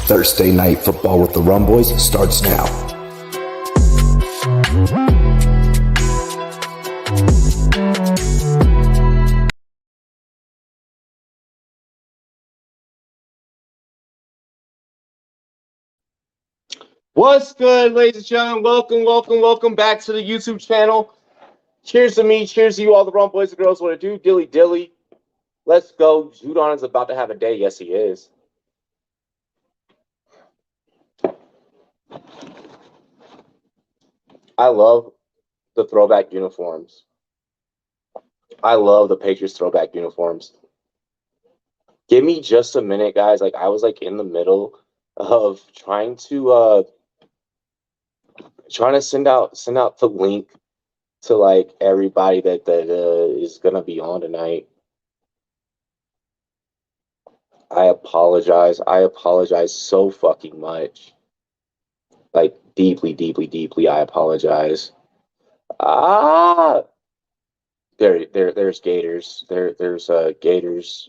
Thursday Night Football with the Rum Boys starts now. What's good, ladies and gentlemen? Welcome back to the YouTube channel. Cheers to me, cheers to you, all the Rum Boys and girls. What to do? Dilly dilly. Let's go. Judon is about to have a day. Yes, he is. I love the throwback uniforms. I love the Patriots throwback uniforms. Give me just a minute, guys. I was in the middle of trying to send out the link to everybody that is gonna be on tonight. I apologize so fucking much. Deeply, I apologize. There's Gators. There's Gators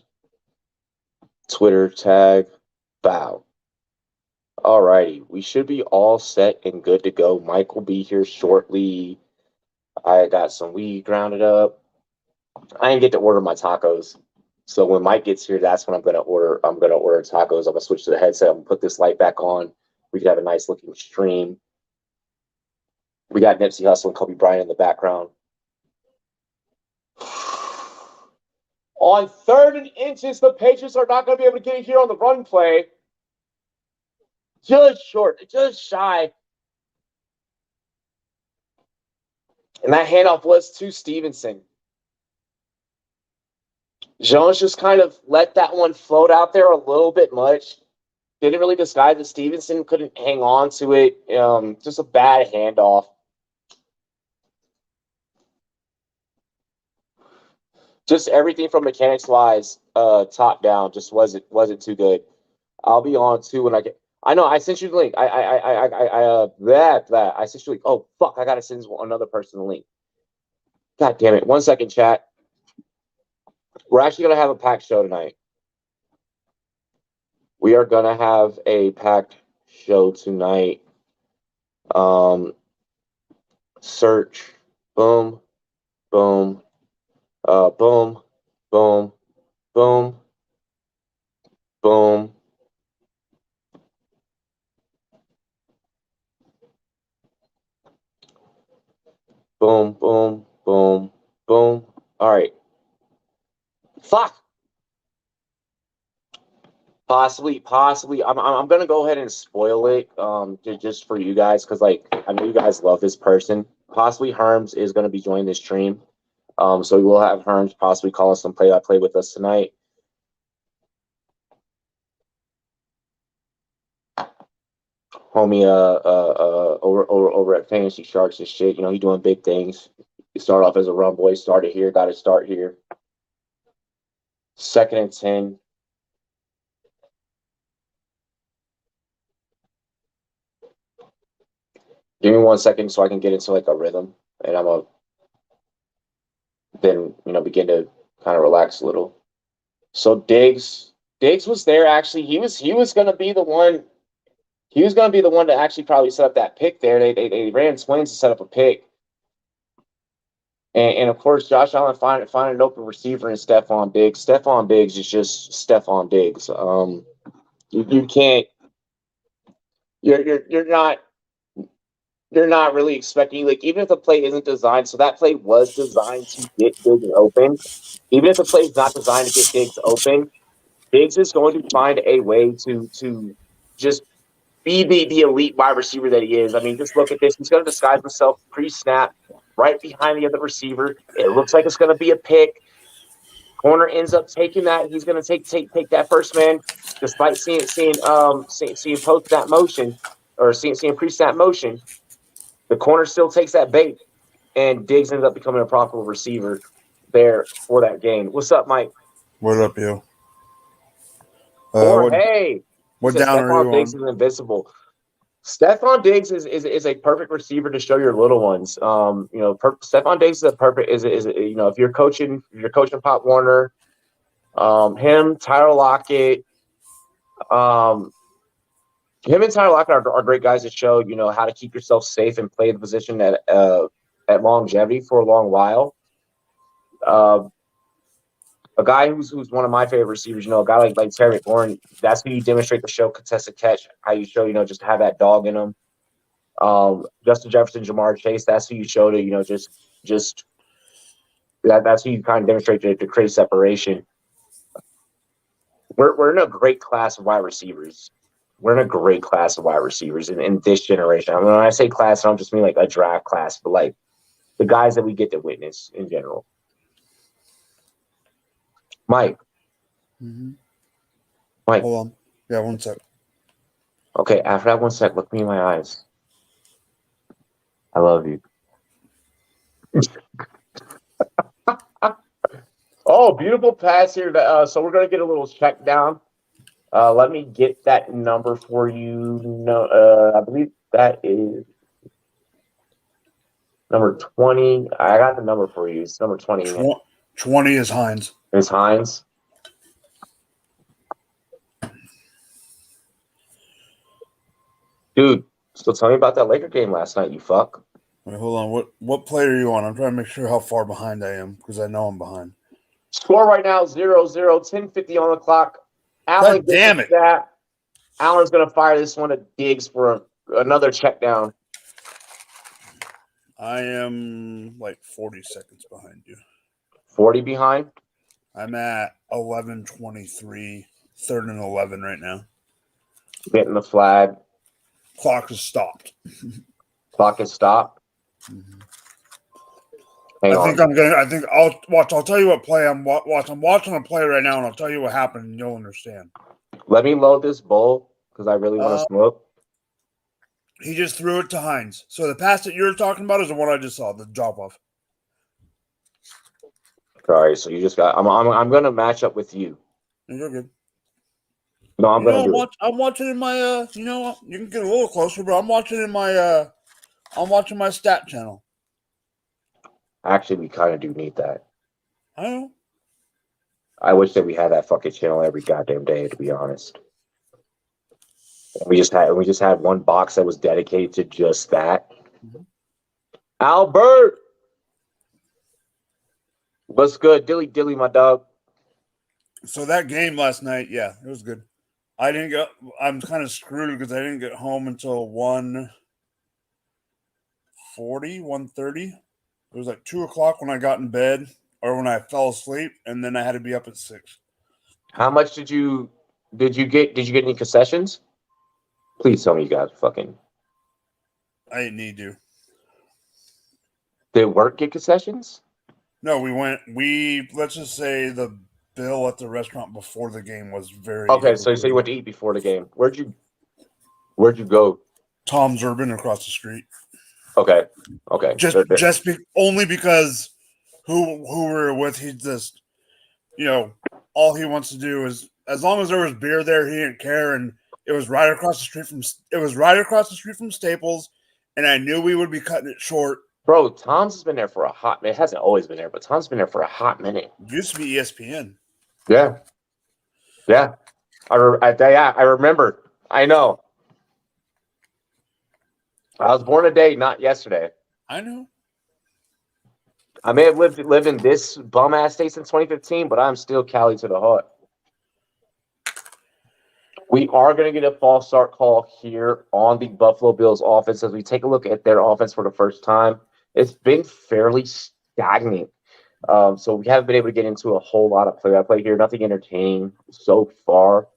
Twitter tag. Bow. Alrighty, we should be all set and good to go. Mike will be here shortly. I got some weed grounded up. I didn't get to order my tacos. So when Mike gets here, that's when I'm gonna order tacos. I'm gonna switch to the headset. I'm gonna put this light back on. We can have a nice looking stream. We got Nipsey Hussle and Kobe Bryant in the background. On 3rd and inches, the Patriots are not gonna be able to get it here on the run play. Just short, just shy. And that handoff was to Stevenson. Jones just kind of let that one float out there a little bit much. Didn't really disguise that Stevenson couldn't hang on to it. Just a bad handoff. Just everything from mechanics-wise, top down, just wasn't too good. I'll be on too when I get. I know I sent you the link. I sent you the link. Oh fuck! I gotta send another person the link. God damn it! 1 second, chat. We're actually gonna have a packed show tonight. We are gonna have a packed show tonight. Search. Boom. Boom. Boom. Boom. Boom. Boom. Boom, boom, boom, boom. All right. Fuck. Possibly. I'm gonna go ahead and spoil it, just for you guys, because I know you guys love this person. Possibly Herms is gonna be joining this stream. So we will have Herms possibly call us some play-by-play with us tonight. Homie, over at Fantasy Sharks and shit. You know, he doing big things. He started off as a run boy, started here, got to start here. 2nd and 10. Give me 1 second so I can get into a rhythm, and I'm gonna then begin to kind of relax a little. So Diggs was there actually. He was gonna be the one. He was going to be the one to actually probably set up that pick there. They ran swings to set up a pick. And of course, Josh Allen find an open receiver in Stephon Diggs. Stephon Diggs is just Stephon Diggs. You can't. You're not really expecting, even if the play isn't designed. So that play was designed to get Diggs open. Even if the play is not designed to get Diggs open, Diggs is going to find a way to just be the elite wide receiver that he is. I mean, just look at this. He's going to disguise himself pre-snap right behind the other receiver. It looks like it's going to be a pick. Corner ends up taking that. He's going to take that first man, despite seeing post that motion or seeing pre-snap motion. The corner still takes that bait, and Diggs ends up becoming a profitable receiver there for that game. What's up, Mike? What up, yo? Hey. What down are you Diggs on? is invincible. Stephon Diggs is a perfect receiver to show your little ones. Stephon Diggs is a perfect if you're coaching Pop Warner, him, Tyler Lockett, Him and Tyler Lockett are great guys to show, how to keep yourself safe and play the position at longevity for a long while. A guy who's one of my favorite receivers, a guy like Terry McLaurin, that's when you demonstrate the show contested catch, how you show, just to have that dog in him. Justin Jefferson, Jamar Chase, that's who you show to, just that's who you kind of demonstrate to create separation. We're in a great class of wide receivers. We're in a great class of wide receivers in this generation. I mean, when I say class, I don't just mean like a draft class, but like the guys that we get to witness in general. Mike. Mm-hmm. Mike. Hold on. Yeah, 1 sec. Okay, after that 1 sec, look me in my eyes. I love you. Oh, beautiful pass here. So we're going to get a little check down. Let me get that number for you. No, I believe that is number 20. I got the number for you. It's number 20. 20 is Hines. It's Hines. Dude, still tell me about that Laker game last night, you fuck. Wait, hold on. What play are you on? I'm trying to make sure how far behind I am because I know I'm behind. Score right now 0-0, 10:50 on the clock. God damn it. Allen's going to fire this one at Diggs for another check down. I am like 40 seconds behind you. 40 behind? I'm at 11:23, 3rd and 11 right now. Getting the flag. Clock is stopped. Clock is stopped. Mm-hmm. I'll tell you what play I'm watching. I'm watching a play right now, and I'll tell you what happened, and you'll understand. Let me load this bowl because I really want to smoke. He just threw it to Hines. So the pass that you're talking about is the one I just saw, the drop off. Sorry, so you just got. I'm gonna match up with you. You're good. No, I'm gonna do it. I'm watching in my. You can get a little closer, but I'm watching in my. I'm watching my stat channel. Actually, we kind of do need that. I know. I wish that we had that fucking channel every goddamn day, to be honest. We just had one box that was dedicated to just that. Mm-hmm. Albert, what's good, Dilly, my dog? So that game last night, yeah, it was good. I'm kind of screwed because I didn't get home until 1:40, 1:30. It was like 2:00 when I got in bed or when I fell asleep, and then I had to be up at 6. How much did you get? Did you get any concessions? Please tell me you got fucking. I didn't need to. Did work get concessions? No, let's just say the bill at the restaurant before the game was very. Okay, so you went to eat before the game. Where'd you go? Tom's Urban across the street. Okay. Only because who we were with, he just, all he wants to do is, as long as there was beer there, he didn't care, and it was right across the street from Staples, and I knew we would be cutting it short. Bro, Tom's has been there for a hot minute. It hasn't always been there, but Tom's been there for a hot minute. It used to be ESPN. Yeah. I remember. I know. I was born today, not yesterday. I know. I may have lived in this bum ass state since 2015, but I'm still Cali to the heart. We are going to get a false start call here on the Buffalo Bills offense as we take a look at their offense for the first time. It's been fairly stagnant. So we haven't been able to get into a whole lot of play-by-play here. Nothing entertaining so far.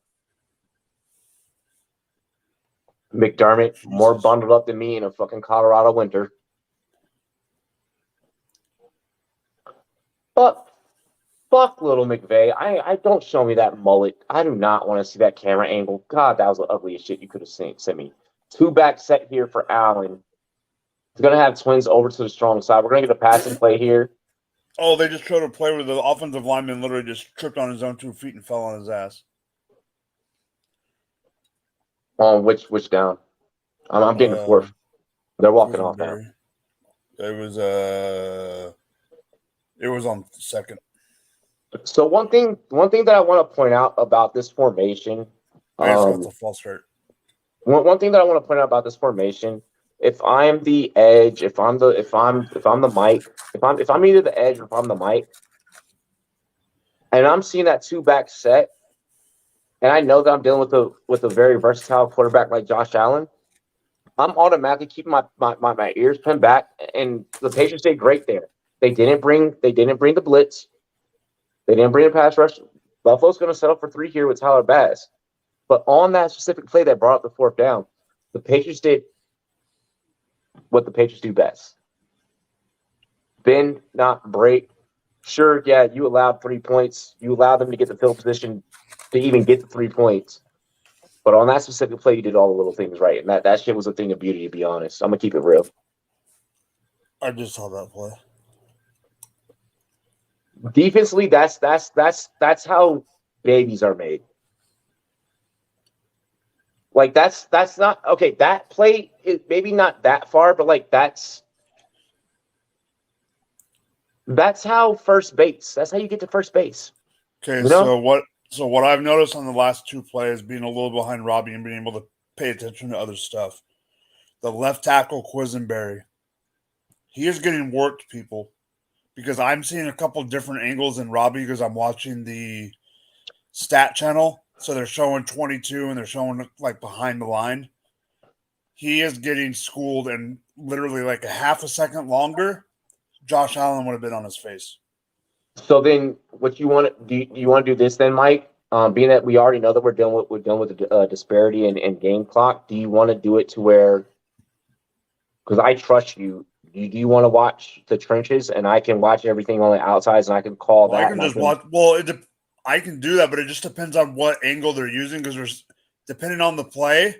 McDermott, more bundled up than me in a fucking Colorado winter. But fuck little McVay. I don't show me that mullet. I do not want to see that camera angle. God, that was the ugliest shit you could have sent me. 2-back set here for Allen. He's going to have twins over to the strong side. We're going to get a passing play here. Oh, they just showed a play where the offensive lineman literally just tripped on his own 2 feet and fell on his ass. On which down? I'm getting the 4th. They're walking off now. It was on 2nd. So one thing that I want to point out about this formation. I just got the false start. One thing that I want to point out about this formation, if I'm the edge, if I'm the Mike, if I'm either the edge or if I'm the Mike, and I'm seeing that 2-back set, and I know that I'm dealing with a very versatile quarterback like Josh Allen, I'm automatically keeping my ears pinned back, and the Patriots did great there. They didn't bring the blitz. They didn't bring the pass rush. Buffalo's going to settle for 3 here with Tyler Bass. But on that specific play that brought up the 4th down, the Patriots did what the Patriots do best. Bend, not break. Sure, yeah, you allowed 3 points. You allowed them to get the field position to even get the 3 points. But on that specific play, you did all the little things right. And that shit was a thing of beauty, to be honest. I'm going to keep it real. I just saw that play. Defensively, that's how babies are made. Like that's not okay. That play is maybe not that far, but like that's how first base. That's how you get to first base. Okay, You know? So what I've noticed on the last 2 plays, being a little behind Robbie and being able to pay attention to other stuff, the left tackle Quisenberry, he is getting worked, people, because I'm seeing a couple different angles than Robbie because I'm watching the stat channel. So they're showing 22 and they're showing like behind the line. He is getting schooled, and literally like a half a second longer, Josh Allen would have been on his face. So then, what you want to do? You want to do this then, Mike? Being that we already know that we're done with the disparity and game clock, do you want to do it to where? Because I trust you. Do you want to watch the trenches, and I can watch everything on the outsides, and I can call that? I can just watch. Well, I can do that, but it just depends on what angle they're using because there's depending on the play,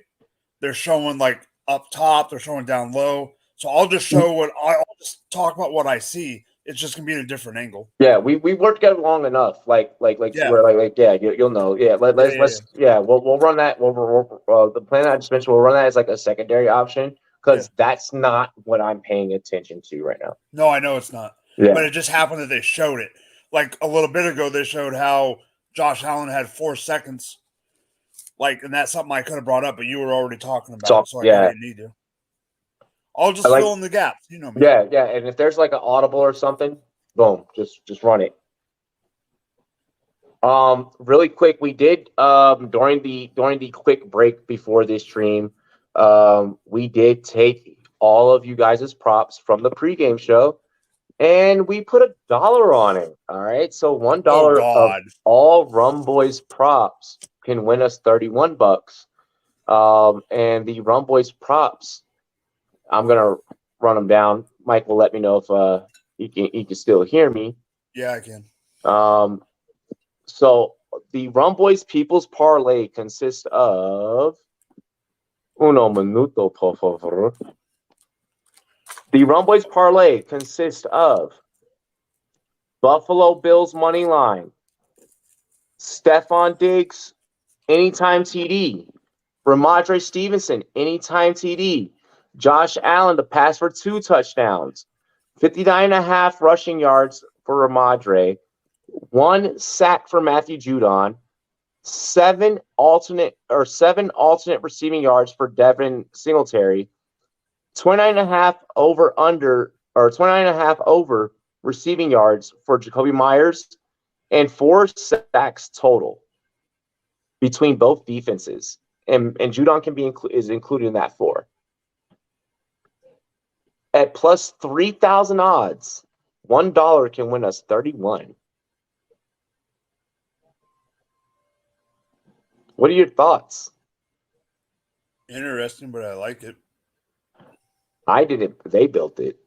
they're showing like up top, they're showing down low. So I'll just show I'll just talk about what I see. It's just gonna be in a different angle. Yeah, we worked together long enough. Yeah. Where yeah, you'll know. Yeah, let's we'll run that. The plan I just mentioned, we'll run that as like a secondary option because that's not what I'm paying attention to right now. No, I know it's not. Yeah. But it just happened that they showed it. Like a little bit ago, they showed how Josh Allen had 4 seconds. Like, and that's something I could have brought up, but you were already talking about it, so I didn't need to. I'll just fill in the gaps. You know me. Yeah, yeah. And if there's like an audible or something, boom, just run it. Really quick, we did during the quick break before this stream, we did take all of you guys' props from the pregame show, and we put $1 on it. All right, so $1 of all Rum Boys props can win us $31. And the Rum Boys props, I'm gonna run them down. Mike will let me know if you can still hear me. Yeah, I can. So the Rum Boys People's Parlay consists of uno minuto, por favor. The Rum Boys Parlay consists of Buffalo Bills money line, Stephon Diggs anytime TD, Ramondre Stevenson anytime TD, Josh Allen to pass for 2 touchdowns, 59.5 rushing yards for Ramondre, 1 sack for Matthew Judon, 7 alternate receiving yards for Devin Singletary, 29.5 over receiving yards for Jacoby Myers, and 4 sacks total between both defenses. And Judon is included in that 4. At plus 3,000 odds, $1 can win us 31. What are your thoughts? Interesting, but I like it. I did it. They built it.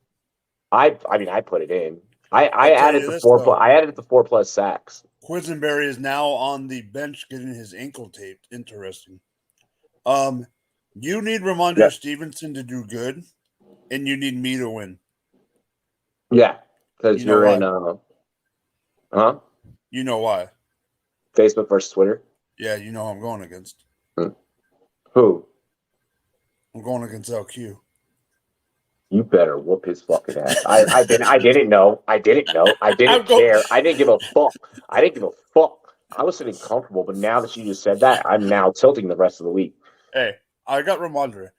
I mean, I put it in. I added the 4. I added the 4+ sacks. Quisenberry is now on the bench getting his ankle taped. Interesting. You need Ramondre Stevenson to do good, and you need me to win. Yeah, because you're in. You know why? Facebook versus Twitter. Yeah, you know who I'm going against. Who? I'm going against LQ. You better whoop his fucking ass. I didn't know. I didn't care. I didn't give a fuck. I was sitting comfortable, but now that you just said that, I'm now tilting the rest of the week. Hey, I got Ramondre.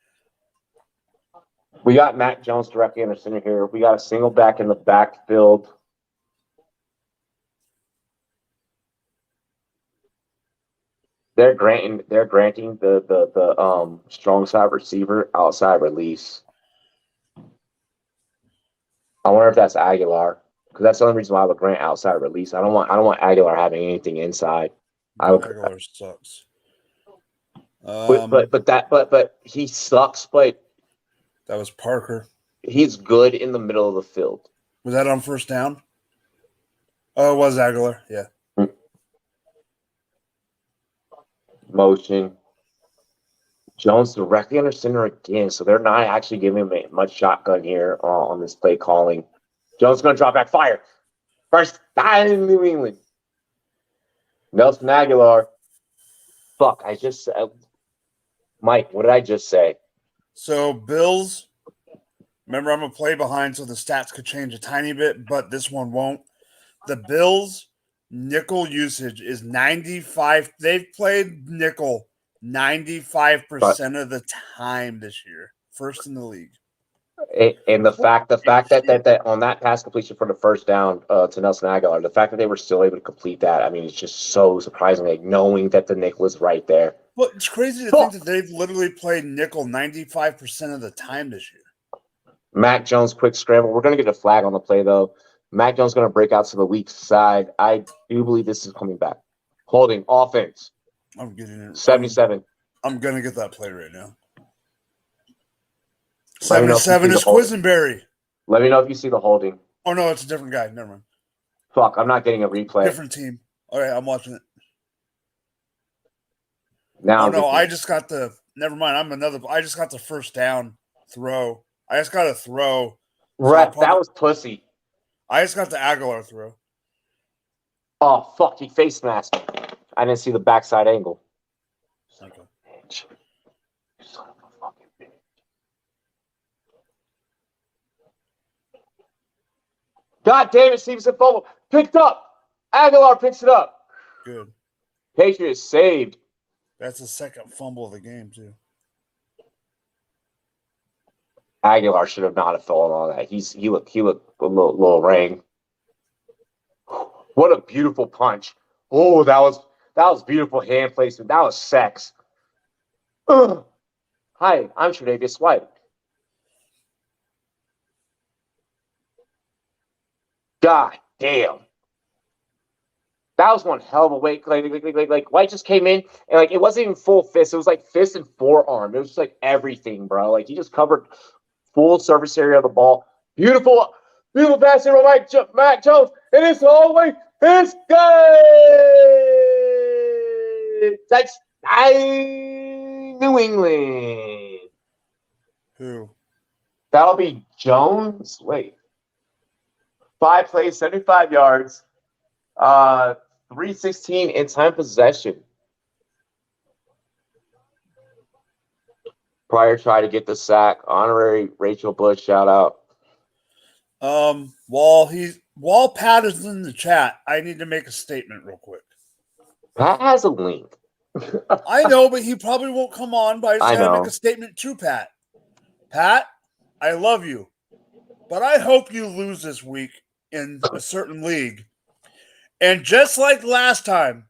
We got Mac Jones directly under center here. We got a single back in the backfield. They're granting the strong side receiver outside release. I wonder if that's Aguilar, because that's the only reason why I would grant outside release. I don't want Aguilar having anything inside. Aguilar sucks. But he sucks. But that was Parker. He's good in the middle of the field. Was that on first down? Oh, it was Aguilar. Yeah. Motion. Jones directly under center again, so they're not actually giving him much shotgun here on this play calling. Jones going to drop back, fire. First down in New England. Nelson Aguilar. Fuck, I just said. Mike, what did I just say? So, Bills, remember I'm a play behind, so the stats could change a tiny bit, but this one won't. The Bills' nickel usage is 95. They've played nickel 95% of the time this year. First in the league. And the fact that on that pass completion for the first down to Nelson Aguilar, the fact that they were still able to complete that, I mean, it's just so surprising, like knowing that the nickel was right there. Well, it's crazy to think that they've literally played nickel 95% of the time this year. Mac Jones, quick scramble. We're going to get a flag on the play, though. Mac Jones going to break out to the weak side. I do believe this is coming back. Holding offense. I'm getting it. 77. I'm going to get that play right now. 77 is Quisenberry. Let me know if you see the holding. Oh, no, it's a different guy. Never mind. Fuck, I'm not getting a replay. Different team. All right, I'm watching it. Now, oh, no, I just got the – never mind. I just got the first down throw. I just got a throw. Right, that was pussy. I just got the Aguilar throw. Oh, fuck, he face masked. I didn't see the backside angle. Okay. Bitch. Son of a fucking bitch. God damn it, Stevenson fumble. Picked up. Aguilar picks it up. Good. Patriots saved. That's the second fumble of the game, too. Aguilar should have not have fallen on that. He looked a little rang. What a beautiful punch. Oh, that was beautiful hand placement. That was sex. Ugh. Hi, I'm Tre'Davious White. God damn. That was one hell of a weight. Like White just came in and like it wasn't even full fist. It was like fist and forearm. It was just like everything, bro. Like he just covered full surface area of the ball. Beautiful pass here by Mac Jones. And it's all the way. It's good. That's New England. Who? That'll be Jones. Wait. 5 plays, 75 yards. 3:16 in time possession. Pryor tried to get the sack. Honorary Rachel Bush shout out. While Pat is in the chat, I need to make a statement real quick. Pat has a link. I know, but he probably won't come on, but I just gotta make a statement to Pat. Pat, I love you, but I hope you lose this week in a certain league. And just like last time,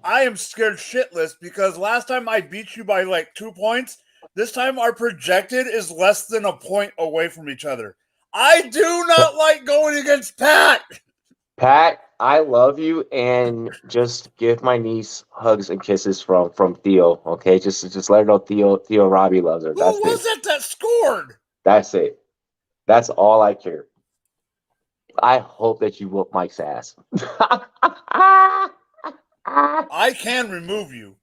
I am scared shitless because last time I beat you by like 2 points. This time our projected is less than a point away from each other. I do not like going against Pat. Pat, I love you, and just give my niece hugs and kisses from Theo. Okay, just let her know Theo Robbie loves her. That's Who was it that scored? That's it. That's all I care. I hope that you whoop Mike's ass. I can remove you.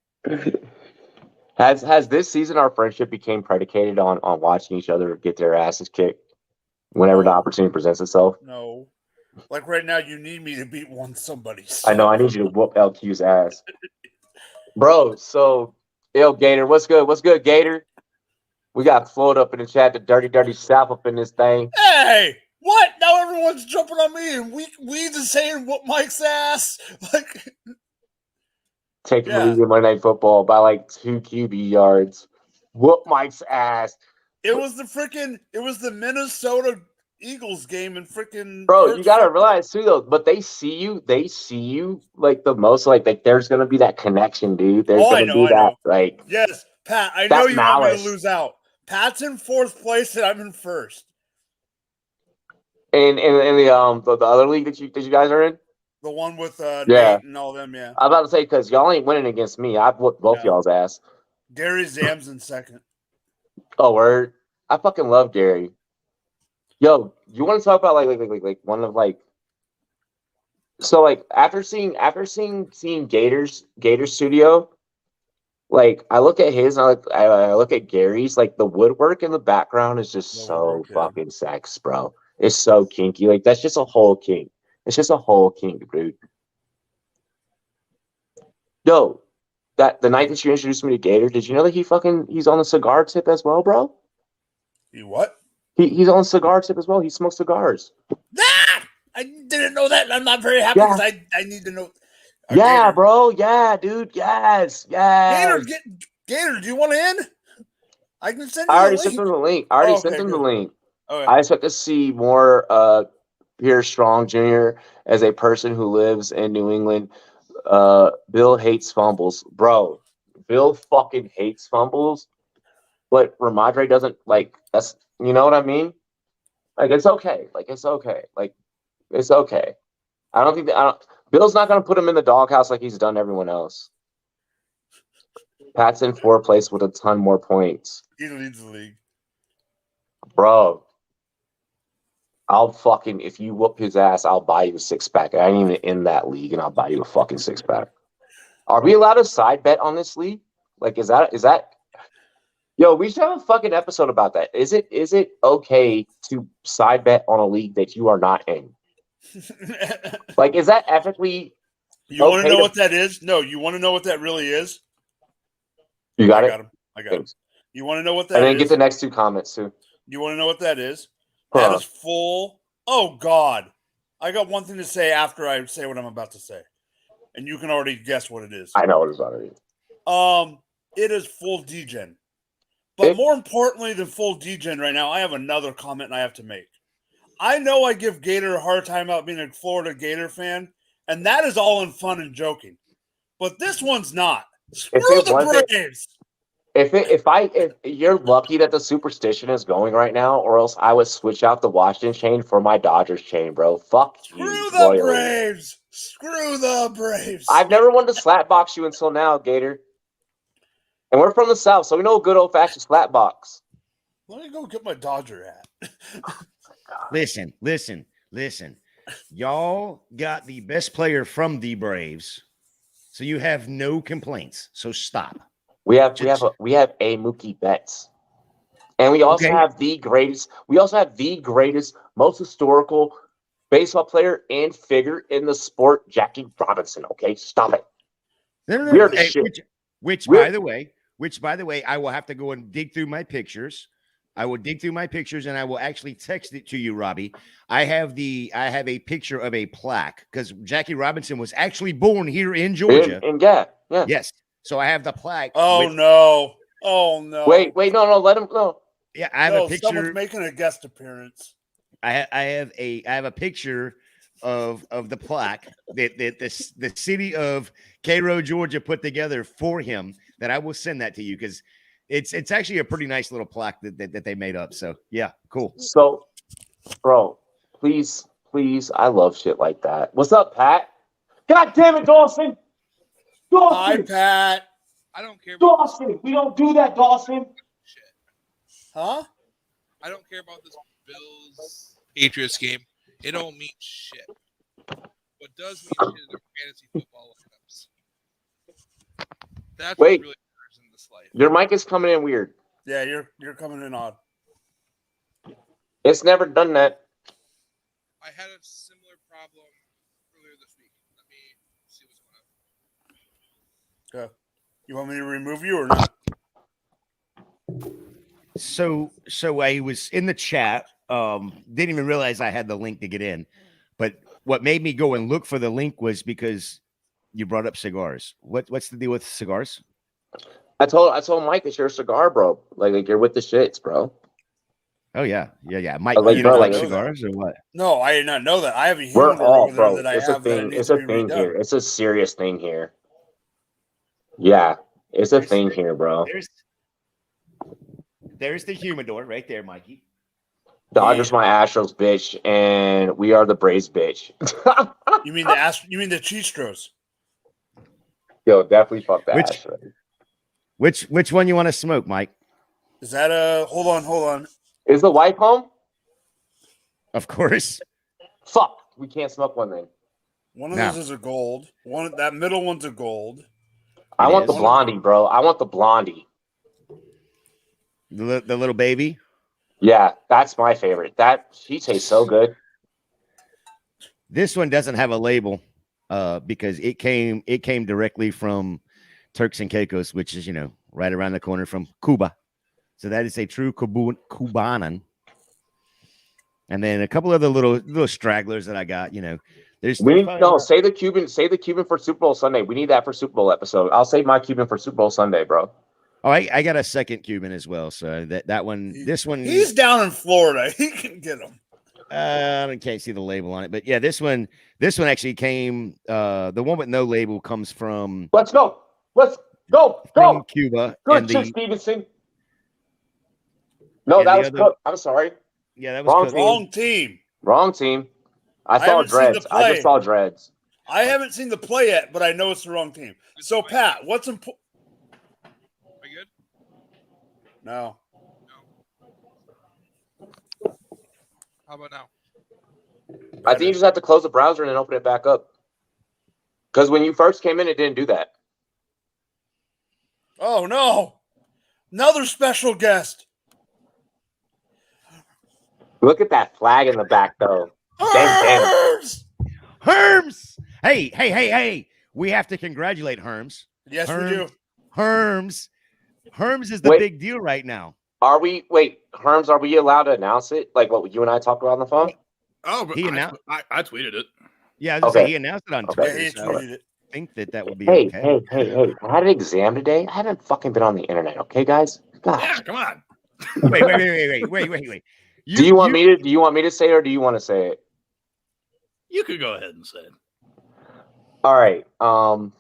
Has this season our friendship became predicated on watching each other get their asses kicked whenever the opportunity presents itself? No. Like right now, you need me to beat somebody. I know. I need you to whoop LQ's ass. Bro, so, Gator, what's good? What's good, Gator? We got Floyd up in the chat, the dirty South up in this thing. Hey! What? Now everyone's jumping on me and we just saying whoop Mike's ass? Taking the lead in Monday Night Football by like 2 QB yards. whoop Mike's ass. It was the Minnesota Eagles game and freaking Bro, you gotta realize too though, but they see you like the most, like there's gonna be that connection, dude. There's I gonna be that, like, yes, Pat, I that know you want me to malice. lose out. Pat's in 4th place and I'm in 1st. In the other league that you guys are in? The one with Yeah. Nate and all them, yeah. I'm about to say, because y'all ain't winning against me. I've whooped both y'all's ass. Gary Zam's in 2nd. Oh, word. I fucking love Gary. Yo, you want to talk about like one of like, so like after seeing Gator Studio, like I look at his and I look at Gary's, like the woodwork in the background is just so fucking sex, bro. It's so kinky. Like that's just a whole kink. It's just a whole kink, dude. Yo, that the night that you introduced me to Gator, did you know that he's on the cigar tip as well, bro? You what? He's on the cigar tip as well. He smokes cigars. Ah! I didn't know that. I'm not very happy because I need to know. Yeah, Gator. bro. Yeah, dude. Yes. Gator, do you want in? I can send you I already the sent link. him the link. Okay. Okay. I expect to see more Pierre Strong Jr. as a person who lives in New England. Bill hates fumbles. Bro, Bill fucking hates fumbles. But Ramadre doesn't like that's, you know what I mean? Like it's okay. It's okay. I don't think Bill's not gonna put him in the doghouse like he's done everyone else. Pat's in 4th place with a ton more points. He leads the league. Bro, if you whoop his ass, I'll buy you a 6-pack. I ain't even in that league, and I'll buy you a fucking 6-pack. Are we allowed to side bet on this league? Like, is that? Yo, we should have a fucking episode about that. Is it okay to side bet on a league that you are not in? Like, is that ethically? You want to know what that is? No, you want to know what that really is? You got it? I got him. You want to know what that is? And then get the next 2 comments, too. You want to know what that is? That is full. Oh, God. I got one thing to say after I say what I'm about to say. And you can already guess what it is. I know what it's already. It is full degen. But more importantly than full degen right now, I have another comment I have to make. I know I give Gator a hard time about being a Florida Gator fan, and that is all in fun and joking. But this one's not. Screw the Braves. If you're lucky that the superstition is going right now, or else I would switch out the Washington chain for my Dodgers chain, bro. Fuck you. Screw the Braves. Screw the Braves. I've never wanted to slap box you until now, Gator. And we're from the South, so we know a good old fashioned slap box. Let me go get my Dodger hat. Listen. Y'all got the best player from the Braves, so you have no complaints. So stop. We have a Mookie Betts, and we also have the greatest. We also have the greatest, most historical baseball player and figure in the sport, Jackie Robinson. Okay, stop it. We're the shit. Which, by the way, I will have to go and dig through my pictures. I will dig through my pictures and I will actually text it to you, Robbie. I have a picture of a plaque because Jackie Robinson was actually born here in Georgia. Yeah. Yes. So I have the plaque. Oh no. Wait, no, let him go. Yeah, I have a picture. Someone's making a guest appearance. I have a picture of the plaque that the city of Cairo, Georgia put together for him that I will send that to you because it's actually a pretty nice little plaque that they made up. So yeah, cool. So, bro, please, I love shit like that. What's up, Pat? God damn it, Dawson! Hi, Pat. I don't care. Dawson, we don't do that, Dawson. Shit. Huh? I don't care about this Bills Patriots game. It don't mean shit. What does mean shit is their fantasy football lineups. That's what really matters in this life. Your mic is coming in weird. Yeah, you're coming in odd. It's never done that. I had a similar problem earlier this week. Let me see what's going on. Okay. You want me to remove you or not? So I was in the chat. Didn't even realize I had the link to get in. But what made me go and look for the link was because you brought up cigars. What's the deal with cigars? I told Mike it's your cigar, bro. Like you're with the shits, bro. Oh yeah. Mike, Like, you bro, don't like, like cigars or what? No, I did not know that. I have a We're humidor all, over there bro. that I It's a have that thing. needs It's to a be thing redone. here. It's a serious thing here. Yeah, it's a thing here, bro. There's the humidor right there, Mikey. Dodgers my Astros, bitch, and we are the Braves, bitch. You mean the Chistros? Yo, definitely fuck the Astros. Which one you want to smoke, Mike? Is that hold on. Is the wife home? Of course. Fuck, we can't smoke one then. One of those is a gold. That middle one's a gold. I want the blondie, bro. I want the blondie. The little baby. Yeah, that's my favorite. She tastes so good. This one doesn't have a label, because it came directly from Turks and Caicos, which is right around the corner from Cuba. So that is a true Cubanan. And then a couple of the little stragglers that I got. Say the Cuban for Super Bowl Sunday. We need that for Super Bowl episode. I'll save my Cuban for Super Bowl Sunday, bro. Oh, I got a second Cuban as well. So this one. He's down in Florida. He can get them. I can't see the label on it, but yeah, this one actually came. The one with no label comes from. Let's go from Cuba. Good shit, Stevenson. No, that was Cook. I'm sorry. Yeah, that was Wrong team. I saw dreads. I just saw dreads. I haven't seen the play yet, but I know it's the wrong team. So, Pat, what's important? Are we good? No. How about now? I think you just have to close the browser and then open it back up. Because when you first came in, it didn't do that. Oh, no. Another special guest. Look at that flag in the back, though. Herms! Hey. We have to congratulate Herms. Yes, we do. Herms is the big deal right now. Herms, are we allowed to announce it? Like what you and I talked about on the phone? Oh, but I tweeted it. Yeah, I was gonna say he announced it on Twitter. Yeah, he tweeted it. I think that would be Hey. okay. I had an exam today. I haven't fucking been on the internet, okay, guys? God. Yeah, come on. Wait. Do you want me to say it or do you want to say it? You could go ahead and say it. All right. I'm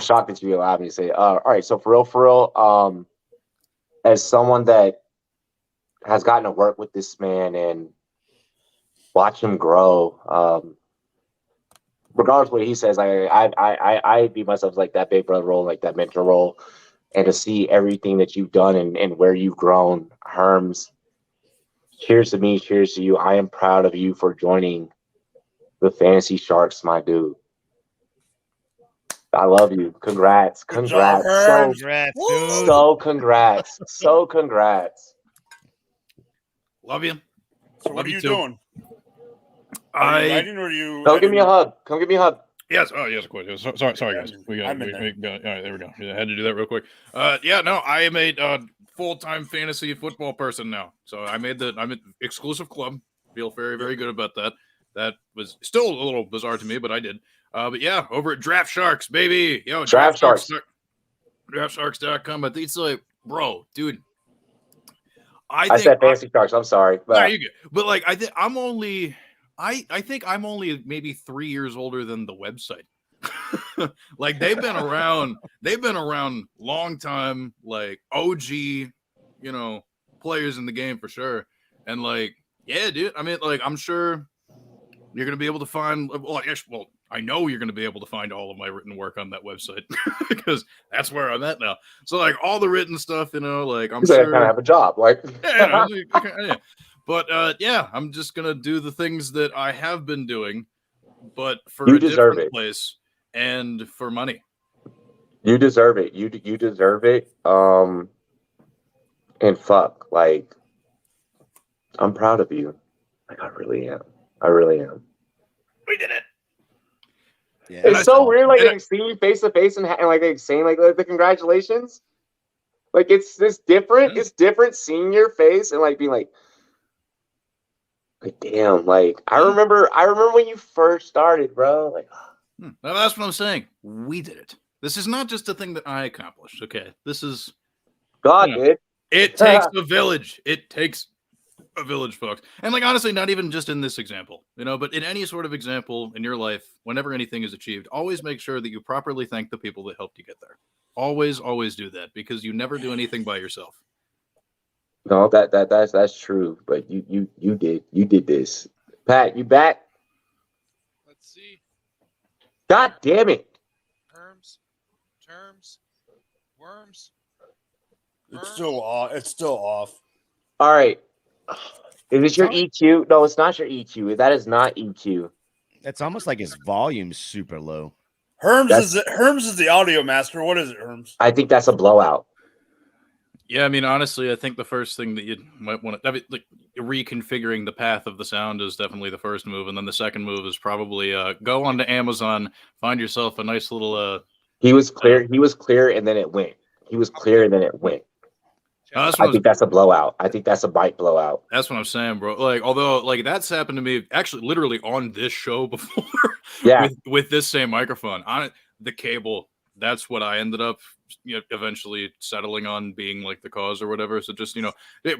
shocked that you allowed me to say it. All right, so for real, as someone that has gotten to work with this man and watch him grow, regardless of what he says, I view myself as like that big brother role, like that mentor role, and to see everything that you've done and where you've grown, Herms. Cheers to me, cheers to you. I am proud of you for joining the Fantasy Sharks, my dude. I love you. Congrats. So congrats. Love you. So what are you doing? Come give me a hug. Yes. Oh, yes, of course. Sorry, guys. We got. All right, there we go. I had to do that real quick. I am a full-time fantasy football person now. So I'm an exclusive club. Feel very, very good about that. That was still a little bizarre to me, but I did. But yeah, over at Draft Sharks, baby. Yo, Draft Sharks. DraftSharks.com. But it's like, bro, dude. I said Fantasy Sharks. I'm sorry. But, no, you're good. But like, I think I'm only maybe 3 years older than the website. Like they've been around long time, like OG, players in the game for sure. And like, yeah, dude. I mean, like, I'm sure you're gonna be able to find. I know you're gonna be able to find all of my written work on that website because that's where I'm at now. So like all the written stuff, like I'm sure I kind of have a job, like. yeah. But I'm just gonna do the things that I have been doing, but for a different place and for money. You deserve it. You deserve it. And fuck, like, I'm proud of you. Like, I really am. We did it. Yeah, it's so weird, like seeing you face to face and like saying like the congratulations. Like it's different. It's different seeing your face and like being like damn. Like I remember when you first started, bro. Like that's what I'm saying. We did it. This is not just a thing that I accomplished. Okay, this is God, you know, dude. it takes a village. It takes a village, folks. And like honestly, not even just in this example, but in any sort of example in your life, whenever anything is achieved, always make sure that you properly thank the people that helped you get there. Always do that because you never do anything by yourself. No, that's true. But you did this. Pat, you back? Let's see. God damn it. Terms, worms. It's still off. It's still off. All right. Is this your EQ? No, it's not your EQ. That is not EQ. It's almost like his volume's super low. Herms is the audio master. What is it, Herms? I think that's a blowout. Yeah, I mean, honestly, I think the first thing that you might want to, like, reconfiguring the path of the sound is definitely the first move, and then the second move is probably go onto Amazon, find yourself a nice little. He was clear. He was clear, and then it went. He was clear, and then it went. I think that's a blowout. I think that's a bite blowout. That's what I'm saying, bro. Like, although, like, that's happened to me actually, literally on this show before. Yeah. with this same microphone on it, the cable. That's what I ended up eventually settling on being like the cause or whatever. So just,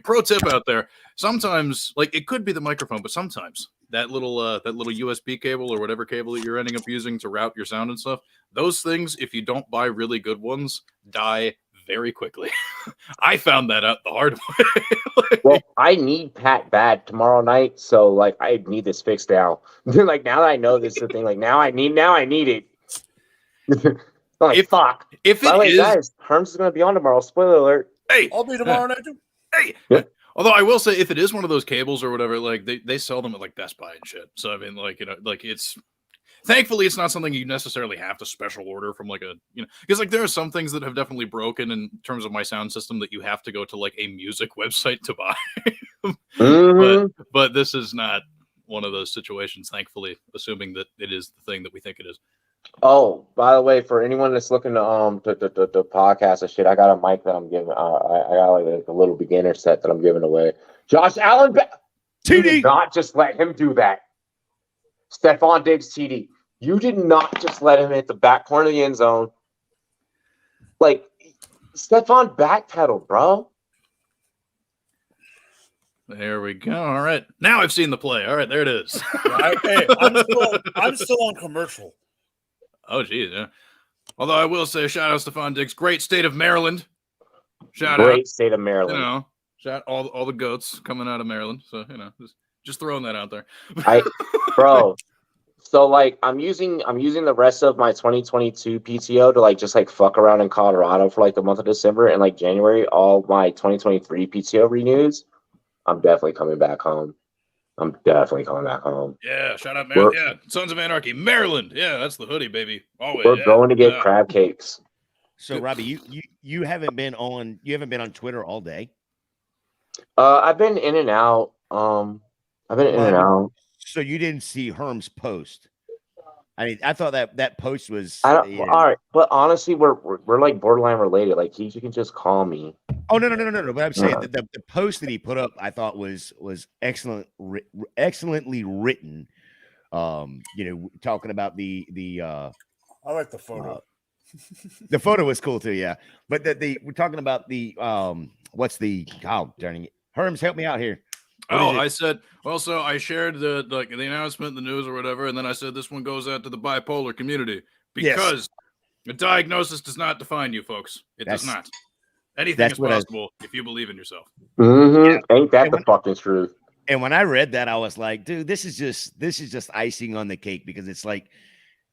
pro tip out there. Sometimes, like, it could be the microphone, but sometimes that little USB cable or whatever cable that you're ending up using to route your sound and stuff, those things, if you don't buy really good ones, die very quickly. I found that out the hard way. Well, I need Pat bad tomorrow night, so like I need this fixed now. Like now that I know this is the thing, like now I need it. Fuck. If By the way, is, guys, Herms is gonna be on tomorrow. Spoiler alert. Hey, I'll be tomorrow night too. Hey. Yeah. Although I will say, if it is one of those cables or whatever, like they sell them at like Best Buy and shit. So I mean, like like it's. Thankfully, it's not something you necessarily have to special order from like because like there are some things that have definitely broken in terms of my sound system that you have to go to like a music website to buy. Mm-hmm. But this is not one of those situations, thankfully, assuming that it is the thing that we think it is. Oh, by the way, for anyone that's looking to podcast and shit, I got a mic that I'm giving. I got like a little beginner set that I'm giving away. Josh Allen, you did not just let him do that. Stephon Diggs TD. You did not just let him hit the back corner of the end zone. Like, Stephon backpedaled, bro. There we go. All right. Now I've seen the play. All right, there it is. I'm still on commercial. Oh, geez, yeah. Although I will say, shout out Stephon Diggs. Great state of Maryland. Shout out. Great state of Maryland. Shout all the goats coming out of Maryland. So, just throwing that out there. Bro. So like I'm using the rest of my 2022 PTO to like just like fuck around in Colorado for like the month of December, and like January all my 2023 PTO renews. I'm definitely coming back home. Yeah, shout out Maryland. Yeah, Sons of Anarchy, Maryland. Yeah, that's the hoodie, baby. Always. We're going to get crab cakes. So Robbie, you haven't been on Twitter all day? I've been in and out. So you didn't see Herm's post? I mean, I thought that post was. All right, but honestly, we're like borderline related. like you can just call me. Oh no! But I'm saying the post that he put up, I thought was excellently written. Talking about the. I like the photo. The photo was cool too, yeah. But we're talking about the what's the darning it, Herms, help me out here. I said also I shared the announcement, the news or whatever, and then I said this one goes out to the bipolar community because a diagnosis does not define you, folks. It does not. Anything is possible if you believe in yourself. Mm-hmm. Yeah. Ain't that the fucking truth? And when I read that, I was like, dude, this is just icing on the cake, because it's like,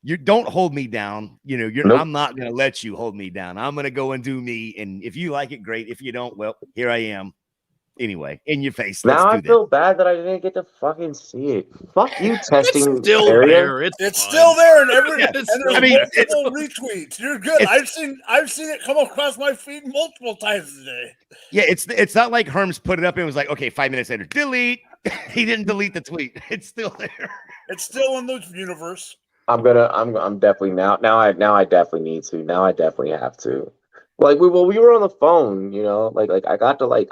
you don't hold me down. I'm not gonna let you hold me down. I'm gonna go and do me, and if you like it, great. If you don't, well, here I am. Anyway, in your face. Now I feel bad that I didn't get to fucking see it. Fuck you, testing. It's still there. It's still there, and it's retweets. You're good. I've seen it come across my feed multiple times today. Yeah, it's not like Herms put it up and was like, okay, 5 minutes later, delete. He didn't delete the tweet. It's still there. It's still in the universe. I'm definitely now I definitely need to. Now I definitely have to. Like we were on the phone, like I got to I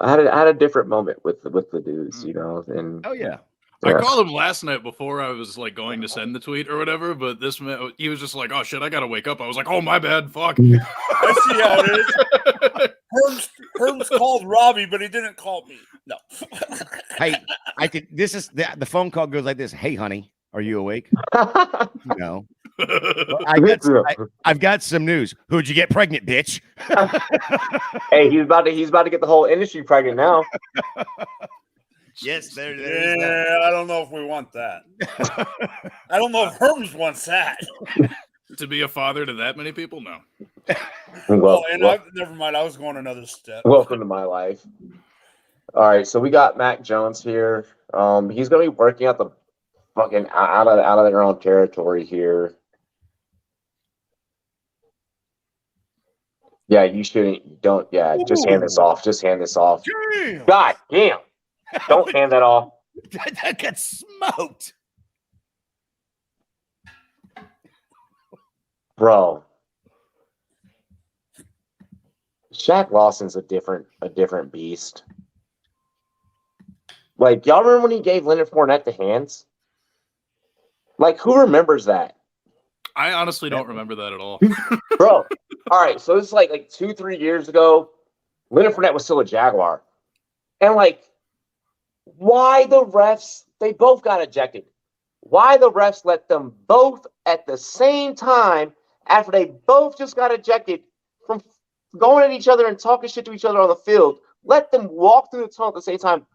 had a different moment with the dudes, and oh yeah. I called him last night before I was like going to send the tweet or whatever, but he was just like, "Oh shit, I gotta wake up." I was like, "Oh my bad, fuck." I see how it is. Herms called Robbie, but he didn't call me. No. Hey, I could. This is the phone call goes like this. Hey, honey, are you awake? No. Well, I've got some news. Who'd you get pregnant, bitch? Hey, he's about to get the whole industry pregnant now. Yes, there. Yeah, I don't know if we want that. I don't know if Herms wants that. To be a father to that many people, no. Never mind. I was going another step. Welcome to my life. All right, so we got Mac Jones here. He's gonna be working out the fucking out of their own territory here. Yeah, you shouldn't. Don't. Yeah, just hand this off. Just hand this off. Damn. God damn! Don't hand that off, That got smoked, bro. Shaq Lawson's a different beast. Like, y'all remember when he gave Leonard Fournette the hands? Like, who remembers that? I honestly don't remember that at all. Bro, all right, so this is like 2-3 years ago. Leonard Fournette was still a Jaguar. And, like, why the refs, they both got ejected. Why the refs let them both at the same time after they both just got ejected from going at each other and talking shit to each other on the field, let them walk through the tunnel at the same time?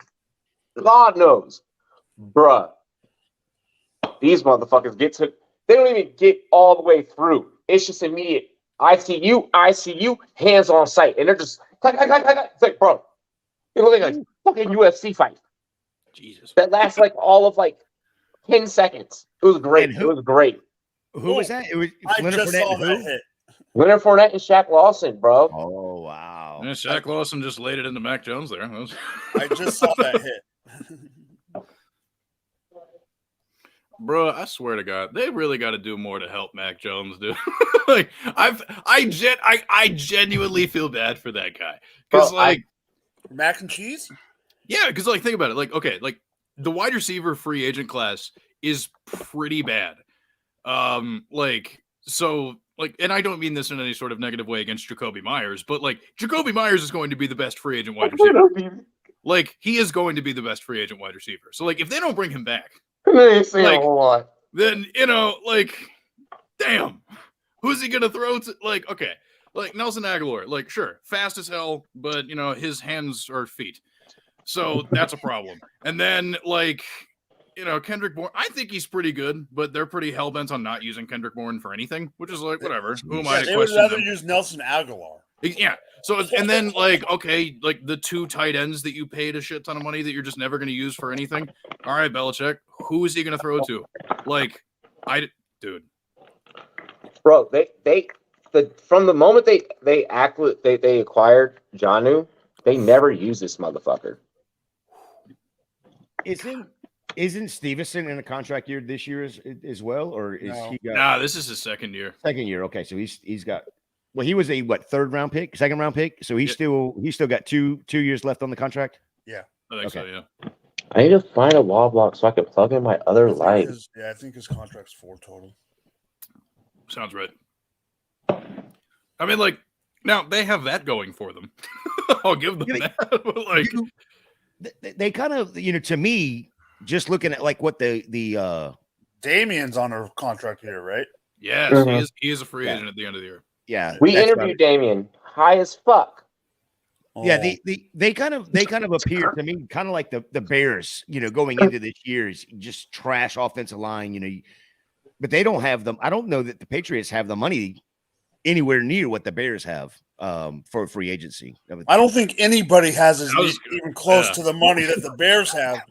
God knows. Bruh. These motherfuckers they don't even get all the way through. It's just immediate. I see you, hands on sight. And they're just, it's like, bro, it looks like a fucking UFC fight. Jesus. That lasts all of 10 seconds. It was great. It was great. Who was that? It was Leonard Fournette. Hit. Leonard Fournette and Shaq Lawson, bro. Oh, wow. Yeah, Shaq Lawson just laid it into Mac Jones there. I just saw that hit. Bro, I swear to God, they really got to do more to help Mac Jones, dude. Like, I genuinely feel bad for that guy because, mac and cheese. Yeah, because think about it. Okay, the wide receiver free agent class is pretty bad. And I don't mean this in any sort of negative way against Jacoby Myers, but Jacoby Myers is going to be the best free agent wide receiver. He is going to be the best free agent wide receiver. So if they don't bring him back, a whole lot. Then damn, who's he gonna throw to? Okay, Nelson Aguilar, sure, fast as hell, but his hands are feet, so that's a problem. And then Kendrick Bourne, I think he's pretty good, but they're pretty hell bent on not using Kendrick Bourne for anything, which is whatever. Who am I to They question would rather them? use Nelson Aguilar. Yeah. So, and then okay, the two tight ends that you paid a shit ton of money that you're just never going to use for anything. All right, Belichick, who is he going to throw to? Dude. Bro, from the moment they acquired Jonnu, they never used this motherfucker. Isn't Stevenson in a contract year this year as well, or is he got? Nah, this is his second year. Second year, okay. So he's got. Well, he was a second round pick. So he's still got two years left on the contract. Yeah, I think so. Yeah. I need to find a wall block so I can plug in my other light. I think his contract's 4 total. Sounds right. I mean, now they have that going for them. I'll give them that. But they kind of, to me, just looking at what the Damien's on a contract here, right? Yes, he is a free agent at the end of the year. Yeah, we interviewed Damien, high as fuck. Yeah, they kind of appear to me kind of like the Bears, going into this year's just trash offensive line, but they don't have them. I don't know that the Patriots have the money anywhere near what the Bears have for free agency. I don't think anybody has even close to the money that the Bears have.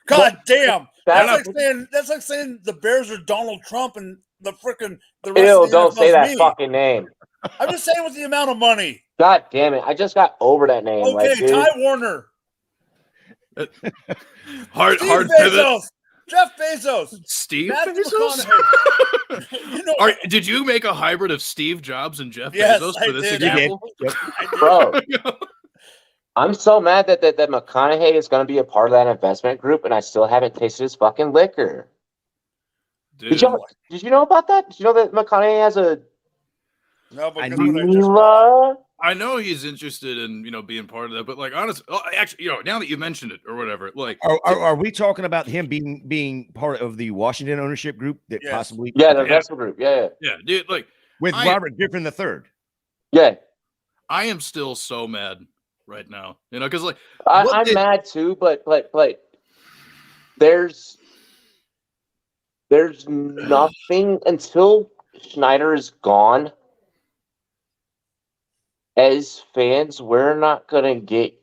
God damn. That's like saying the Bears are Donald Trump and the rest of the don't say that me. fucking name. I'm just saying with the amount of money. God damn it. I just got over that name. Okay, Ty Warner. hard Bezos. pivot. Jeff Bezos. Steve Bezos? Did you make a hybrid of Steve Jobs and Jeff Yes, Bezos I for this did. example? Bro, I'm so mad that McConaughey is going to be a part of that investment group, and I still haven't tasted his fucking liquor. Dude. Did you know about that? Did you know that McConaughey has a No, but I guess knew what? I just bought it. I know he's interested in being part of that, but like honestly, actually, now that you mentioned it or whatever, like are we talking about him being part of the Washington ownership group that Yes. possibly? the investment group? Yeah. dude, like With Robert Griffin III. Yeah. I am still so mad right now, because like I'm mad too, but there's nothing until Schneider is gone. As fans, we're not gonna get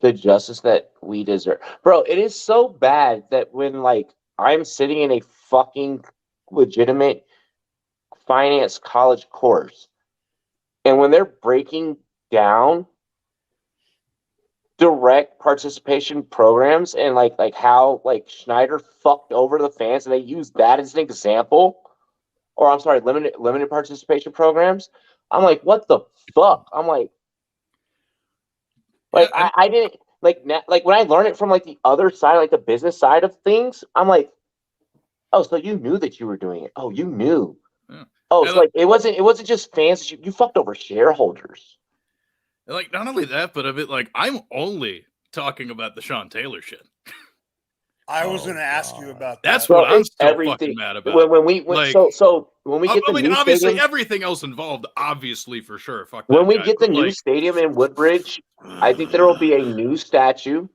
the justice that we deserve, bro. It is so bad that when like I'm sitting in a fucking legitimate finance college course, and when they're breaking down direct participation programs and like how like Schneider fucked over the fans, and they use that as an example, or I'm sorry, limited participation programs. I'm like, what the fuck? I'm like I didn't like when I learned it from like the other side, like the business side of things. I'm like, oh, so you knew that you were doing it? Oh, you knew? Yeah. Oh, so like it wasn't just fans. You fucked over shareholders. Like not only that, but of it, like I'm only talking about the Sean Taylor shit. I was going to ask you about that. That's what I'm still everything. fucking mad about. When we get the new obviously stadium, everything else involved, obviously for sure. Fuck when that we guy, get the but, new like, stadium in Woodbridge, I think there will be a new statue.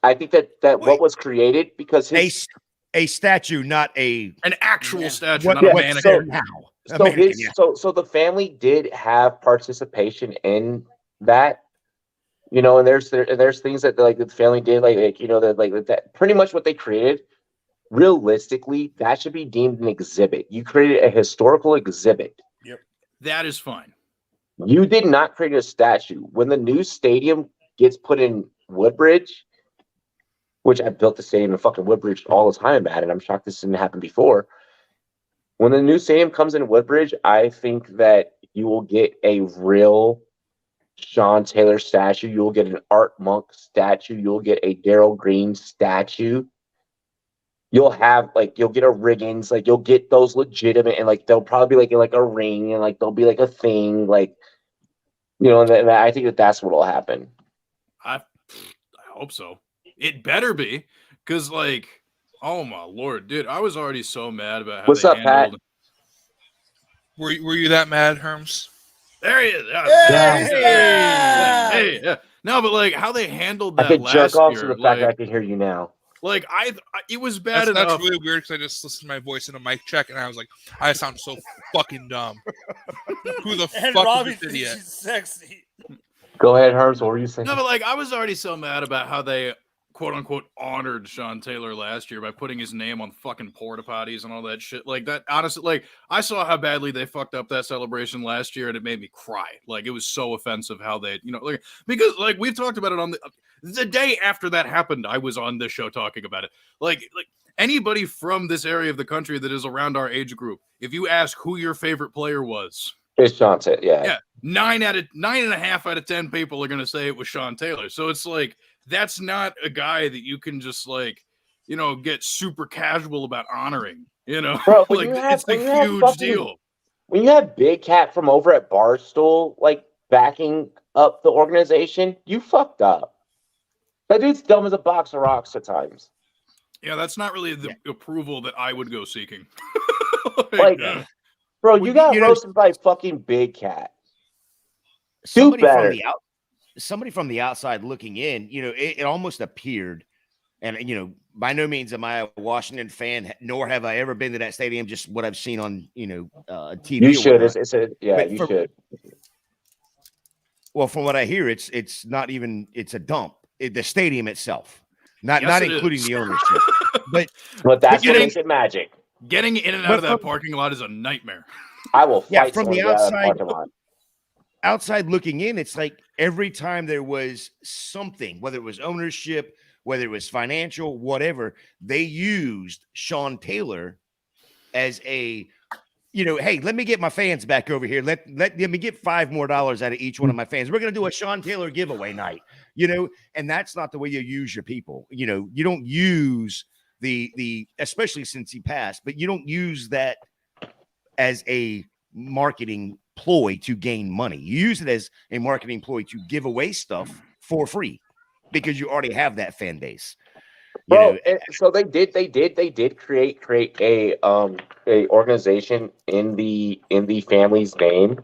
I think that what was created because a statue, not an actual statue, not a mannequin. So the family did have participation in that, and there's things that like the family did, that pretty much what they created. Realistically, that should be deemed an exhibit. You created a historical exhibit. Yep, that is fine. You did not create a statue. When the new stadium gets put in Woodbridge, which I built the stadium in fucking Woodbridge all the time about it. I'm shocked this didn't happen before. When the new stadium comes in Woodbridge, I think that you will get a real Sean Taylor statue. You'll get an Art Monk statue. You'll get a Daryl Green statue. You'll get a Riggins, like you'll get those legitimate, and like they'll probably be like a ring, and like there'll be like a thing, like and I think that's what'll happen. I hope so. It better be, because like, oh my lord, dude, I was already so mad about how What's they up, handled. Pat? Were you that mad, Herms? There he is. Hey, yeah. No, but like how they handled that I could last jerk off year, to the fact that I can hear you now. Like it was bad That's enough. really weird because I just listened to my voice in a mic check and I was like, I sound so fucking dumb. Who the and fuck Robbie is this thinks idiot? she's sexy. Go ahead, Herms. What were you saying? No, but like I was already so mad about how they quote unquote honored Sean Taylor last year by putting his name on fucking porta potties and all that shit. Like that, honestly, like I saw how badly they fucked up that celebration last year, and it made me cry. Like it was so offensive how they, like because like we've talked about it on the day after that happened. I was on this show talking about it. Like anybody from this area of the country that is around our age group, if you ask who your favorite player was, it's Sean Taylor. Yeah. 9.5 out of 10 people are gonna say it was Sean Taylor. So it's like that's not a guy that you can just like, get super casual about honoring. Bro, like it's a huge deal. When you have Big Cat from over at Barstool like backing up the organization, you fucked up. That dude's dumb as a box of rocks at times. Yeah, that's not really the approval that I would go seeking. Bro, you got roasted by fucking Big Cat. Somebody from the outside looking in, it almost appeared, and by no means am I a Washington fan, nor have I ever been to that stadium. Just what I've seen on TV. You should. You should. Well, from what I hear, it's not even. It's a dump. The stadium itself, not including the ownership. But that's what makes it magic. Getting in and out of that parking lot is a nightmare. I will fight from the outside looking in. It's like every time there was something, whether it was ownership, whether it was financial, whatever, they used Sean Taylor as a hey, let me get my fans back over here. Let me get $5 more out of each one of my fans. We're gonna do a Sean Taylor giveaway night, and that's not the way you use your people. You don't use the especially since he passed, but you don't use that as a marketing ploy to gain money. You use it as a marketing ploy to give away stuff for free because you already have that fan base. Bro, so they did create a organization in the family's name.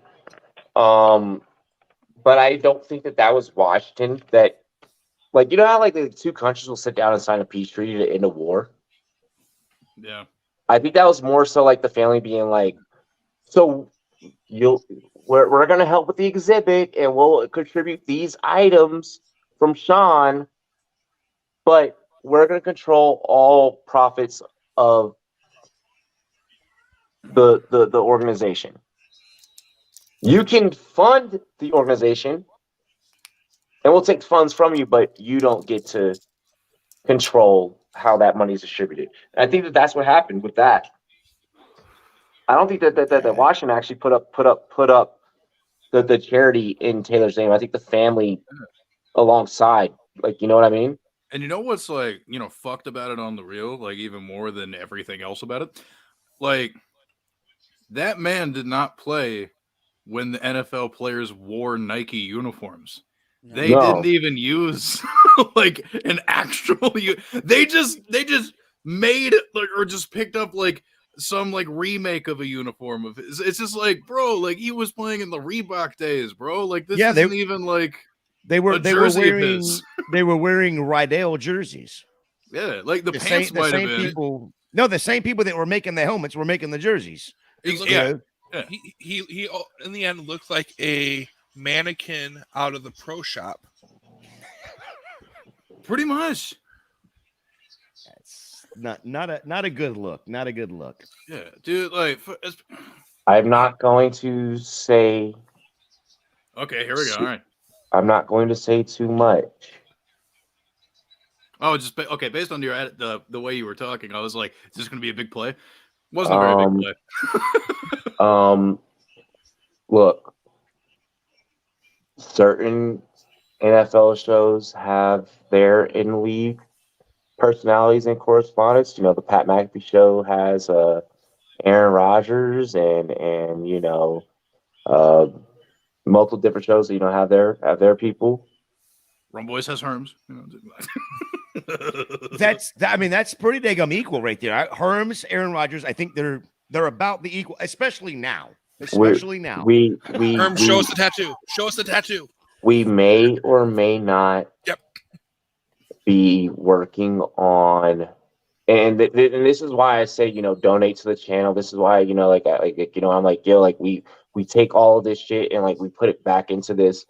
But I don't think that was Washington. That, like, you know how like the two countries will sit down and sign a peace treaty to end a war. Yeah, I think that was more so like the family being like, so we're gonna help with the exhibit and we'll contribute these items from Sean, but we're gonna control all profits of the organization. You can fund the organization and we'll take funds from you, but you don't get to control how that money is distributed. And I think that's what happened with that. I don't think that Washington actually put up the charity in Taylor's name. I think the family alongside, like, you know what I mean? and you know what's like, fucked about it on the real, like even more than everything else about it? Like, that man did not play when the NFL players wore Nike uniforms. They didn't even use like an actual. They just made like, or just picked up like some like remake of a uniform of his. It's just like, bro, like he was playing in the Reebok days, bro. Like this isn't even like they were wearing Rydell jerseys. Yeah, like the pants might have been people. No, the same people that were making the helmets were making the jerseys. Yeah. He in the end looked like a mannequin out of the pro shop. Pretty much. That's not a good look. Not a good look. Yeah, dude. Like, I'm not going to say. Okay, here we go. All right. I'm not going to say too much. Oh, just okay. Based on your the way you were talking, I was like, "Is this going to be a big play?" Wasn't a very big play. Look, certain NFL shows have their in-league personalities and correspondents. The Pat McAfee show has Aaron Rodgers and multiple different shows that have their people. Rumboys has Herms. That's pretty daggum equal right there. Herms, Aaron Rodgers. I think they're about the equal, especially now. Herm, show us the tattoo. Show us the tattoo. We may or may not be working on, and this is why I say, donate to the channel. This is why, I'm like, yo, like we take all of this shit and like we put it back into this.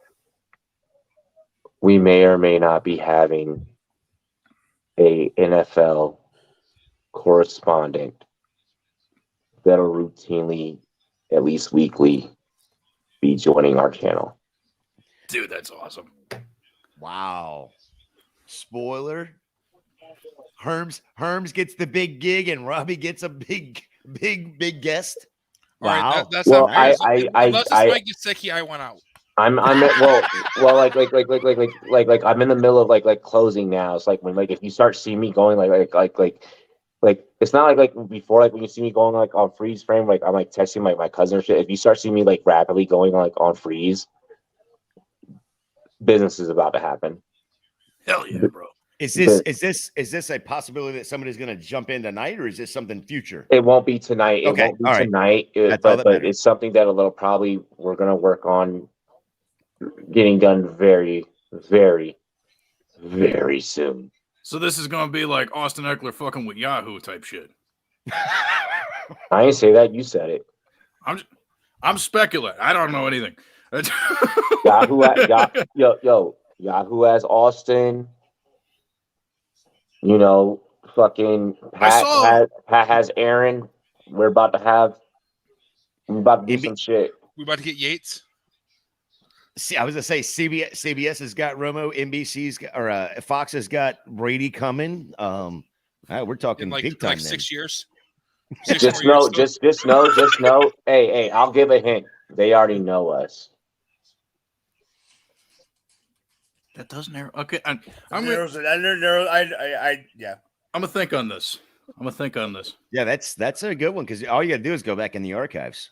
We may or may not be having a NFL correspondent that'll routinely, at least weekly, be joining our channel. Dude, that's awesome. Wow. Spoiler. Herms gets the big gig and Robbie gets a big guest. Wow. All right, that's not fair. Unless Mike gets sick, I went out. I'm I'm like I'm in the middle of like closing now. It's like when if you start seeing me going like it's not like before, like when you see me going like on freeze frame, like I'm like texting my cousin or shit. If you start seeing me like rapidly going like on freeze, business is about to happen. Hell yeah, bro. Is this a possibility that somebody's going to jump in tonight, or is this something future? It won't be tonight. Okay. It won't be tonight. But it's something that we're going to work on getting done very, very, very soon. So this is going to be like Austin Eckler fucking with Yahoo type shit. I didn't say that. You said it. I'm speculating. I don't know anything. Yahoo has Austin. Fucking Pat has Aaron. We're about to do some shit. We're about to get Yates. See, I was gonna say CBS has got Romo, NBC's got, Fox has got Brady coming. We're talking in big time. Like 6 years. Just know. Hey, I'll give a hint. They already know us. That doesn't narrow. Okay, I'm gonna think on this. Yeah, that's a good one because all you got to do is go back in the archives.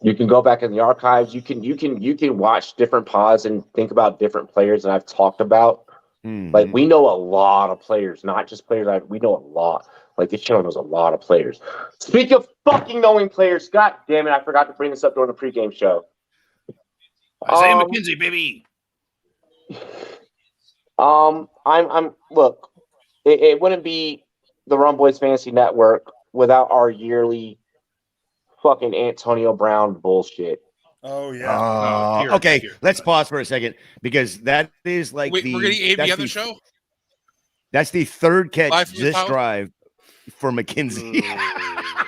You can go back in the archives. You can watch different pods and think about different players that I've talked about. Mhm. Like we know a lot of players, not just players. We know a lot. Like this channel knows a lot of players. Speak of fucking knowing players, God damn it, I forgot to bring this up during the pregame show. Isaiah McKenzie, baby. I'm look. It wouldn't be the Rum Boys Fantasy Network without our yearly fucking Antonio Brown bullshit. Oh yeah. Okay, let's pause for a second because that is like Wait, we're getting AB on the show. That's the third catch Live from the this tower? drive for McKenzie.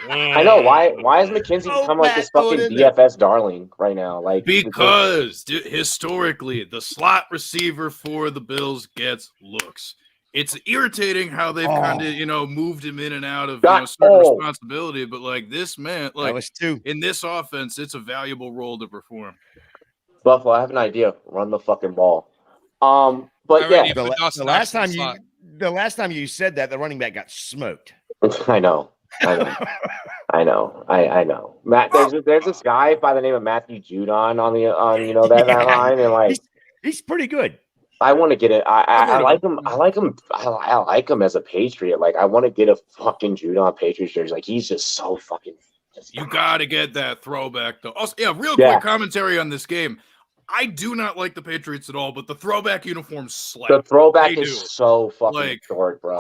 I know why has McKenzie become like this fucking DFS darling right now? Like Because historically, the slot receiver for the Bills gets looks. It's irritating how they've kind of moved him in and out of certain responsibility, but like this man, like in this offense, it's a valuable role to perform. Buffalo, I have an idea. Run the fucking ball. But yeah, the last time you said that, the running back got smoked. I know. I know. Matt, there's this guy by the name of Matthew Judon on that line, and like he's pretty good. I want to get it. I like him. I like him as a Patriot. Like I want to get a fucking Judon Patriots jersey. Like he's just so fucking. You got to get that throwback though. Also, quick commentary on this game. I do not like the Patriots at all, but the throwback uniforms slap. The throwback is so fucking short, bro.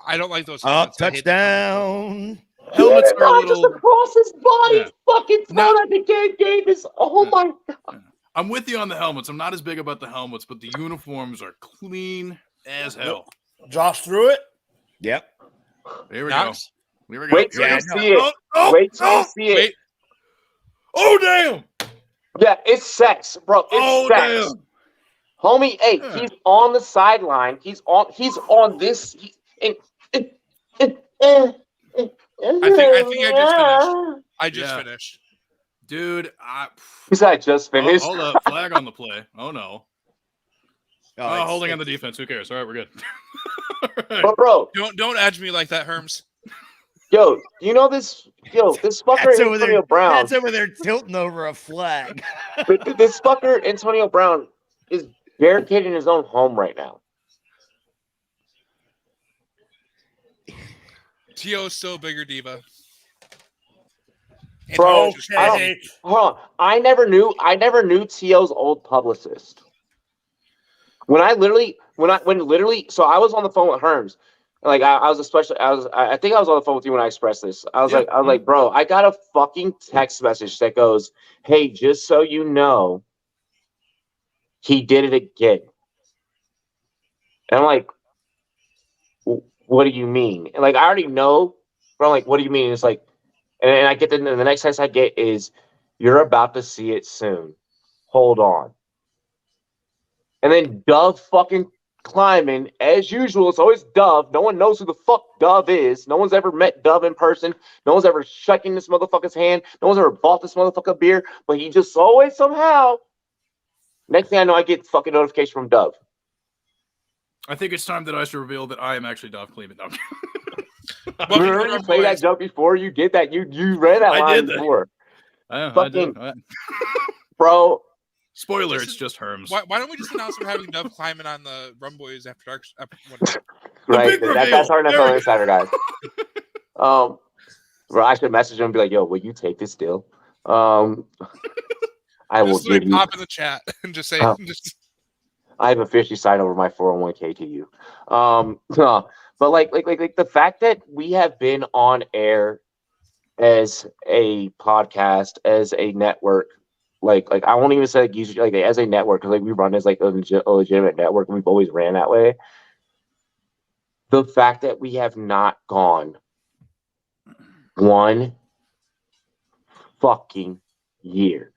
I don't like those. Touchdown. Helmets are a little just across his body. Fucking throw that the game is. Oh my god. I'm with you on the helmets. I'm not as big about the helmets, but the uniforms are clean as hell. Josh threw it. Yep. There we go. Wait till you see it. Wait till you see it. Oh damn. Yeah, it's sex, bro. It's sex. Damn. Homie, hey, he's on the sideline. He's on this. I think I just finished. Dude, he said I just finished. Hold up, flag on the play. Oh no. Holding on the defense. Who cares? All right, we're good. Right. But bro, don't edge me like that, Herms. Yo, you know this? This fucker Antonio Brown. That's over there tilting over a flag. This fucker Antonio Brown is barricaded in his own home right now. T.O. is still a bigger diva. Bro, hold on. I never knew T.O.'s old publicist. So I was on the phone with Herms. Like I think I was on the phone with you when I expressed this. I was like, bro, I got a fucking text message that goes, "Hey, just so you know, he did it again." And I'm like, what do you mean? And like I already know, but I'm like, what do you mean? And it's like, and I get the next text I get is, "You're about to see it soon. Hold on." And then Dove fucking Kleiman, as usual, it's always Dove. No one knows who the fuck Dove is. No one's ever met Dove in person. No one's ever shaking this motherfucker's hand. No one's ever bought this motherfucker beer. But he just always somehow. Next thing I know, I get fucking notification from Dove. I think it's time that I should reveal that I am actually Dove Kleiman. No. Remember you played that joke before? You did that. You read that line before. Fucking bro. Spoiler, it's just Herms. Why don't we just announce we're having Dove Kleiman on the Rum Boys After Dark? Right. That's our NFL Insider, guys. Bro, I should message him and be like, "Yo, will you take this deal?" I will give you. Pop in the chat and just say. I have officially signed over my 401k to you. But like the fact that we have been on air as a podcast, as a network, like I won't even say like as a network, because like we run as like a legitimate network, and we've always ran that way. The fact that we have not gone one fucking year.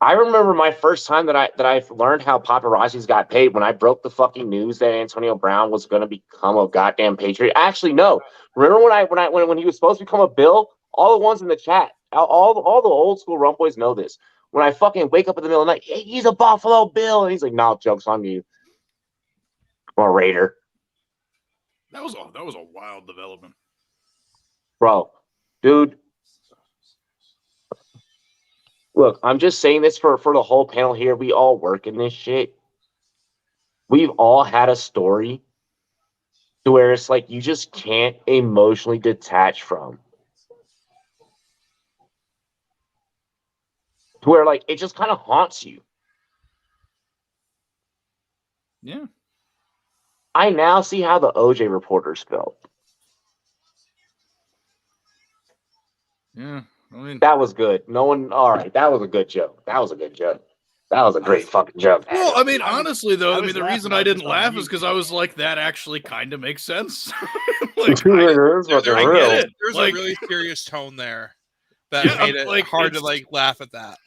I remember my first time that I learned how paparazzis got paid when I broke the fucking news that Antonio Brown was going to become a goddamn Patriot. Actually, no. Remember when he was supposed to become a Bill? All the ones in the chat, all the old school Rump Boys know this. When I fucking wake up in the middle of the night, hey, he's a Buffalo Bill, and he's like, "No, joke's on you, I'm a Raider." That was a wild development, Bro, dude. Look, I'm just saying this for the whole panel here. We all work in this shit. We've all had a story to where it's like you just can't emotionally detach from. To where like it just kind of haunts you. Yeah. I now see how the OJ reporters felt. Yeah. I mean, that was good. No one. All right, that was a good joke. That was a good joke. That was a great fucking joke. Well, I mean, honestly, though, I mean, the laughing, reason I I was didn't just on laugh mute. is because I was like, that actually kind of makes sense. Like, There's I get it. There's Like, a really serious tone there that Yeah, made it like, hard to it's- like laugh at that.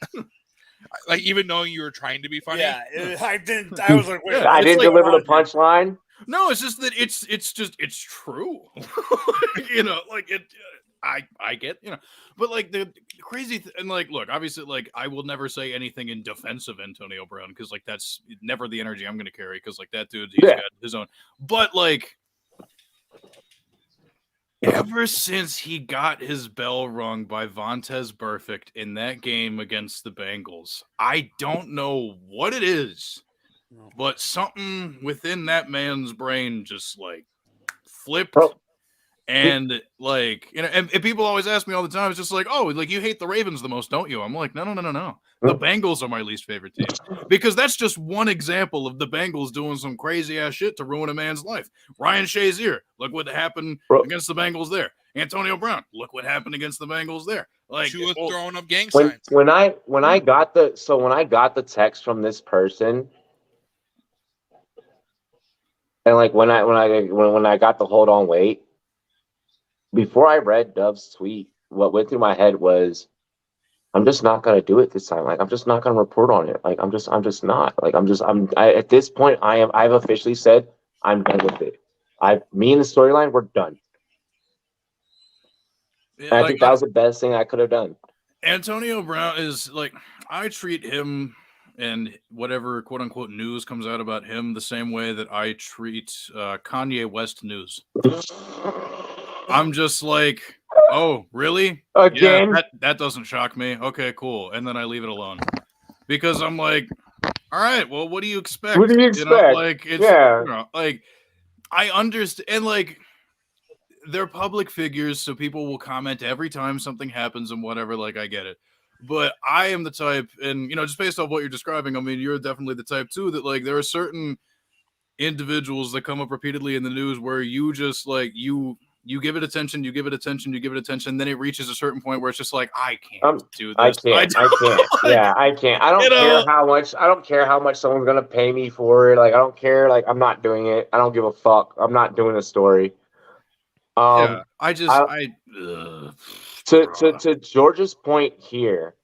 Like even knowing you were trying to be funny. Yeah, I didn't. I was like, wait. Yeah, I it's didn't like- deliver the punchline. no, it's just that it's true. You know, like it. I get, you know, but like the crazy and like, look, obviously, like I will never say anything in defense of Antonio Brown because like that's never the energy I'm going to carry because like that dude, he's got his own. But like, ever since he got his bell rung by Vontaze Burfict in that game against the Bengals, I don't know what it is, but something within that man's brain just like flipped. Bro. And like, you know, and people always ask me all the time, it's just like, oh, like you hate the Ravens the most, don't you? I'm like, no. The Bengals are my least favorite team because that's just one example of the Bengals doing some crazy ass shit to ruin a man's life. Ryan Shazier, look what happened against the Bengals there. Antonio Brown, look what happened against the Bengals there. Like She was throwing up gang when signs. when I got the text from this person, and like when I got the hold on wait, before I read Dove's tweet, what went through my head was, I'm just not gonna do it this time. Like I'm just not gonna report on it. Like I'm just not. Like at this point I've officially said I'm done with it. Me and the storyline, we're done. Yeah, I think that was the best thing I could have done. Antonio Brown is like, I treat him and whatever quote unquote news comes out about him the same way that I treat Kanye West news. I'm just like, oh, really? Again? Yeah, that doesn't shock me. Okay, cool. And then I leave it alone. Because I'm like, all right, well, what do you expect? What do you expect? You know, like, it's, you know, like, I understand. And like, they're public figures, so people will comment every time something happens and whatever. Like, I get it. But I am the type, and, you know, just based off what you're describing, I mean, you're definitely the type, too, that, like, there are certain individuals that come up repeatedly in the news where you just, like, you give it attention, then it reaches a certain point where it's just like, I can't do this. I can't. Yeah, I can't. I don't care how much someone's gonna pay me for it. Like I don't care. Like I'm not doing it. I don't give a fuck. I'm not doing a story. To George's point here,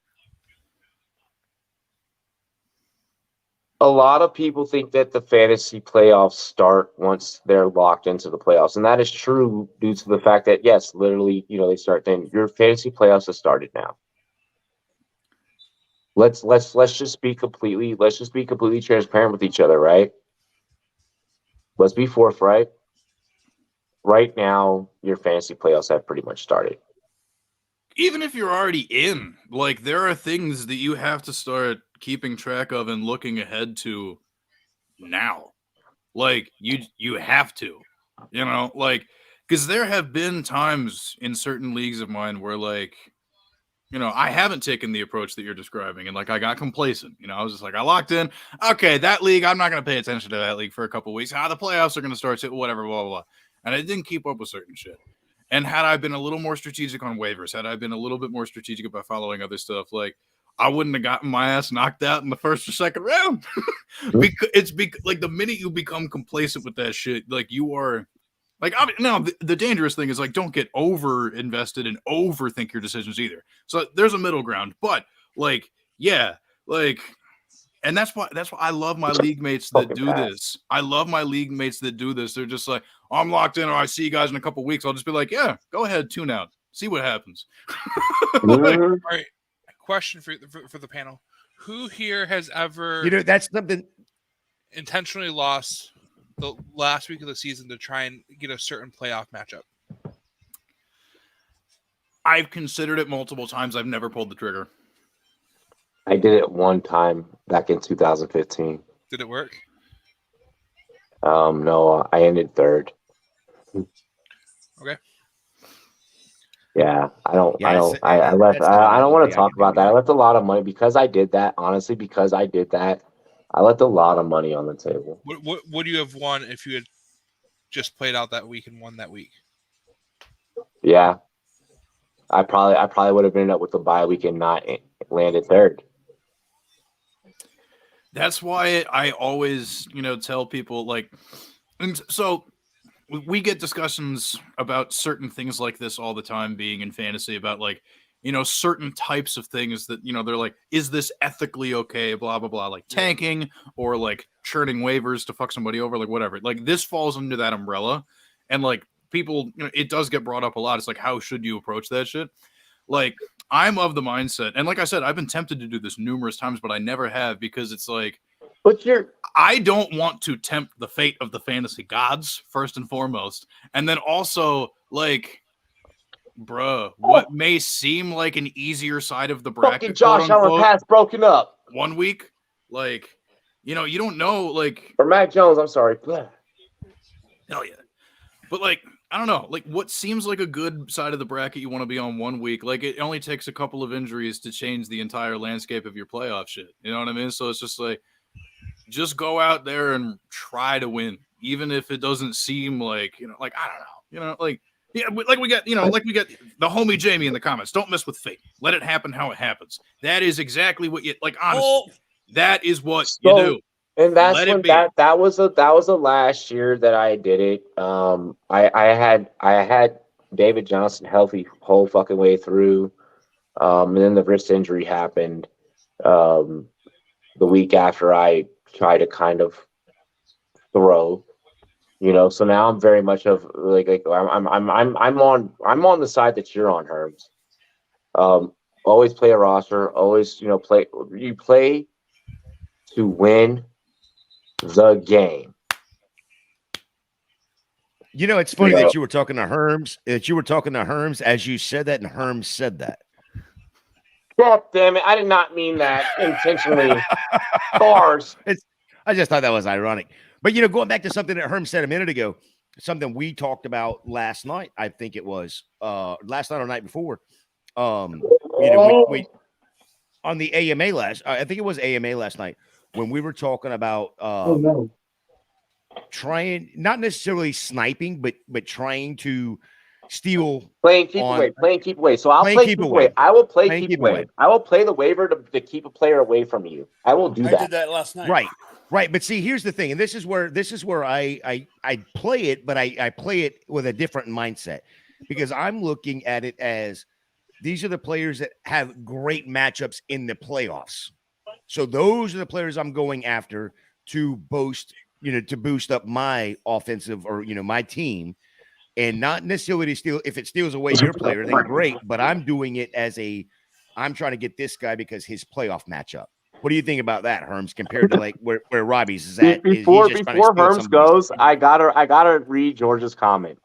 a lot of people think that the fantasy playoffs start once they're locked into the playoffs, and that is true due to the fact that yes, literally, you know, they start then. Your fantasy playoffs have started now. Let's just be completely transparent with each other, right? Let's be forthright. Right now, your fantasy playoffs have pretty much started. Even if you're already in, like there are things that you have to start keeping track of and looking ahead to now. Like you have to, you know, like because there have been times in certain leagues of mine where like, you know, I haven't taken the approach that you're describing and like I got complacent. You know, I was just like, I locked in. Okay, that league, I'm not going to pay attention to that league for a couple of weeks. The playoffs are going to start, whatever, blah, blah, blah. And I didn't keep up with certain shit. And had I been a little more strategic on waivers, had I been a little bit more strategic about following other stuff, like I wouldn't have gotten my ass knocked out in the first or second round. Because like the minute you become complacent with that shit, like you are like, now the dangerous thing is like, don't get over invested and overthink your decisions either. So there's a middle ground, but like, yeah, Like, and that's why I love my league mates that do this. I love my league mates that do this. They're just like, I'm locked in, or I see you guys in a couple weeks. I'll just be like, yeah, go ahead, tune out, see what happens. All right, question for the panel: who here has ever that's something intentionally lost the last week of the season to try and get a certain playoff matchup? I've considered it multiple times. I've never pulled the trigger. I did it one time back in 2015. Did it work? No, I ended third. Okay. Yeah, I don't want to talk about that. I that. left a lot of money because I did that. Honestly, because I did that, I left a lot of money on the table. What would you have won if you had just played out that week and won that week? Yeah, I probably would have ended up with a bye week and not landed third. That's why I always, tell people like, and so we get discussions about certain things like this all the time being in fantasy about like, certain types of things that, they're like, is this ethically okay? Blah, blah, blah, like tanking or like churning waivers to fuck somebody over, like whatever. Like this falls under that umbrella. And like people, it does get brought up a lot. It's like, how should you approach that shit? Like, I'm of the mindset, and like I said, I've been tempted to do this numerous times, but I never have because it's like, I don't want to tempt the fate of the fantasy gods, first and foremost. And then also, like, bruh, what may seem like an easier side of the bracket. Fucking Josh Allen pass broken up. 1 week. Like, you don't know, like. Or Mac Jones, I'm sorry. Hell yeah. But, like, I don't know. Like, what seems like a good side of the bracket you want to be on 1 week, like, it only takes a couple of injuries to change the entire landscape of your playoff shit. You know what I mean? So it's just like, just go out there and try to win, even if it doesn't seem like, like, I don't know, like, yeah, like we got, like we got the homie Jamie in the comments. Don't mess with fate. Let it happen how it happens. That is exactly what you like. Honestly, that is what you do. And that's when that was the last year that I did it. I had David Johnson healthy whole fucking way through, and then the wrist injury happened the week after I tried to kind of throw, So now I'm very much of like I'm on the side that you're on, Herms. Always play a roster. Always play to win the game. It's funny that you were talking to Herms, as you said that, and Herms said that. God damn it. I did not mean that intentionally. Bars. I just thought that was ironic. But, going back to something that Herm said a minute ago, something we talked about last night, I think it was last night or night before. We on the AMA I think it was AMA last night when we were talking about trying, not necessarily sniping, but trying to steal. Playing keep away. So I'll play keep away. I will play keep away. I will play the waiver to keep a player away from you. I will do that. I did that last night. Right. But see, here's the thing, and this is where I play it, but I play it with a different mindset because I'm looking at it as these are the players that have great matchups in the playoffs. So those are the players I'm going after to boost up my offensive or my team, and not necessarily to steal. If it steals away your player, then great. But I'm doing it as I'm trying to get this guy because his playoff matchup. What do you think about that, Herms, compared to like where Robbie's is at? Before Herms goes, I gotta read George's comment.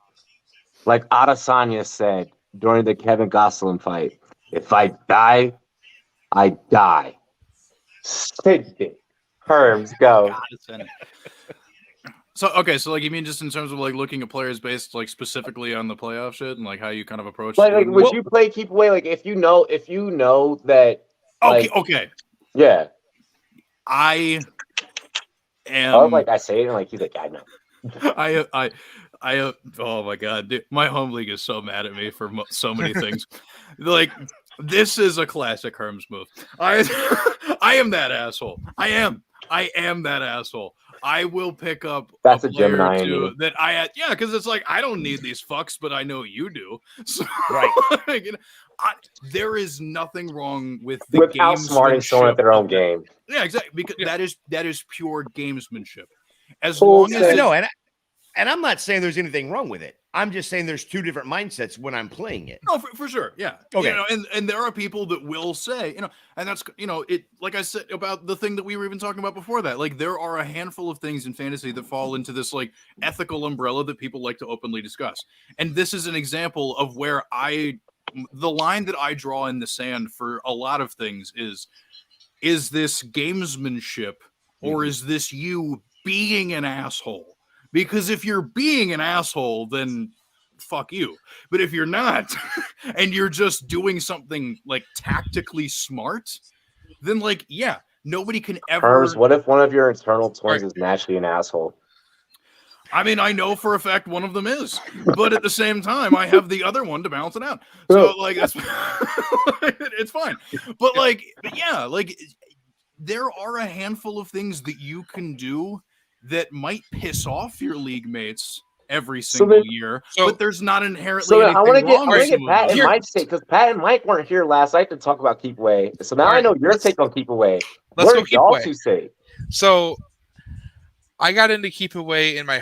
Like Adesanya said during the Kevin Gosselin fight, if I die, I die. Sit. Herms, go. So like you mean just in terms of like looking at players based like specifically on the playoff shit and like how you kind of approach like would you play keep away like if you know that okay. Yeah. I am. Oh, like I say it, and like he's like, I know. I oh my god, dude, my home league is so mad at me for so many things. Like this is a classic Herms move. I am that asshole. I am that asshole. I will pick up that's a Gemini that because it's like I don't need these fucks, but I know you do. So right. There is nothing wrong with the outsmarting someone at their own game. Yeah, exactly. Because that is pure gamesmanship. As Cool long as no, and I'm not saying there's anything wrong with it. I'm just saying there's two different mindsets when I'm playing it. No, for sure. Yeah. Okay. You know, and there are people that will say, you know, and that's, you know, it, like I said about the thing that we were even talking about before that, like there are a handful of things in fantasy that fall into this like ethical umbrella that people like to openly discuss. And this is an example of where the line that I draw in the sand for a lot of things is this gamesmanship or is this you being an asshole? Because if you're being an asshole, then fuck you. But if you're not, and you're just doing something like tactically smart, then like, yeah, nobody can ever. Herms, what if one of your internal twins is naturally an asshole? I mean, I know for a fact one of them is, but at the same time, I have the other one to balance it out. So like, that's it's fine. But like, yeah, like there are a handful of things that you can do that might piss off your league mates every single year, but there's not inherently anything wrong with I want to get Pat and Mike's take, because Pat and Mike weren't here last night to talk about keep away. So now I know your take on keep away. Let's what go did y'all keep away. two say? So I got into keep away in my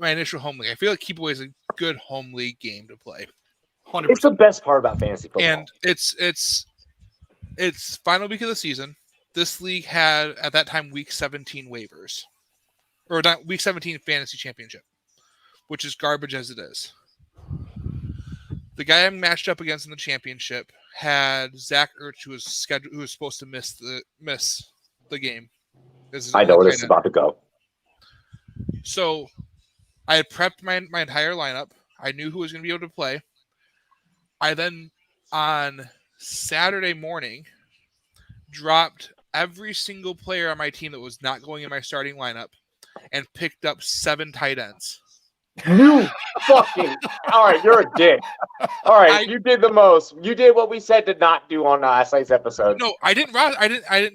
initial home league. I feel like keep away is a good home league game to play. 100%. It's the best part about fantasy football. And it's final week of the season. This league had at that time week 17 waivers. Or not week 17 fantasy championship, which is garbage as it is. The guy I matched up against in the championship had Zach Ertz, who was supposed to miss the game. I know where this is about to go. So I had prepped my entire lineup. I knew who was going to be able to play. I then on Saturday morning dropped every single player on my team that was not going in my starting lineup and picked up 7 tight ends. You fucking all right, you're a dick. All right, you did the most. You did what we said to not do on last night's episode. No, I didn't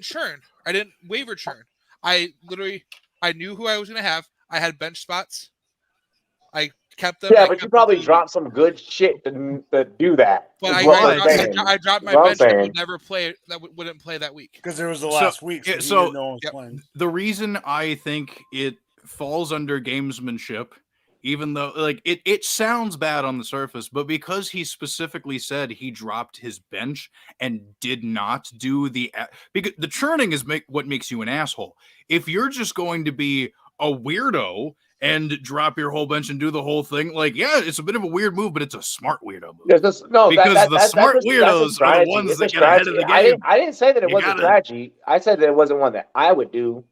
churn. I didn't waiver churn. I knew who I was gonna have. I had bench spots. I kept them. Yeah, but you probably dropped some good shit to do that. But I dropped my bench that would never play, that wouldn't play that week. Because it was the last week. So no one was playing. The reason I think it falls under gamesmanship, even though like it sounds bad on the surface, but because he specifically said he dropped his bench and did not do because the churning is what makes you an asshole. If you're just going to be a weirdo and drop your whole bench and do the whole thing, like, yeah, it's a bit of a weird move, but it's a smart weirdo move. Because the smart weirdos are the ones that get ahead of the game. I didn't say that it wasn't a strategy. I said that it wasn't one that I would do.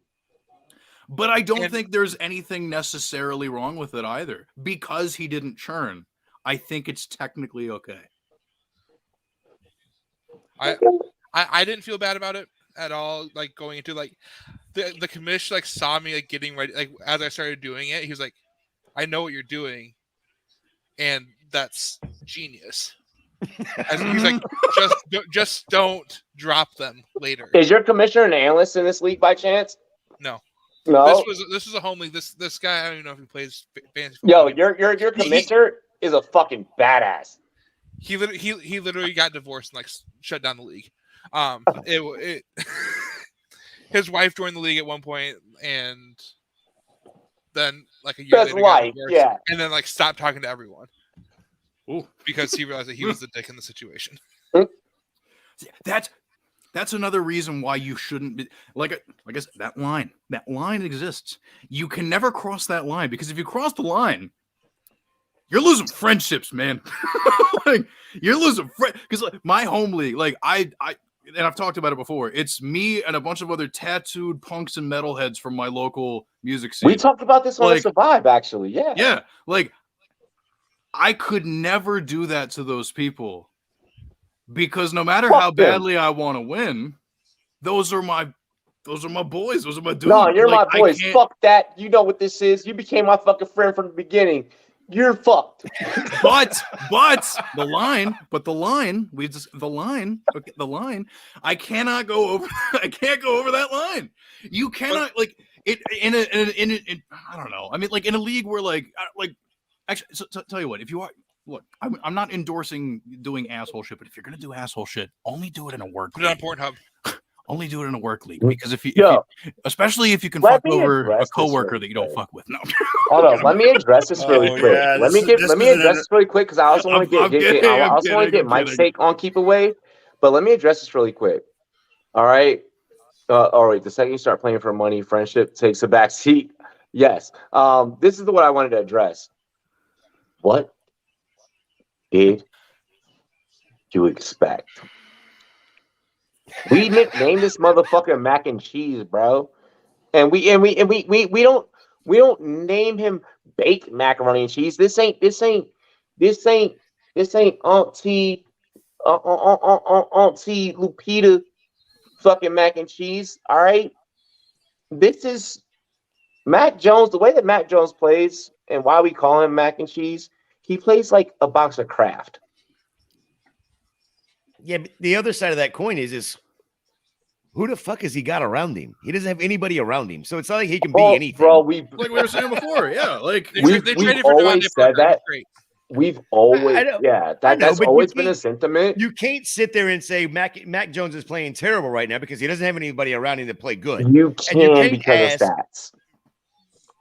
But I don't think there's anything necessarily wrong with it either. Because he didn't churn, I think it's technically okay. I didn't feel bad about it at all. Like going into like the commission like saw me like getting ready, like as I started doing it, he was like, "I know what you're doing, and that's genius." And he's like, "Just don't drop them later." Is your commissioner an analyst in this league by chance? No. No. This was a home league. This guy, I don't even know if he plays fantasy football. Yo, your commissioner is a fucking badass. He literally got divorced and like shut down the league. His wife joined the league at one point, and then like a year later, got divorced, and then like stopped talking to everyone. Ooh. Because he realized that he was the dick in the situation. That's another reason why you shouldn't be like I guess that line exists. You can never cross that line, because if you cross the line, you're losing friendships, man. Like you're losing because like, my home league, like I and I've talked about it before. It's me and a bunch of other tattooed punks and metalheads from my local music scene. We talked about this on the Survive, actually. Yeah. Yeah. Like I could never do that to those people. Because no matter how badly I want to win, those are my boys. Those are my dudes. No, you're my boys. Fuck that. You know what this is. You became my fucking friend from the beginning. You're fucked. But the line. Okay, the line. I cannot go over. I can't go over that line. You cannot like it in I don't know. I mean, like in a league where like actually, so tell you what, if you are. look, I'm not endorsing doing asshole shit, but if you're gonna do asshole shit, only do it in a work. Put it on Pornhub. Only do it in a work league, because if you especially if you can Let fuck me over a address this coworker really that you don't quick. fuck with. No. Hold on, let me address this really Oh, quick. yeah, Let me address this really quick because I also want to I'm kidding, I I'm also want to kidding, get I'm Mike's kidding. take on keep away. But let me address this really quick. All right. All right. The second you start playing for money, friendship takes a back seat. Yes. This is what I wanted to address. What did you expect? We nicknamed this motherfucker mac and cheese, bro. And we don't name him baked macaroni and cheese. This ain't Auntie Auntie Lupita fucking mac and cheese. All right. This is Mac Jones. The way that Mac Jones plays and why we call him mac and cheese, he plays like a box of Kraft. Yeah, but the other side of that coin is who the fuck has he got around him? He doesn't have anybody around him, so it's not like he can be anything. Bro, Like we were saying before, yeah. Like we've traded for always Devontae said Parker. that. He's great. We've always, I know, that's but always been a sentiment. You can't sit there and say Mac Jones is playing terrible right now because he doesn't have anybody around him to play good. You And you can can't because of stats.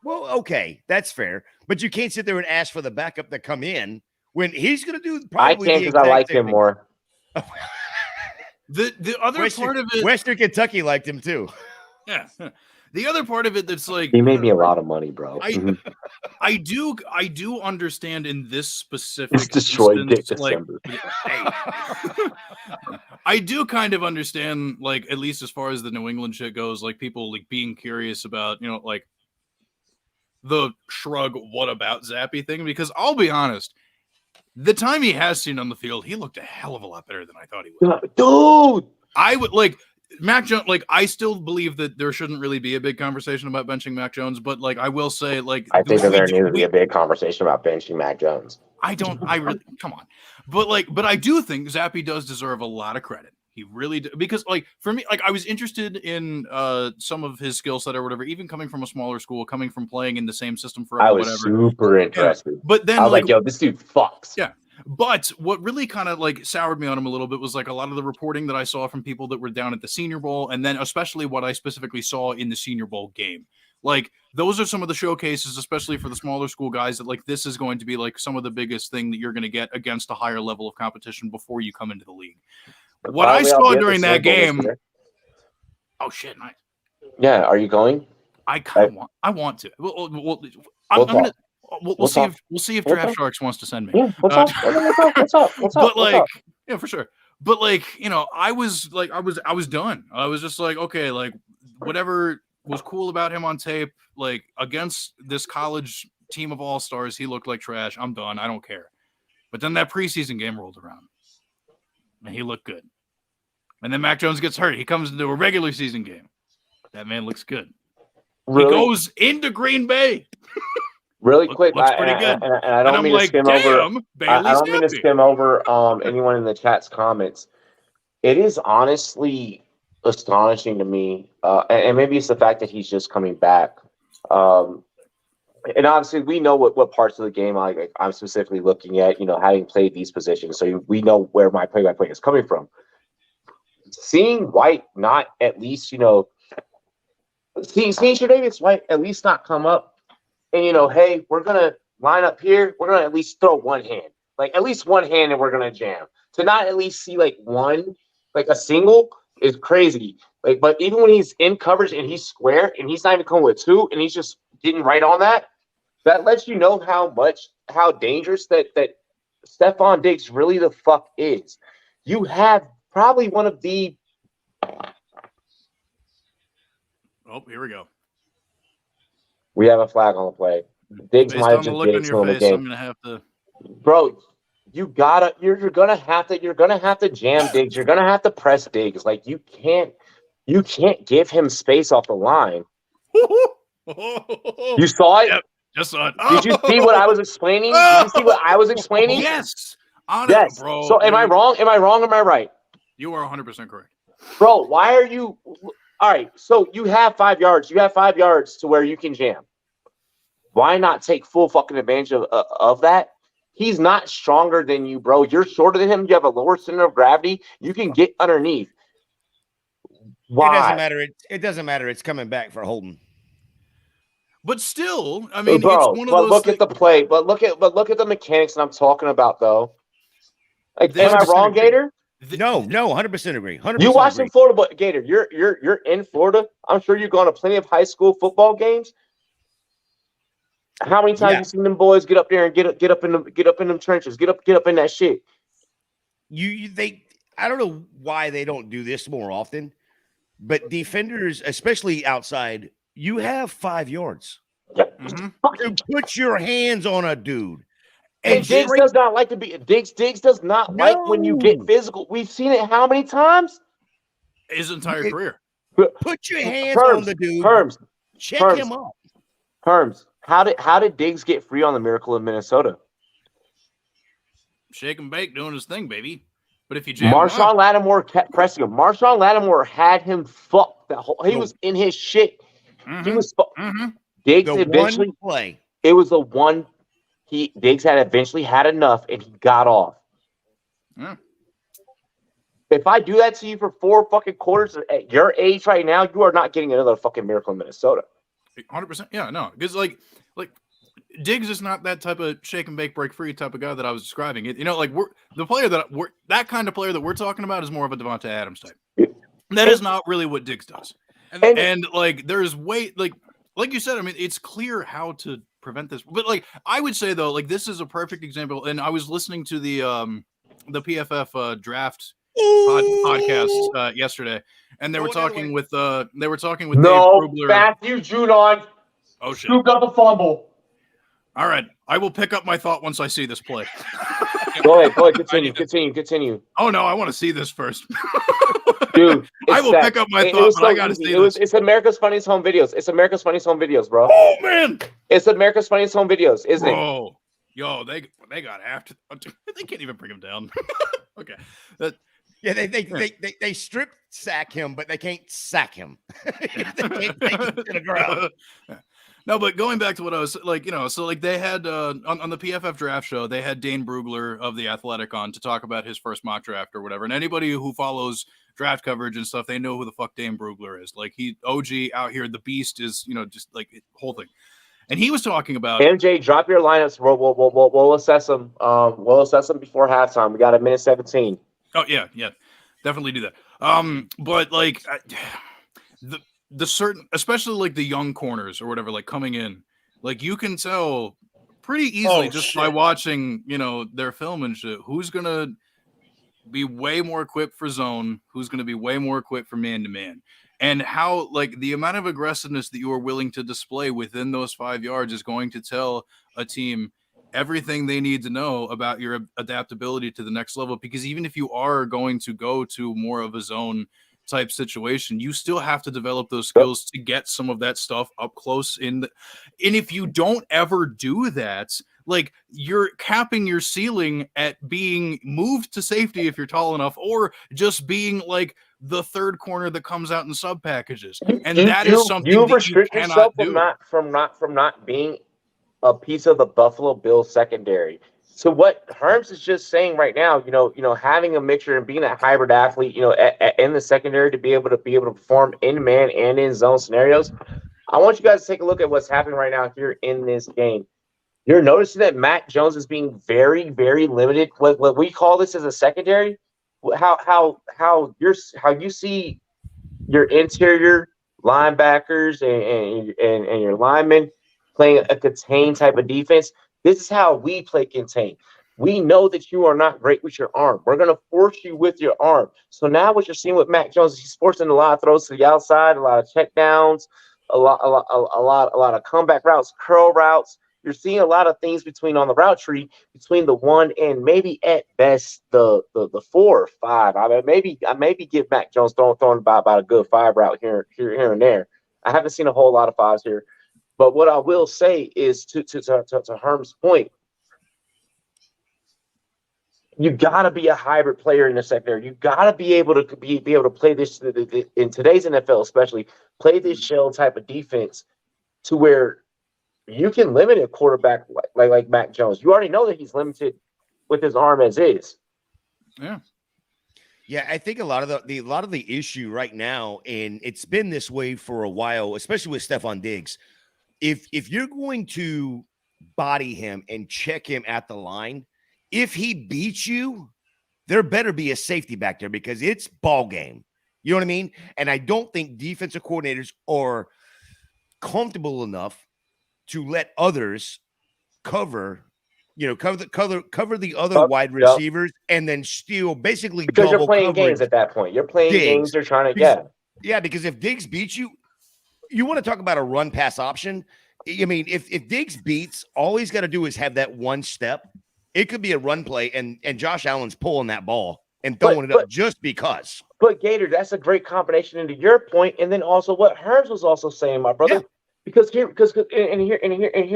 Well, okay, that's fair, but you can't sit there and ask for the backup to come in when he's going to do probably. I can because I like him more. the other part of it, Western Kentucky liked him too. Yeah. The other part of it that's like he made me a lot of money, bro. I do understand in this specific It's destroyed Dick instance, like, December. I do kind of understand, like, at least as far as the New England shit goes, like people like being curious about, you know, like the shrug what about Zappy thing, because I'll be honest, the time he has seen on the field, he looked a hell of a lot better than I thought he would. Dude, I would like Mac Jones. Like, I still believe that there shouldn't really be a big conversation about benching Mac Jones, but like, I will say, like, I think that there needs to be a big conversation about benching Mac Jones. I really come on, but I do think Zappy does deserve a lot of credit. He really do, because like for me, like I was interested in some of his skill set or whatever, even coming from a smaller school, coming from playing in the same system forever. I was super interested. Yeah. But then I was like, yo, this dude fucks. Yeah. But what really kind of like soured me on him a little bit was like a lot of the reporting that I saw from people that were down at the Senior Bowl, and then especially what I specifically saw in the Senior Bowl game. Like, those are some of the showcases, especially for the smaller school guys, that like this is going to be like some of the biggest thing that you're going to get against a higher level of competition before you come into the league. What I saw during that game. Oh shit! Nice. Yeah, are you going? I want to. We'll see if Draft Sharks wants to send me. Yeah, what's up? But like, yeah, for sure. But like, you know, I was done. I was just like, okay, like whatever was cool about him on tape, like against this college team of all-stars, he looked like trash. I'm done. I don't care. But then that preseason game rolled around, and he looked good. And then Mac Jones gets hurt. He comes into a regular season game. That man looks good. Really? He goes into Green Bay. Really quick, looks pretty good. And I don't mean to skim over. I don't mean to skim over anyone in the chat's comments. It is honestly astonishing to me, and maybe it's the fact that he's just coming back. And obviously, we know what parts of the game I'm specifically looking at. You know, having played these positions, so we know where my play-by-play is coming from. Seeing White not at least, you know, seeing Tre'Davious White at least not come up and, you know, hey, we're going to line up here. We're going to at least throw one hand, like at least one hand, and we're going to jam. To not at least see like one, like a single is crazy. Like, but even when he's in coverage and he's square and he's not even coming with two and he's just getting right on that, that lets you know how dangerous that Stephon Diggs really the fuck is. You have probably one of the. Oh, here we go. We have a flag on the play. Diggs might have just get it in the game. I'm gonna have to. Bro, you're gonna have to jam Diggs. You're gonna have to press Diggs. Like you can't give him space off the line. You saw it. Yep, just saw it. Did you see what I was explaining? Did you see what I was explaining? Yes. Honestly, yes. Bro. So am I wrong? Am I wrong? Am I right? You are 100% correct. Bro, why are you all right? So you have 5 yards. You have 5 yards to where you can jam. Why not take full fucking advantage of that He's not stronger than you, bro. You're shorter than him. You have a lower center of gravity. You can get underneath. Why? It doesn't matter. It doesn't matter. It's coming back for Holden. But still, I mean, bro, it's one of but those. Look at the play. But look at the mechanics that I'm talking about, though. Like, am I wrong, Gator? No, 100% agree. 100%. You watching Florida, but Gator, you're in Florida. I'm sure you've gone to plenty of high school football games. How many times you seen them boys get up there and get up in them trenches, get up in that shit? I don't know why they don't do this more often, but defenders, especially outside, you have 5 yards to put your hands on a dude. And Diggs does not like to be Diggs does not like when you get physical. We've seen it how many times? His entire career. Put your hands on the dude. Check him up. Herms, how did Diggs get free on the Miracle in Minnesota? Shake and bake doing his thing, baby. But if you jam Marshawn Lattimore kept pressing him. Marshawn Lattimore had him fucked. He was in his shit. He was Diggs the eventually one play. It was the one Diggs had eventually had enough and he got off. Yeah. If I do that to you for 4 fucking quarters at your age right now, you are not getting another fucking Miracle in Minnesota. 100%. Yeah, no. Because like Diggs is not that type of shake and bake, break free type of guy that I was describing. It, like that kind of player that we're talking about is more of a Devontae Adams type. That is not really what Diggs does. And like there's like you said, I mean, it's clear how to prevent this. But like I would say though, like this is a perfect example. And I was listening to the PFF draft podcast yesterday, and they were talking with Dave Grubler. Matthew Judon. Oh shit! Scooped up a fumble. All right, I will pick up my thought once I see this play. Go ahead, continue. Oh no, I want to see this first. Dude, I will pick up my thought, but I got to see this. It's America's Funniest Home Videos. It's America's Funniest Home Videos, bro. Oh man, it's America's Funniest Home Videos, isn't it? Oh, yo, they got after. They can't even bring him down. Okay, they strip sack him, but they can't sack him. They can't take him to the ground. No, but going back to what I was like, so like they had on the PFF draft show, they had Dane Brugler of The Athletic on to talk about his first mock draft or whatever. And anybody who follows draft coverage and stuff, they know who the fuck Dane Brugler is. Like he OG out here, the beast is, just like whole thing. And he was talking about MJ, drop your lineups. We'll assess them. We'll assess them before halftime. We got 1:17. Oh yeah, definitely do that. But like the certain, especially like the young corners or whatever, like coming in, like you can tell pretty easily by watching, their film and shit, who's gonna be way more equipped for zone, who's gonna be way more equipped for man to man, and how like the amount of aggressiveness that you are willing to display within those 5 yards is going to tell a team everything they need to know about your adaptability to the next level. Because even if you are going to go to more of a zone type situation, you still have to develop those skills to get some of that stuff up close and if you don't ever do that, like you're capping your ceiling at being moved to safety if you're tall enough, or just being like the third corner that comes out in sub packages. And that is something you restrict yourself from not being a piece of the Buffalo Bills secondary. So what Herms is just saying right now, having a mixture and being that hybrid athlete, in the secondary to be able to perform in man and in zone scenarios. I want you guys to take a look at what's happening right now here in this game. You're noticing that Mac Jones is being very, very limited. What we call this as a secondary, how you see your interior linebackers and your linemen playing a contained type of defense. This is how we play contain. We know that you are not great with your arm. We're going to force you with your arm. So now what you're seeing with Mac Jones is he's forcing a lot of throws to the outside, a lot of check downs, a lot of comeback routes, curl routes. You're seeing a lot of things on the route tree between the 1 and maybe at best the 4 or 5. I maybe give Mac Jones throwing about a good 5 route here and there. I haven't seen a whole lot of 5s here. But what I will say is to Herm's point, you got to be a hybrid player in the secondary. You got to be able to play this in today's NFL, especially play this shell type of defense to where you can limit a quarterback like Mac Jones. You already know that he's limited with his arm as is. Yeah. Yeah, I think a lot of the issue right now, and it's been this way for a while, especially with Stephon Diggs. If you're going to body him and check him at the line, if he beats you, there better be a safety back there because it's ball game. You know what I mean? And I don't think defensive coordinators are comfortable enough to let others cover the other wide receivers and then still basically because double you're playing coverage games at that point. You're playing Diggs. games. You're trying to because if Diggs beats you, you want to talk about a run pass option. I mean, if Diggs beats, all he's got to do is have that one step. It could be a run play, and Josh Allen's pulling that ball and throwing it up just because. But Gator, that's a great combination into your point, and then also what Herbs was also saying, my brother. Yeah. Because here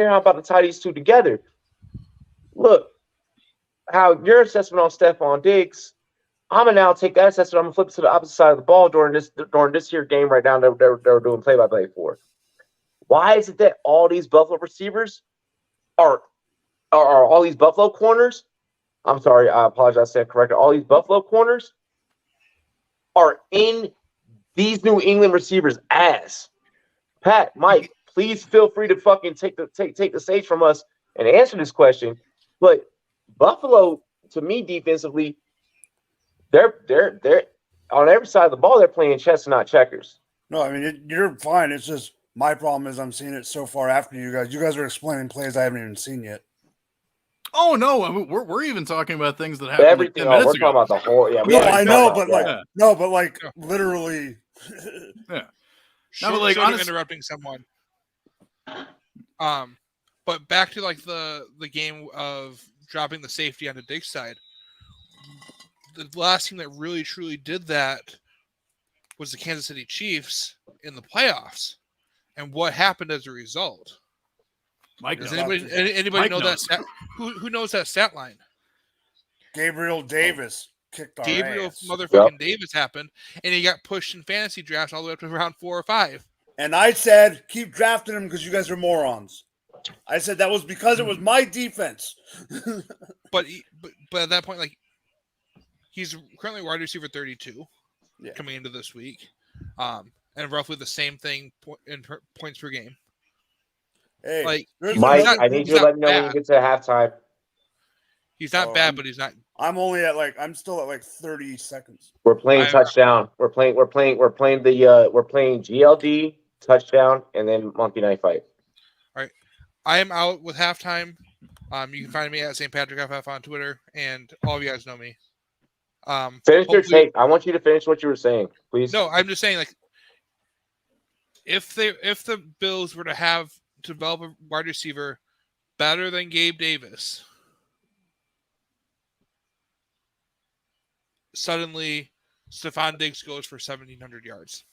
how about to tie these two together? Look, how your assessment on Stephon Diggs, I'm gonna now take that assessment. I'm gonna flip it to the opposite side of the ball during this here game right now that they're doing play-by-play for. Why is it that all these Buffalo receivers are all these Buffalo corners? I'm sorry, I apologize, I said correct. All these Buffalo corners are in these New England receivers' ass. Pat, Mike, please feel free to fucking take the stage from us and answer this question. But Buffalo, to me, defensively, they're on every side of the ball. They're playing chess and not checkers. No, I mean you're fine. It's just my problem is I'm seeing it so far after you guys. You guys are explaining plays I haven't even seen yet. Oh no, I mean, we're even talking about things that happened Everything. like 10 minutes we're ago. talking about the whole. Yeah, No, I know, but yeah. literally. Yeah. Short, No, but like of interrupting someone. But back to like the game of dropping the safety on the Diggs side. The last team that really truly did that was the Kansas City Chiefs in the playoffs. And what happened as a result? Mike Does knows. anybody Mike know knows. that stat? Who knows that stat line? Gabriel Davis kicked our Gabriel ass. motherfucking Davis happened, and he got pushed in fantasy drafts all the way up to round 4 or 5. And I said, keep drafting him because you guys are morons. I said that was because it was my defense. But at that point, like, he's currently wide receiver 32 coming into this week, and roughly the same thing in points per game. Hey, like, Mike, I need you to let me know when you get to halftime. He's not bad, but he's not. I'm still at like 30 seconds. We're playing touchdown. We're playing GLD touchdown and then Monkey Knife Fight. All right, I am out with halftime. You can find me at St. Patrick FF on Twitter, and all of you guys know me. Finish your take. I want you to finish what you were saying, please. No, I'm just saying, like, if the Bills were to develop a wide receiver better than Gabe Davis, suddenly Stephon Diggs goes for 1,700 yards.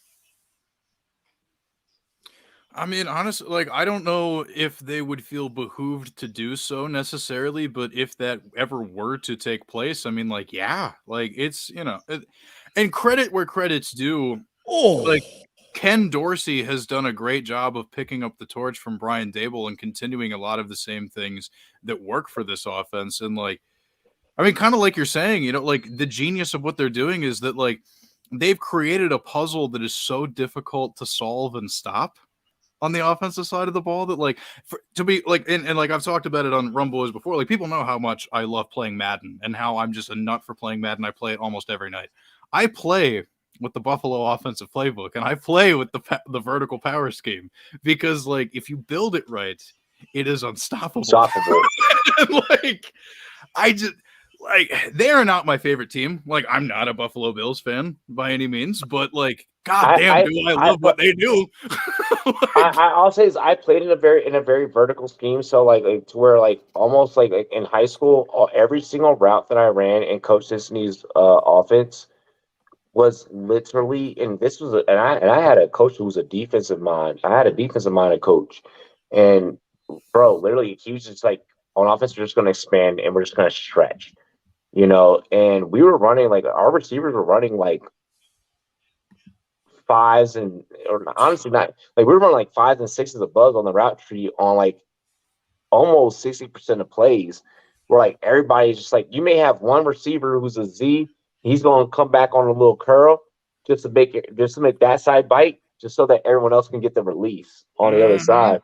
I mean, honestly, like, I don't know if they would feel behooved to do so necessarily, but if that ever were to take place, I mean, like, yeah, like, it's, and credit where credit's due. Like, Ken Dorsey has done a great job of picking up the torch from Brian Daboll and continuing a lot of the same things that work for this offense. And, like, I mean, kind of like you're saying, like, the genius of what they're doing is that, like, they've created a puzzle that is so difficult to solve and stop on the offensive side of the ball that, like, to be like, and like I've talked about it on Rumble before, like, people know how much I love playing Madden and how I'm just a nut for playing Madden. I play it almost every night. I play with the Buffalo offensive playbook and I play with the vertical power scheme because, like, if you build it right, it is unstoppable. And, like, they are not my favorite team. Like, I'm not a Buffalo Bills fan by any means, but, like, God damn, do I love what they do. I'll say is I played in a very vertical scheme. So like to where like almost like in high school, every single route that I ran in Coach Disney's offense was literally, and this was and I had a coach who was a defensive mind. I had a defensive minded coach, and bro, literally he was just like, on offense we're just going to expand and we're just going to stretch, and we were running like our receivers were running like fives or honestly not like we were running like 5s and 6s above on the route tree on like almost 60% of plays where like everybody's just like, you may have one receiver who's a Z, he's going to come back on a little curl just to make that side bite, just so that everyone else can get the release on the other side.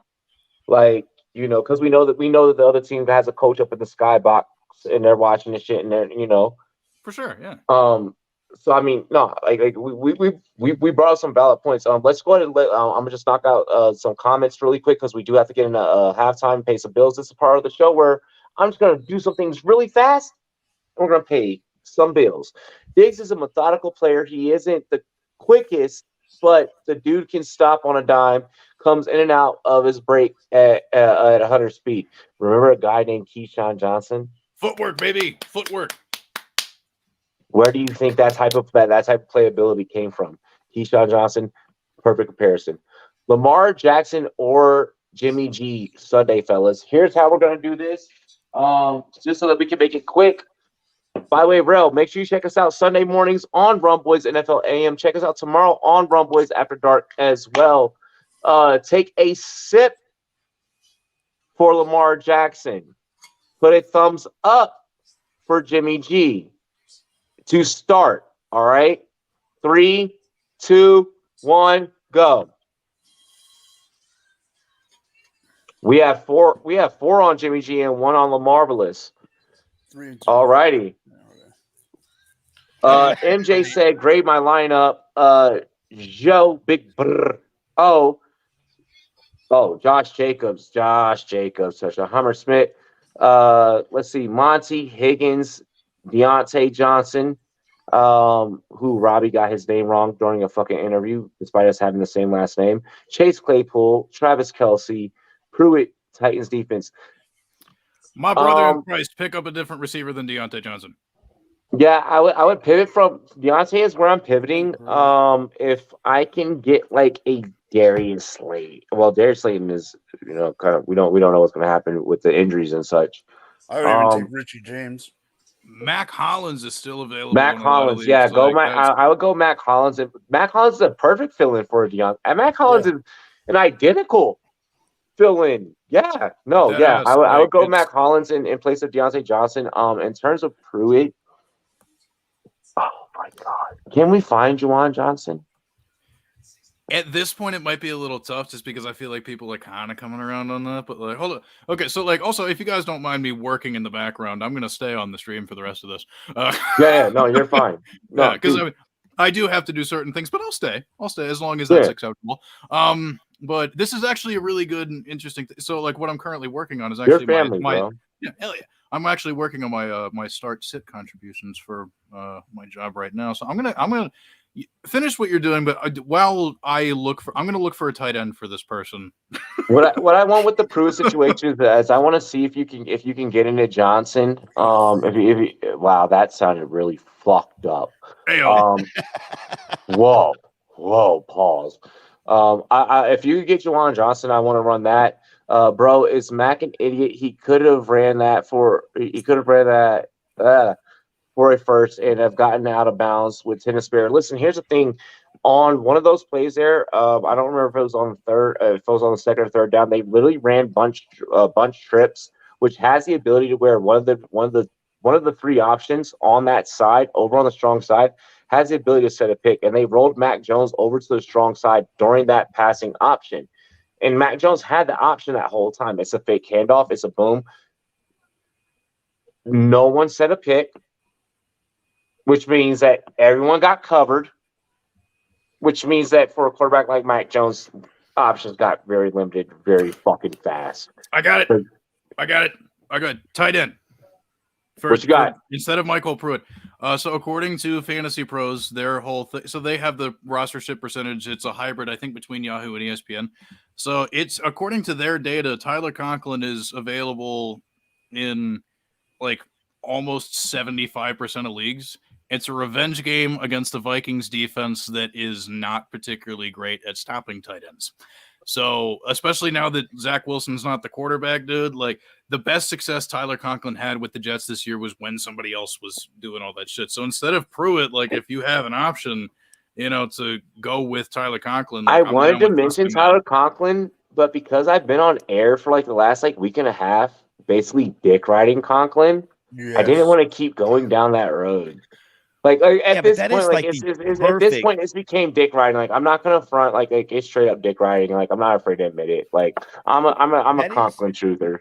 Like, you know, because we know that the other team has a coach up in the skybox and they're watching the shit and they're, you know, for sure, yeah. So I mean, no, like we brought up some valid points. Let's go ahead and I'm gonna just knock out some comments really quick because we do have to get in a halftime, pay some bills. This is part of the show where I'm just gonna do some things really fast and we're gonna pay some bills. Diggs is a methodical player. He isn't the quickest, but the dude can stop on a dime, comes in and out of his break at 100 speed. Remember a guy named Keyshawn Johnson? Footwork, baby, footwork. Where do you think that type of playability came from? Keyshawn Johnson, perfect comparison. Lamar Jackson or Jimmy G Sunday, fellas. Here's how we're gonna do this. Just so that we can make it quick. By the way, Rel, make sure you check us out Sunday mornings on Rumboys NFL AM. Check us out tomorrow on Rumboys After Dark as well. Take a sip for Lamar Jackson. Put a thumbs up for Jimmy G. To start, all right? 3, 2, 1, go. We have four on Jimmy G and 1 on LaMarvelous. 3 and 2. All righty. MJ said, grade my lineup. Joe, big brr. Oh, Josh Jacobs, such a Hummer Smith. Let's see, Monty Higgins, Deontay Johnson, who Robbie got his name wrong during a fucking interview, despite us having the same last name. Chase Claypool, Travis Kelce, Pruitt, Titans defense. My brother in Christ, pick up a different receiver than Deontay Johnson. Yeah, I would pivot from Deontay is where I'm pivoting. If I can get like a Darius Slayton. Well, Darius Slayton is, you know, kind of we don't know what's going to happen with the injuries and such. I would even take Richie James. Mac Hollins is still available. Mac Hollins, yeah, go like Mac. I would go Mac Hollins. Mac Hollins is a perfect fill-in for Deontay. And Mac Hollins is an identical fill-in. Yeah, no, yeah, I would go Mac Hollins in place of Deontay Johnson. In terms of Pruitt, oh my God, can we find Juwan Johnson? At this point, it might be a little tough just because I feel like people are kind of coming around on that. But like, hold on. Okay, so like, also, if you guys don't mind me working in the background, I'm going to stay on the stream for the rest of this. No, you're fine. No, because I do have to do certain things, but I'll stay as long as that's acceptable. But this is actually a really good and interesting thing. So like, what I'm currently working on is actually bro. Yeah, hell yeah. I'm actually working on my start sit contributions for my job right now. So I'm gonna finish what you're doing, but while I'm going to look for a tight end for this person. What I want with the Pruitt situation is I want to see if you can get into Johnson. Wow, that sounded really fucked up. Whoa, pause. If you get Juwan Johnson, I want to run that. Bro, is Mac an idiot? He could have ran that for a first and have gotten out of bounds with tennis spare. Listen, here's the thing. On one of those plays there, I don't remember if it was on the third, if it was on the second or third down. They literally ran bunch trips, which has the ability to where one of the 3 options on that side, over on the strong side, has the ability to set a pick. And they rolled Mac Jones over to the strong side during that passing option. And Mac Jones had the option that whole time. It's a fake handoff. It's a boom. No one set a pick, which means that everyone got covered, which means that for a quarterback like Mac Jones, options got very limited, very fucking fast. I got it. Tight end. What you got? Instead of Michael Pruitt. So according to Fantasy Pros, their whole thing, so they have the rostership percentage. It's a hybrid, I think, between Yahoo and ESPN. So it's, according to their data, Tyler Conklin is available in like almost 75% of leagues. It's a revenge game against the Vikings defense that is not particularly great at stopping tight ends. So, especially now that Zach Wilson's not the quarterback, dude, like the best success Tyler Conklin had with the Jets this year was when somebody else was doing all that shit. So instead of Pruitt, like if you have an option, to go with Tyler Conklin. Like, I wanted to mention Tyler Conklin but because I've been on air for like the last like week and a half, basically dick riding Conklin, I didn't want to keep going down that road. Like at this point, like at this point, it's became dick riding. Like I'm not gonna front, like it's straight up dick riding. Like I'm not afraid to admit it. Like I'm a Conklin truther.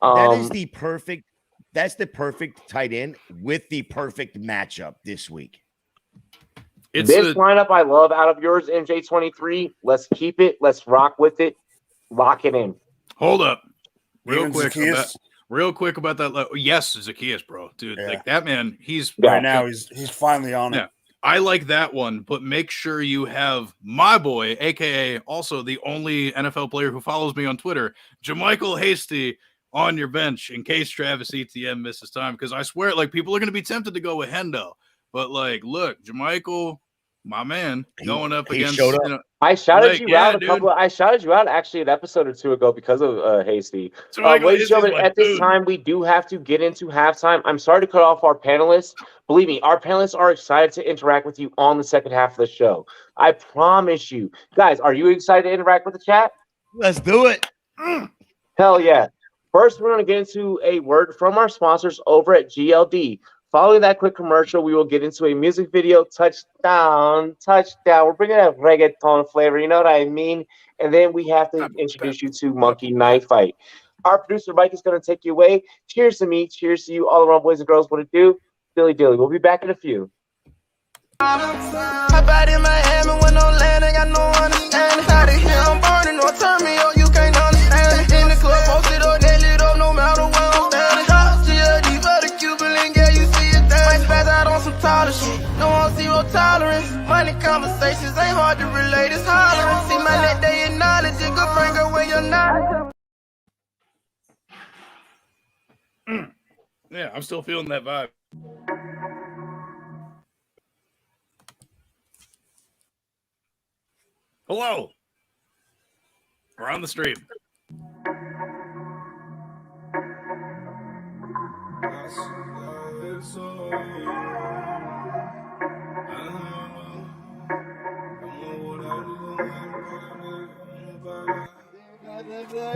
That is the perfect. That's the perfect tight end with the perfect matchup this week. This lineup I love out of yours, MJ23. Let's keep it. Let's rock with it. Lock it in. Hold up, real quick about that. Yes, Zacchaeus, bro, dude. Yeah. Like that man. He's right now. He's finally on it. I like that one, but make sure you have my boy, aka also the only NFL player who follows me on Twitter, JaMychal Hasty, on your bench in case Travis Etienne misses time. Because I swear, like, people are going to be tempted to go with Hendo. But, like, look, JaMychal, my man, going up against. Showed up. You know, I shouted you out I shouted you out actually an episode or two ago because of Hasty. Ladies and gentlemen, at this time, we do have to get into halftime. I'm sorry to cut off our panelists. Believe me, our panelists are excited to interact with you on the second half of the show. I promise you. Guys, are you excited to interact with the chat? Let's do it. Hell yeah. First, we're going to get into a word from our sponsors over at GLD. Following that quick commercial, we will get into a music video, touchdown. We're bringing that reggaeton flavor, you know what I mean? And then we have to introduce you to Monkey Knife Fight. Our producer, Mike, is going to take you away. Cheers to me. Cheers to you, all around boys and girls. What it do? Dilly dilly. We'll be back in a few. I bite in Miami when no land, ain't got no understanding. How to hear I'm burning, or turn me on, you can't understand it. In the club, posted up, they lit up, no matter where I'm standing. Drop GLD for the Cuban link, yeah, you see it there. Might spaz out on some taller shit, no on zero tolerance. Money conversations ain't hard to relate, it's hollering. See my net, they acknowledge it, good bring away your knowledge. Yeah, I'm still feeling that vibe. Hello. We're on the stream.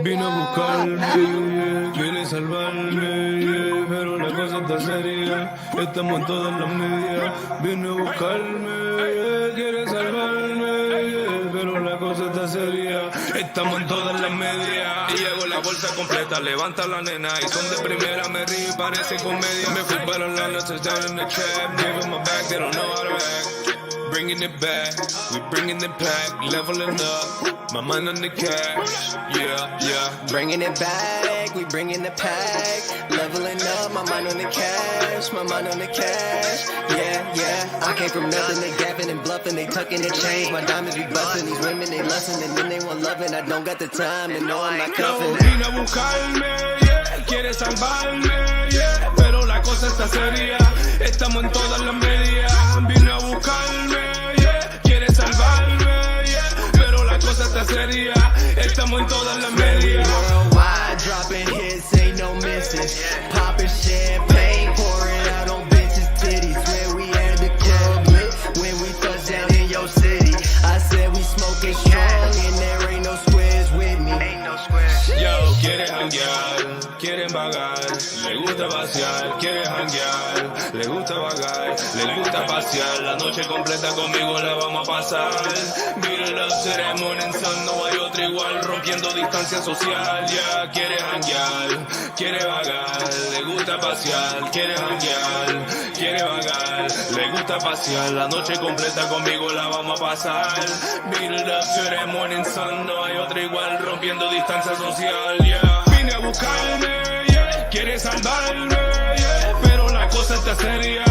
Vine a buscarme, quiere salvarme, pero la cosa está seria, estamos en todas las medias. Vine a buscarme, quiere salvarme, pero la cosa está seria, estamos en todas las medias. Y llego la bolsa completa, levanta la nena y son de primera, me río y parece comedia. Me fui para la noche, down in the trap, giving my back, they don't know how to act. Bringing it back, we bringing it back, leveling up, my mind on the cash, yeah. Bringing it back, we bringing the pack, leveling up, my mind on the cash, my mind on the cash, yeah. I came from nothing, they gapping and bluffing, they tucking and chains, my diamonds be busting, these women they lusting, and then they want loving, I don't got the time, and no I'm not cuffing. Vine a buscarme, yeah, quiere salvarme, yeah, pero la cosa está seria, estamos en todas las medias. Vine a buscarme, yeah, quiere salvarme, yeah, pero la cosa está seria, estamos en todas las medias. Worldwide, dropping hits, ain't no misses, popping champagne, pouring out on bitches' titties, where we had the club lit, when we touch down in your city, I said we smoking strong, and there ain't no squares with me, ain't no squares. Yo, quiere janguear, quieren vagar, le gusta pasear, quiere janguear, le gusta vagar, le gusta pasear, la noche completa conmigo la vamos a pasar. Beat it up to that morning sun, no hay otro igual, rompiendo distancia social, ya. Quiere janguear, quiere vagar, le gusta pasear, quiere janguear, quiere vagar, le gusta pasear, la noche completa conmigo la vamos a pasar. Beat it up to that morning sun, no hay otro igual, rompiendo distancia social, ya. Vine a buscarme, yeah, quiere salvarme, yeah, pero la cosa está seria,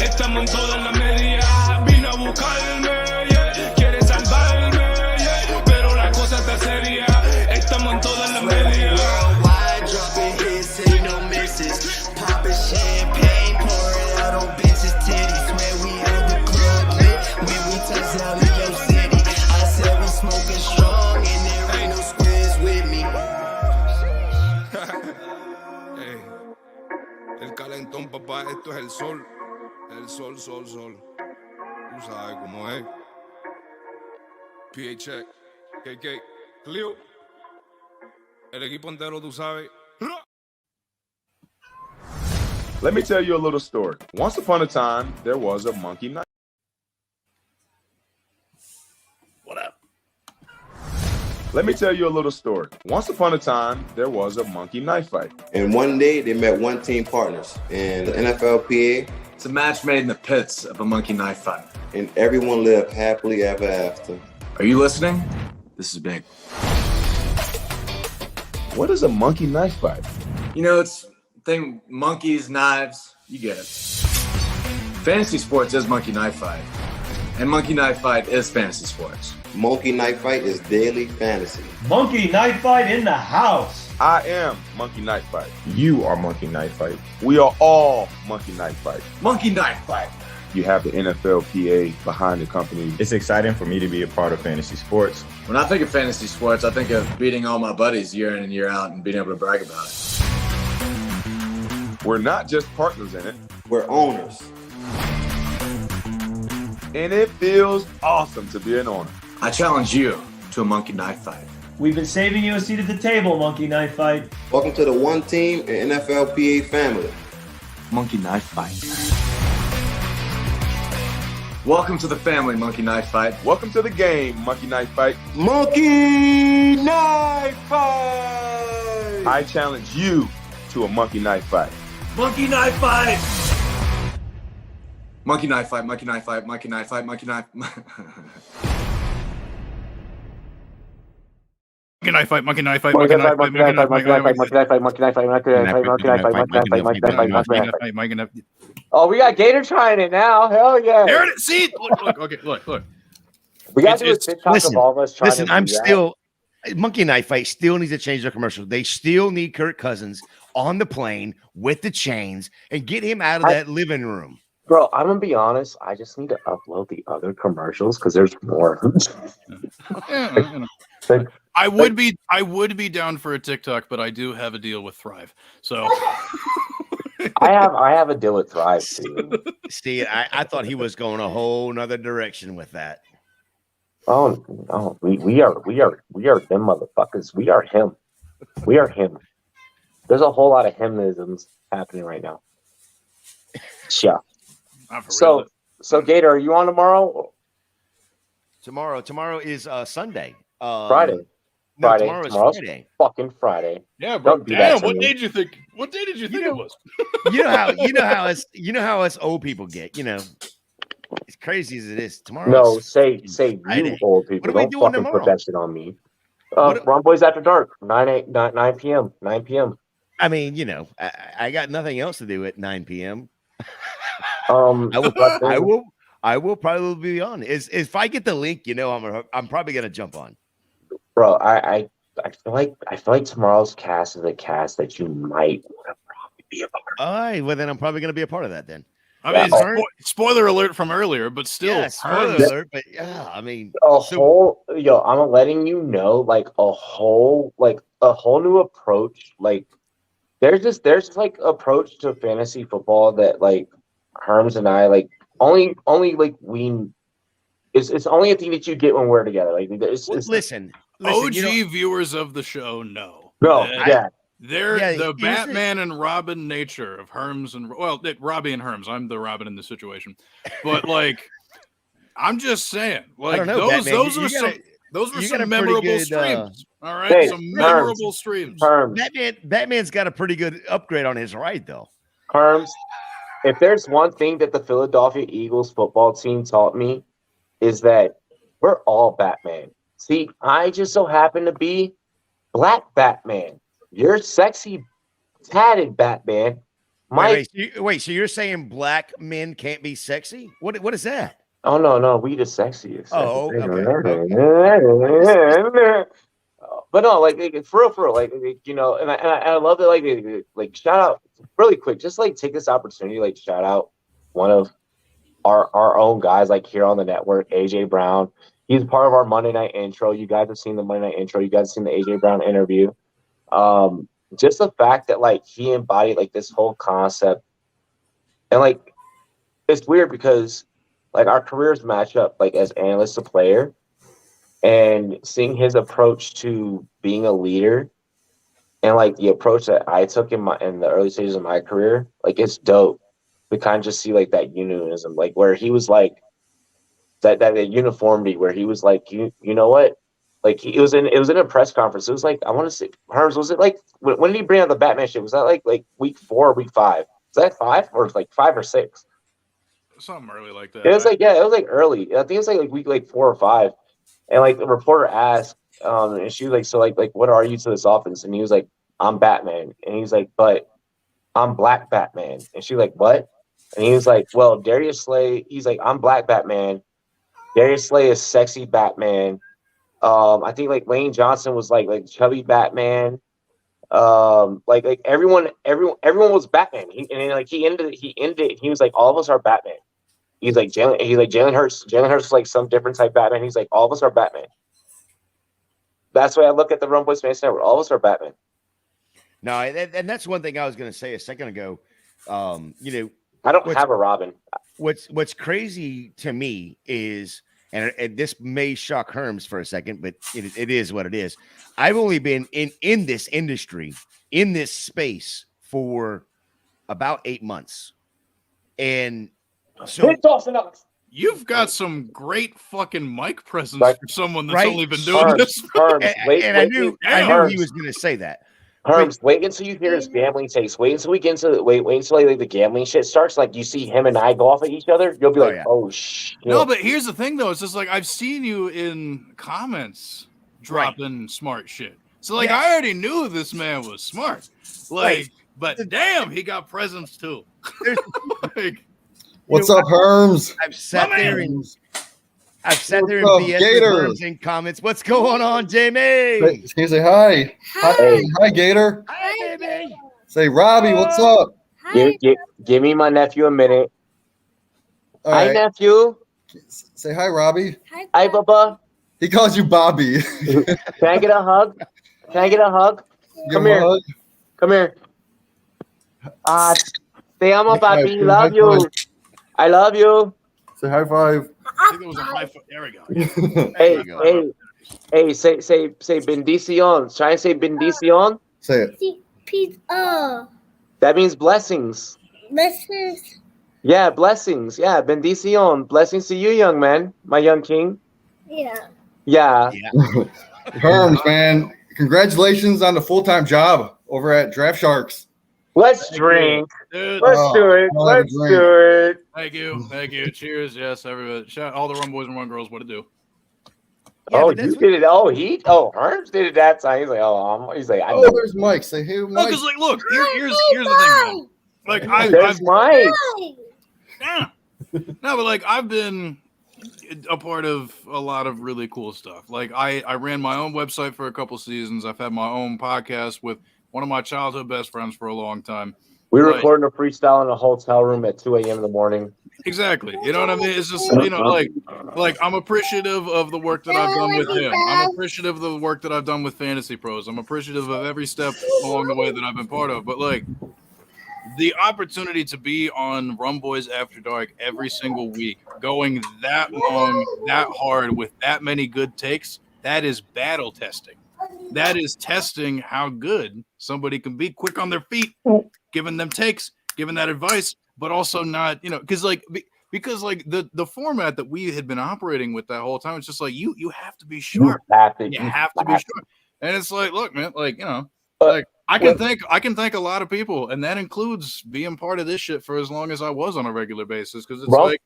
estamos en todas las medias. Vine a buscarme, yeah, quiere salvarme, yeah, pero la cosa está seria, estamos en todas las medias. Worldwide, dropping hits, ain't no misses, popping champagne, pouring out on bitches' titties, where we had the club lit, when we touch down in your city, I said we smoking strong, and there ain't no squares with me. Hey, el calentón, papá, esto es el sol. El sol, sol, sol. Tú sabes cómo es. PHX, KK. Clio. El equipo entero, tú sabes. Let me tell you a little story. Once upon a time, there was a monkey knife. What up? Let me tell you a little story. Once upon a time, there was a monkey knife fight. And one day they met one team partners in the NFLPA. It's a match made in the pits of a monkey knife fight. And everyone lived happily ever after. Are you listening? This is big. What is a monkey knife fight? You know, it's thing monkeys, knives, you get it. Fantasy sports is monkey knife fight. And monkey knife fight is fantasy sports. Monkey knife fight is daily fantasy. Monkey knife fight in the house. I am Monkey Knife Fight. You are Monkey Knife Fight. We are all Monkey Knife Fight. Monkey knife fight. You have the NFLPA behind the company. It's exciting for me to be a part of fantasy sports. When I think of fantasy sports, I think of beating all my buddies year in and year out and being able to brag about it. We're not just partners in it. We're owners. And it feels awesome to be an owner. I challenge you to a monkey knife fight. We've been saving you a seat at the table, Monkey Knife Fight. Welcome to the one team and NFLPA family. Monkey knife fight. Welcome to the family, Monkey Knife Fight. Welcome to the game, Monkey Knife Fight. Monkey Knife Fight! I challenge you to a Monkey Knife Fight. Monkey Knife Fight! Monkey Knife Fight, Monkey Knife Fight, Monkey Knife Fight, Monkey Knife... Monkey knife fight, monkey knife fight, monkey knife fight, monkey knife fight, monkey knife fight, monkey knife fight, monkey knife fight, monkey knife fight, monkey knife fight, monkey knife fight, monkey knife fight, monkey knife fight. Oh, we got Gator trying it now. Hell yeah. There it is. See, look, okay, look. We got to do a TikTok of all of us trying listen, to I'm do that. still Monkey Knife Fight still needs to change their commercial. They still need Kirk Cousins on the plane with the chains and get him out of that living room. Bro, I'm gonna be honest. I just need to upload the other commercials because there's more. I would be down for a TikTok, but I do have a deal with Thrive. So I have a deal with Thrive too. See, I thought he was going a whole nother direction with that. Oh no, we are them motherfuckers. We are him. We are him. There's a whole lot of hymnisms happening right now. Yeah. So Gator, are you on tomorrow? Tomorrow is Sunday. Friday. No, Friday. tomorrow's Friday. Fucking Friday. Yeah, bro. Don't do that to What me. day did you think? What day did you think it was? You know how us old people get. You know, as crazy as it is. Tomorrow. No, is say Friday. you old people. What are we Don't doing fucking put tomorrow? that shit on me. Ron Boys After Dark, 9 p.m. 9 p.m. I mean, you know, I got nothing else to do at 9 p.m. I will probably be on. If I get the link, you know, I'm probably gonna jump on. Bro, I feel like tomorrow's cast is a cast that you might want to probably be a part of. All right, well then I'm probably gonna be a part of that then. I mean, spoiler alert from earlier, but still, Yeah, spoiler alert. But yeah, I mean, I'm letting you know, like a whole new approach. Like there's just like approach to fantasy football that like Herms and I like only like we. It's only a thing that you get when we're together. Like listen, OG viewers of the show know. They're the Batman and Robin nature of Herms and Robbie and Herms. I'm the Robin in this situation, but like, I'm just saying, like those were some memorable streams. All right, some memorable streams. Batman's got a pretty good upgrade on his ride though. Herms, if there's one thing that the Philadelphia Eagles football team taught me, is that we're all Batman. See, I just so happen to be Black Batman. You're sexy, tatted Batman. Wait, so you're saying black men can't be sexy? What is that? Oh no, we the sexiest. Oh, okay. But no, like for real, like you know, and I love that. Like shout out really quick, just like take this opportunity, like shout out one of our own guys, like here on the network, AJ Brown. He's part of our Monday night intro. You guys have seen the Monday night intro. You guys have seen the AJ Brown interview. Just the fact that like he embodied like this whole concept, and like it's weird because like our careers match up like as analyst to player, and seeing his approach to being a leader, and like the approach that I took in the early stages of my career, like it's dope to kind of just see like that unionism, like where he was like that uniformity, where he was like, you know what, like it was in a press conference. It was like, I want to say, Herms, was it like when did he bring out the Batman shit? Was that like week 4 or week 5? Was that 5 or like 5 or 6? Something early like that. It was like, yeah, it was like early. I think it was like week like 4 or 5. And like the reporter asked, and she was like, so like what are you to this offense? And he was like, I'm Batman. And he's like, but I'm Black Batman. And she was like, what? And he was like, well, Darius Slay, he's like, I'm Black Batman. Darius Slay is sexy Batman. I think like Lane Johnson was like chubby Batman. Like everyone was Batman. He ended. He was like, all of us are Batman. He's like Jalen Hurts. Jalen Hurts is like some different type Batman. He's like, all of us are Batman. That's why I look at the Run Boys Fantasy Network. All of us are Batman. No, and that's one thing I was going to say a second ago. I don't have a Robin. What's crazy to me is, and this may shock Herms for a second, but it is what it is. I've only been in this industry, in this space for about 8 months. And so you've got some great fucking mic presence for someone that's only been doing this. And I knew he was going to say that. Herms, wait until you hear his gambling takes. Wait until we get into wait until like the gambling shit starts. Like you see him and I go off at each other, you'll be like, oh shit. No, but here's the thing though. It's just like I've seen you in comments dropping smart shit. So like I already knew this man was smart. Like, but damn, he got presence too. Like, what's up, Herms? I've sat there and BS with Herms in comments. What's going on, Jamie? Can you say hi? Hi, Gator. Hi, baby. Say, Robbie, what's up? Give me my nephew a minute. Hi, nephew. Say hi, Robbie. Hi, Bubba. He calls you Bobby. Can I get a hug? Come here. Hug? Come here. Te amo, papi. Love you. I love you. Say high five. I think there was a high five. There we go. Hey, say bendición. Try and say bendición. Say it. Pizza. That means blessings. Blessings. Yeah, blessings. Yeah, bendición. Blessings to you, young man. My young king. Yeah. Herms, man. Congratulations on the full-time job over at Draft Sharks. Let's drink. Dude. Let's do it. Let's do it. Thank you. Cheers. Yes, everybody. Shout all the Run Boys and Run Girls. What to do? Yeah, you did it. Herms did it that time. He's like, I know. There's Mike. Say, hey, Mike. Because like, look, here's the thing, man. Like, I've Mike. Yeah. No, but like, I've been a part of a lot of really cool stuff. Like, I ran my own website for a couple seasons. I've had my own podcast with one of my childhood best friends for a long time. We were recording a freestyle in a hotel room at 2 a.m. in the morning. Exactly. You know what I mean? It's just, like I'm appreciative of the work that I've done with him. I'm appreciative of the work that I've done with Fantasy Pros. I'm appreciative of every step along the way that I've been part of. But like the opportunity to be on Run Boys After Dark every single week, going that long, that hard with that many good takes, that is battle testing. That is testing how good somebody can be, quick on their feet, giving them takes, giving that advice, but also not, because the format that we had been operating with that whole time, it's just like you have to be sharp. You have to be sharp. And it's like, look, man, I can thank a lot of people, and that includes being part of this shit for as long as I was on a regular basis. Because it's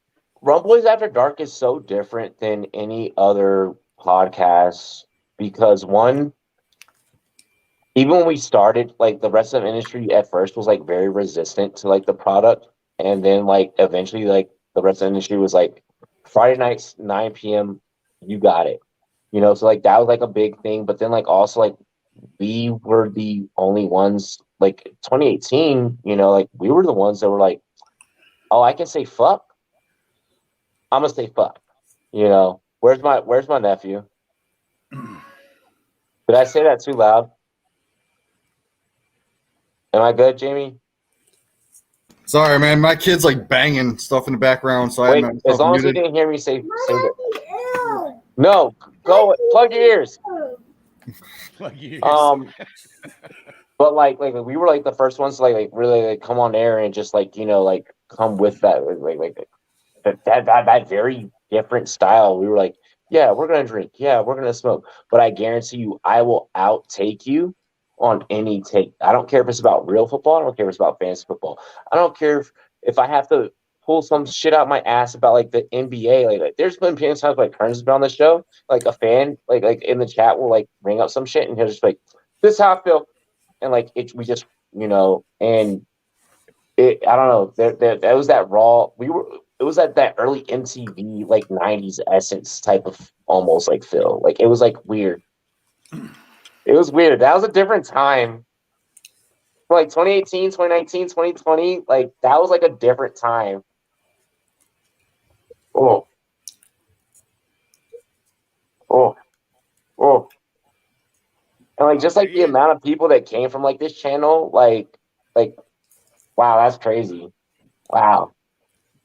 Run Boys After Dark is so different than any other podcast. Because one, even when we started, like the rest of the industry at first was like very resistant to like the product, and then like eventually like the rest of the industry was like Friday nights 9 p.m. you got it, so like that was like a big thing. But then like also like we were the only ones, like 2018, like we were the ones that were like, oh, I can say fuck, I'm gonna say fuck, where's my nephew? Did I say that too loud? Am I good, Jamie? Sorry, man. My kid's like banging stuff in the background, so Wait, as long as you didn't hear me say that. No, go plug your ears. Plug your ears. But like we were like the first ones to like really like come on air and just like like come with that that very different style. We were like, yeah, we're gonna drink, yeah, we're gonna smoke, but I guarantee you, I will outtake you on any take. I don't care if it's about real football. I don't care if it's about fantasy football. I don't care if I have to pull some shit out my ass about like the NBA. Like there's been times like Kearns has been on the show, like a fan, like in the chat will like bring up some shit and he'll just like, this is how I feel, and like we just and I don't know. There was that raw. It was that early MTV like '90s essence type of almost like feel. Like it was like weird. It was weird. That was a different time. Like 2018, 2019, 2020. Like that was like a different time. Oh, oh, oh. And like just like the amount of people that came from like this channel, like wow, that's crazy. Wow.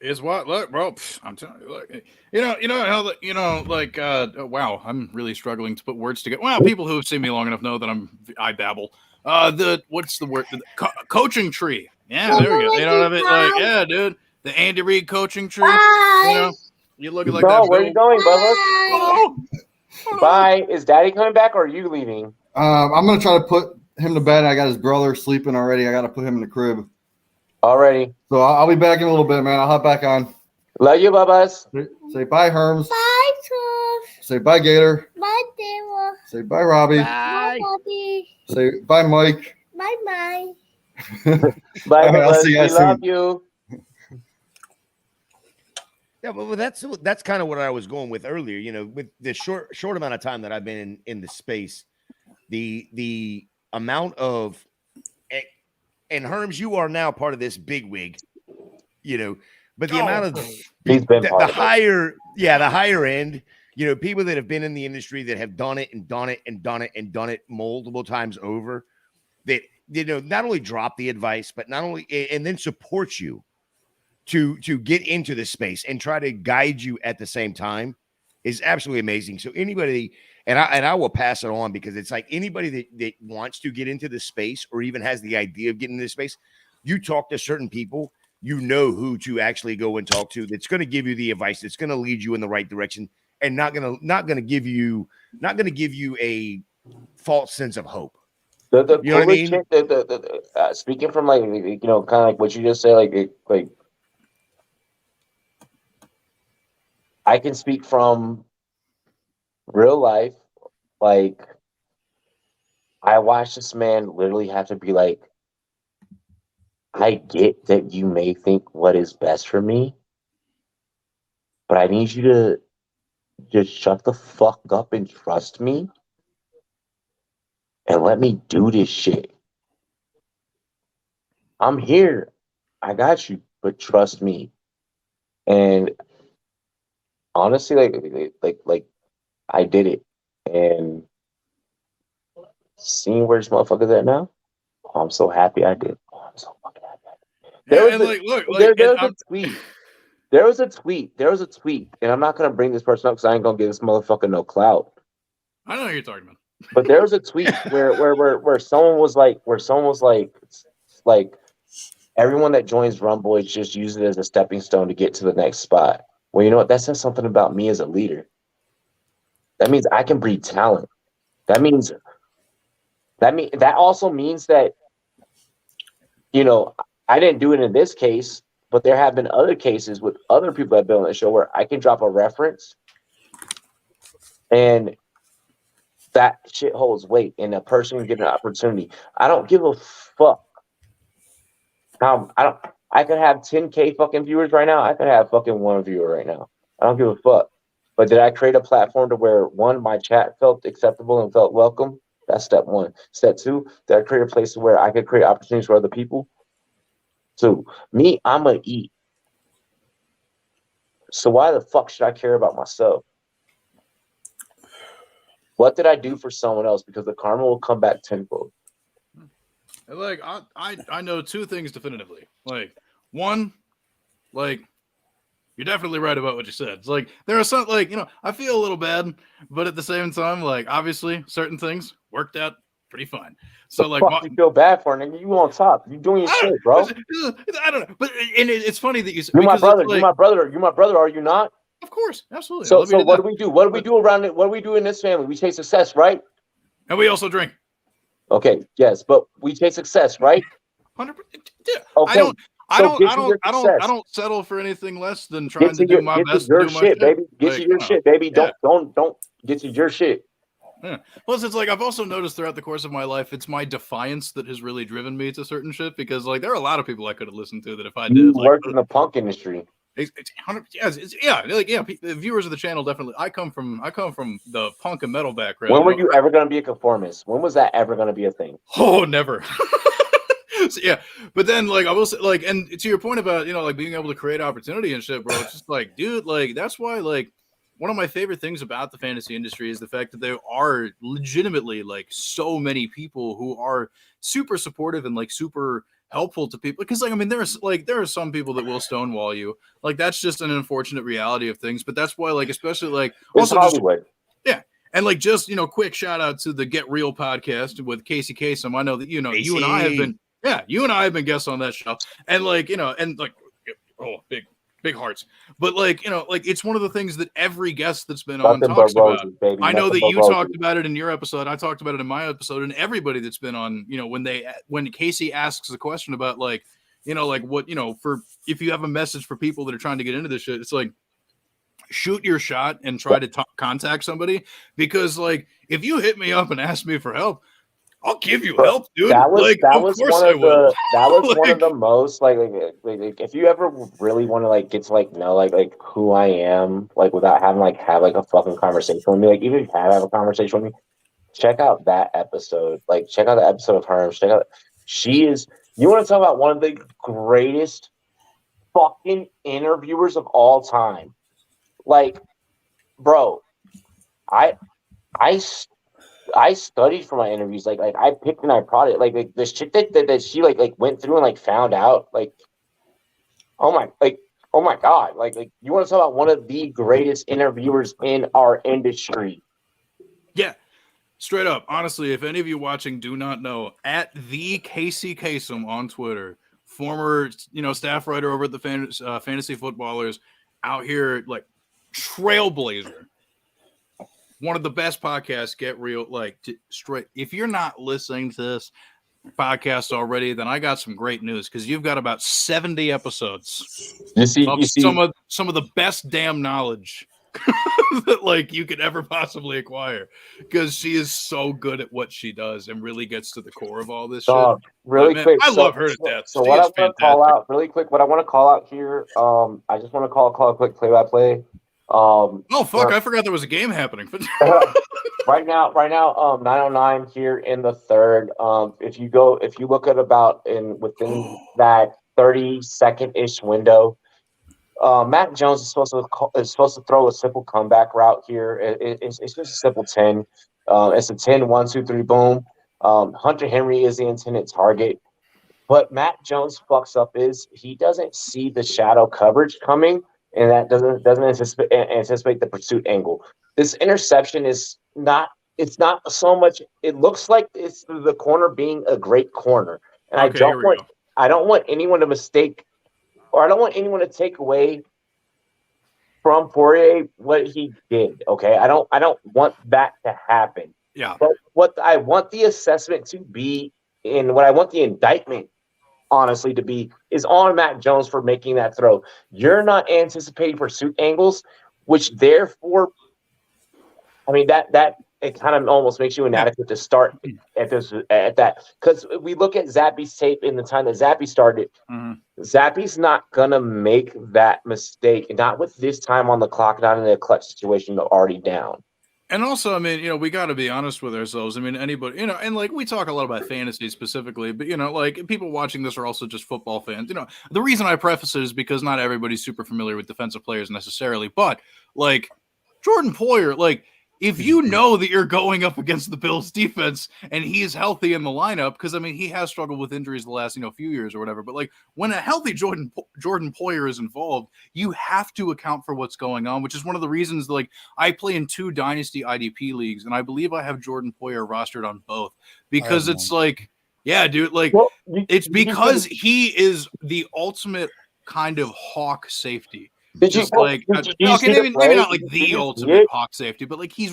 Is what? Look, bro. I'm telling you. Look, wow. I'm really struggling to put words together. Well, people who have seen me long enough know that I babble. What's the word? Coaching tree. Yeah, there we go. You know what I mean? Like, yeah, dude. The Andy Reid coaching tree. You looking like that. Where are you going, Bubba? Oh. Bye. Is Daddy coming back or are you leaving? I'm gonna try to put him to bed. I got his brother sleeping already. I got to put him in the crib. Already. So I'll be back in a little bit, man. I'll hop back on. Love you, Bubbas. Say bye, Herms. Bye, Tooth. Say bye, Gator. Bye, Deva. Say bye, Robbie. Bye, Bobby. Say bye, Mike. Bye, bye. Bye, Right, I'll see you guys we love soon. you. Yeah, but that's kind of what I was going with earlier. With the short amount of time that I've been in the space, the amount of and Herms, you are now part of this big wig, but the amount of the higher end, people that have been in the industry that have done it and done it and done it and done it multiple times over, that not only drop the advice, but not only and then support you to get into this space and try to guide you at the same time is absolutely amazing. So anybody, and I will pass it on, because it's like anybody that wants to get into this space or even has the idea of getting into this space, you talk to certain people, who to actually go and talk to, that's going to give you the advice, that's going to lead you in the right direction, and not going to give you a false sense of hope. The you know what I mean? Shit, speaking from like kind of like what you just said, like I can speak from real life. Like I watched this man literally have to be like, I get that you may think what is best for me, but I need you to just shut the fuck up and trust me and let me do this shit. I'm here. I got you, but trust me. And honestly, like I did it. And seeing where this motherfucker's at now, I'm so happy I did. I'm so fucking happy I did. There was a tweet, and I'm not gonna bring this person up because I ain't gonna give this motherfucker no clout. I know who you're talking about. But there was a tweet where someone was like everyone that joins Rumboys just use it as a stepping stone to get to the next spot. Well, you know what? That says something about me as a leader. That means I can breed talent. That also means that, I didn't do it in this case, but there have been other cases with other people that have been on the show where I can drop a reference and that shit holds weight and a person can get an opportunity. I don't give a fuck. I could have 10K fucking viewers right now. I could have fucking one viewer right now. I don't give a fuck. But did I create a platform to where, one, my chat felt acceptable and felt welcome? That's step one. Step two, did I create a place where I could create opportunities for other people? Two, me, I'm going to eat. So why the fuck should I care about myself? What did I do for someone else? Because the karma will come back tenfold. Like I know two things definitively. Like one, like You're definitely right about what you said. It's like there are some, like, I feel a little bad, but at the same time, like, obviously certain things worked out pretty fine. So like, fuck you feel bad for, nigga? You on top? You doing your shit, bro? I don't know, but it's funny that you. You're my brother. Like, you're my brother. You're my brother. Are you not? Of course, absolutely. So what do we do? What do we do around it? What do we do in this family? We chase success, right? And we also drink. Okay, yes, but we chase success, right? 100%. Yeah. Okay. I don't settle for anything less than trying to do my best. Your to do shit, my baby. Get to your shit, baby. Don't get to your shit. Yeah. Plus, it's like I've also noticed throughout the course of my life, it's my defiance that has really driven me to certain shit. Because like there are a lot of people I could have listened to that if I did, You worked in the punk industry. It's 100. The viewers of the channel definitely. I come from the punk and metal background. When were you ever going to be a conformist? When was that ever going to be a thing? Oh, never. So, yeah, but then like I will say, like, and to your point about like being able to create opportunity and shit, bro. It's just like, dude, like that's why like one of my favorite things about the fantasy industry is the fact that there are legitimately like so many people who are super supportive and like super helpful to people. Because like I mean, there are some people that will stonewall you. Like that's just an unfortunate reality of things. But that's why like especially like also Hollywood. And like just quick shout out to the Get Real podcast with Casey Kasem. I know that you and I have been. Yeah, you and I have been guests on that show, and like and like, oh, big hearts. But like like it's one of the things that every guest that's been on talks about. Baby. I know that you talked about it in your episode. I talked about it in my episode, and everybody that's been on, when Casey asks a question about like, like what for if you have a message for people that are trying to get into this shit, it's like shoot your shot and try to contact somebody, because like if you hit me up and ask me for help, I'll give you help, dude. That was one of the most like if you ever really want to like get to like know like who I am, like without having have like a fucking conversation with me, like even if you have a conversation with me, check out that episode. Like check out the episode of her. Check out you want to talk about one of the greatest fucking interviewers of all time. Like, bro, I studied for my interviews. Like I picked and I prodded. Like the shit that she like went through and like found out. Like, oh my god. Like you want to talk about one of the greatest interviewers in our industry? Yeah, straight up. Honestly, if any of you watching do not know, at the Casey Kasem on Twitter, former staff writer over at the Fantasy Footballers, out here like trailblazer. One of the best podcasts, Get Real. Like straight. If you're not listening to this podcast already, then I got some great news, because you've got about 70 episodes. You see some of the best damn knowledge that like you could ever possibly acquire, because she is so good at what she does and really gets to the core of all this shit. Really quick, I love her to death. So what I want to call out really quick, what I want to call out here, I just want to call a quick play-by-play. Oh fuck! I forgot there was a game happening. right now, 909 here in the third. If you look at about within that 30-second ish window, Matt Jones is supposed to throw a simple comeback route here. It's just a simple 10. It's a 10, 1, 2, 3, boom. Hunter Henry is the intended target. What Matt Jones fucks up is he doesn't see the shadow coverage coming, and that doesn't anticipate the pursuit angle. This interception is not. It's not so much. It looks like it's the corner being a great corner, and I don't want anyone to mistake, or I don't want anyone to take away from Poirier what he did. Okay, I don't want that to happen. Yeah. But what I want the assessment to be, and what I want the indictment, honestly, to be, is on Matt Jones for making that throw. You're not anticipating pursuit angles, which therefore, I mean that it kind of almost makes you inadequate to start at that. Because we look at Zappy's tape in the time that Zappy started. Mm-hmm. Zappy's not gonna make that mistake, not with this time on the clock, not in a clutch situation, already down. And also, I mean, we got to be honest with ourselves. I mean, anybody, and like we talk a lot about fantasy specifically, but like people watching this are also just football fans. The reason I preface it is because not everybody's super familiar with defensive players necessarily, but like Jordan Poyer, like if you know that you're going up against the Bills defense and he's healthy in the lineup, because I mean he has struggled with injuries the last few years or whatever, but like when a healthy Jordan Poyer is involved, you have to account for what's going on, which is one of the reasons like I play in 2 Dynasty IDP leagues, and I believe I have Jordan Poyer rostered on both because it's like, yeah, dude, like it's because he is the ultimate kind of hawk safety. Maybe not like the ultimate hawk safety, but like he's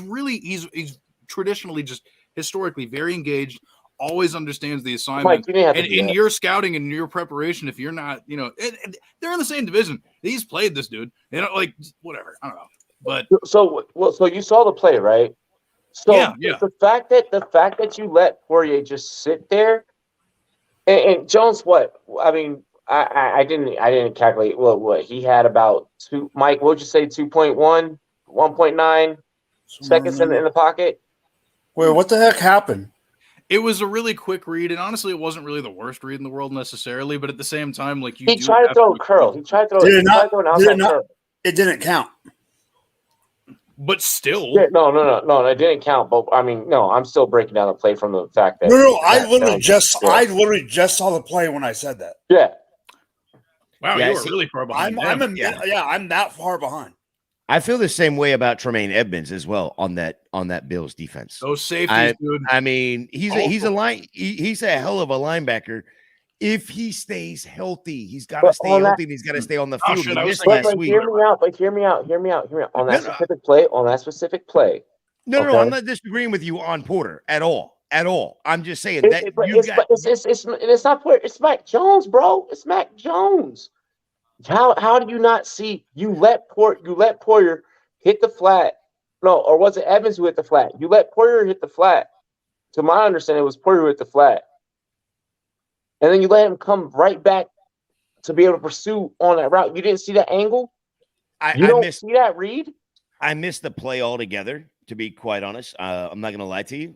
traditionally just historically very engaged, always understands the assignment. And in your scouting and your preparation, if you're not, they're in the same division. He's played this dude, like whatever. I don't know, but so you saw the play, right? So yeah. The fact that you let Poirier just sit there, and Jones, what I mean. I didn't calculate what he had about 2. Mike, what would you say? 2.1, 1.9 seconds in the pocket. Wait, what the heck happened? It was a really quick read, and honestly, it wasn't really the worst read in the world necessarily. But at the same time, like he tried to throw a curl. He tried to throw an outside curl. It didn't count. But still, no, it didn't count. But I mean, no, I'm still breaking down the play from the fact that I literally just saw the play when I said that. Yeah. Wow, you were really far behind. I'm that far behind. I feel the same way about Tremaine Edmonds as well on that Bills defense. Those safeties, dude. I mean, he's a hell of a linebacker. If he stays healthy, he's got to stay healthy. And he's got to stay on the field. He missed last week. Hear me out. On that specific play. No, I'm not disagreeing with you on Porter at all. I'm just saying that it's not Porter. It's Mac Jones, bro. It's Mac Jones. How do you not see? You let Poyer hit the flat. No, or was it Evans who hit the flat? You let Poyer hit the flat. To my understanding, it was Poyer who hit the flat. And then you let him come right back to be able to pursue on that route. You didn't see that angle? You don't see that read? I missed the play altogether, to be quite honest. I'm not going to lie to you.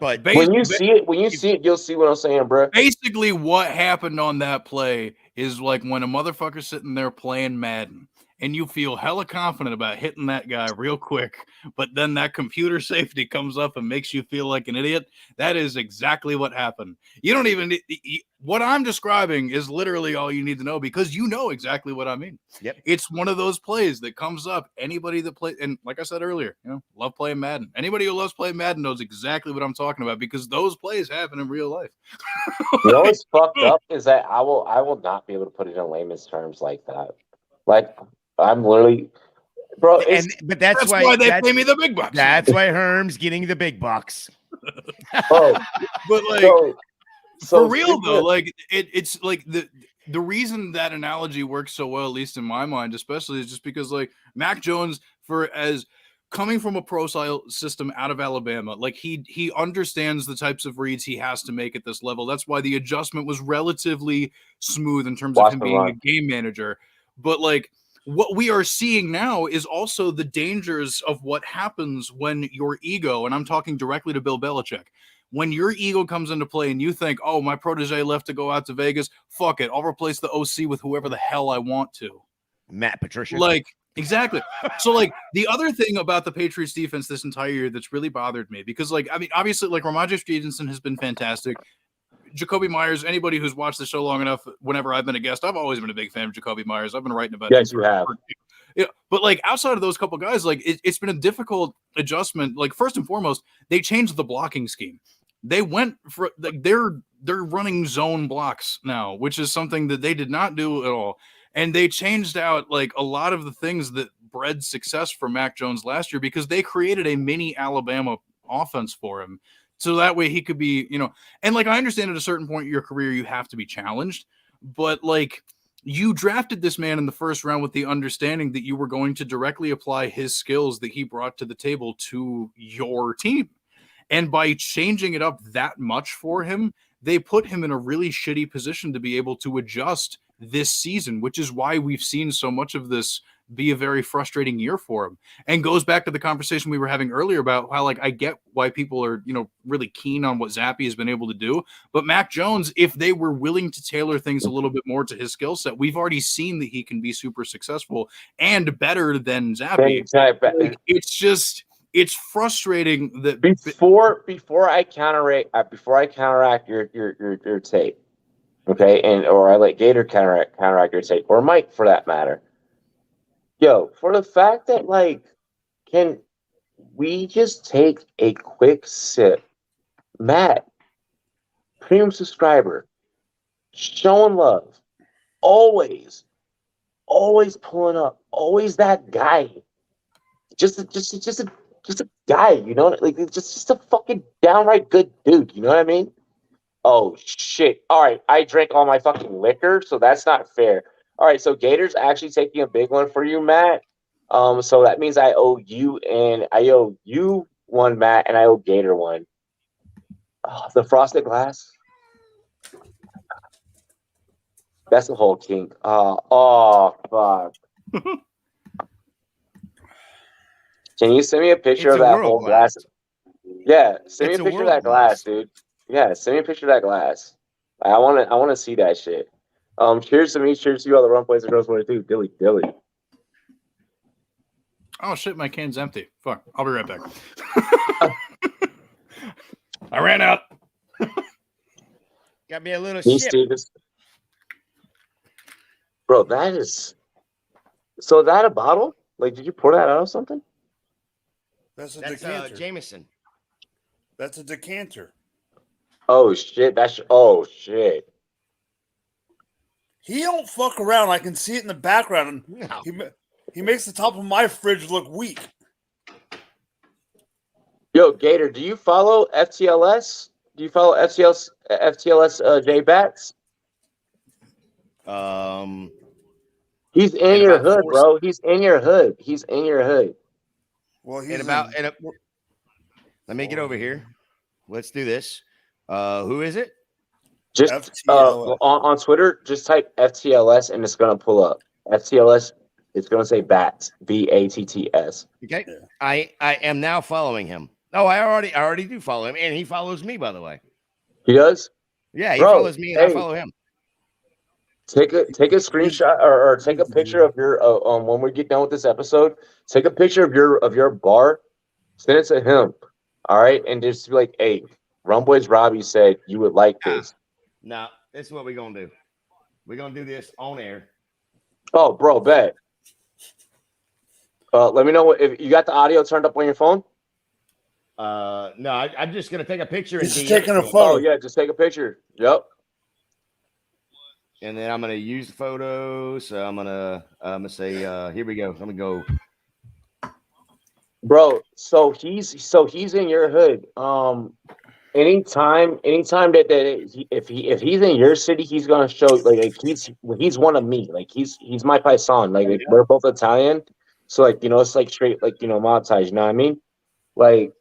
But when you see it, you'll see what I'm saying, bro. Basically, what happened on that play is like when a motherfucker's sitting there playing Madden and you feel hella confident about hitting that guy real quick, but then that computer safety comes up and makes you feel like an idiot. That is exactly what happened. You don't even what I'm describing is literally all you need to know because you know exactly what I mean. Yep. It's one of those plays that comes up. Anybody that plays, and like I said earlier, love playing Madden. Anybody who loves playing Madden knows exactly what I'm talking about because those plays happen in real life. You know what's fucked up is that I will not be able to put it in layman's terms like that. Like I'm literally, bro. But that's why they pay me the big bucks. That's why Herm's getting the big bucks. Oh, but like. For real though, like it's like the reason that analogy works so well, at least in my mind, especially, is just because like Mac Jones, for as coming from a pro style system out of Alabama, like he understands the types of reads he has to make at this level. That's why the adjustment was relatively smooth in terms of him being a game manager. But like what we are seeing now is also the dangers of what happens when your ego, and I'm talking directly to Bill Belichick, when your ego comes into play and you think, oh, my protege left to go out to Vegas, fuck it, I'll replace the OC with whoever the hell I want to. Matt Patricia. Like, exactly. So, like, the other thing about the Patriots defense this entire year that's really bothered me, because, like, I mean, obviously, like, Ramondre Stevenson has been fantastic. Jacoby Myers, anybody who's watched the show long enough, whenever I've been a guest, I've always been a big fan of Jacoby Myers. I've been writing about him. Yes, you have. Yeah, but like outside of those couple guys, like it's been a difficult adjustment. Like first and foremost, they changed the blocking scheme. They went for like they're running zone blocks now, which is something that they did not do at all. And they changed out like a lot of the things that bred success for Mac Jones last year because they created a mini Alabama offense for him. So that way he could be, and like I understand at a certain point in your career you have to be challenged, but like you drafted this man in the first round with the understanding that you were going to directly apply his skills that he brought to the table to your team. And by changing it up that much for him, they put him in a really shitty position to be able to adjust this season, which is why we've seen so much of this be a very frustrating year for him. And goes back to the conversation we were having earlier about how, like, I get why people are, really keen on what Zappe has been able to do. But Mac Jones, if they were willing to tailor things a little bit more to his skill set, we've already seen that he can be super successul and better than Zappe. Like, it's frustrating that before I counteract your take, okay, or I let Gator counteract your take, or Mike for that matter. Yo, for the fact that, like, can we just take a quick sip? Matt, premium subscriber, showing love, always pulling up, always that guy, just a guy, like just a fucking downright good dude, you know what I mean? Oh shit! All right, I drank all my fucking liquor, so that's not fair. All right, so Gator's actually taking a big one for you, Matt. So that means I owe you one, Matt, and I owe Gator one. Oh, the frosted glass. That's the whole kink. Oh fuck. Can you send me a picture of that whole glass? Yeah, send me a picture of that glass, dude. Yeah, send me a picture of that glass. I want to see that shit. Cheers to me. Cheers to you, all the Rum Boys and Girls. What to do, Dilly. Oh shit, my can's empty. Fuck, I'll be right back. I ran out. Got me a little shit. Bro, that is. So is that a bottle? Like, did you pour that out of something? That's decanter. Jameson. That's a decanter. Oh shit! Oh shit! He don't fuck around. I can see it in the background. No. He makes the top of my fridge look weak. Yo, Gator, do you follow FTLS? Do you follow FTLS J Bats? He's in your hood, bro. He's in your hood. Well, let me get over here. Let's do this. Who is it? Just on Twitter, just type FTLS and it's gonna pull up. FTLS, it's gonna say Bats, BATTS. Okay. Yeah. I am now following him. Oh, I already do follow him, and he follows me, by the way. He does? Yeah, he follows me and I follow him. Take a screenshot or take a picture of your when we get done with this episode. Take a picture of your bar, send it to him. All right, and just be like, hey, Rumboys Robbie said you would like this. No, this is what we're gonna do. We're gonna do this on air. Oh, bro, bet. Let me know if you got the audio turned up on your phone. No, I'm just gonna take a picture. He's taking a photo. Oh yeah, just take a picture. Yep. And then I'm gonna use the photo. So I'm gonna say, here we go. I'm gonna go. Bro, so he's in your hood. Anytime that if he's in your city, he's gonna show like he's one of me. Like he's my paisan. Like we're both Italian, so like it's like straight like montage. You know what I mean? Like,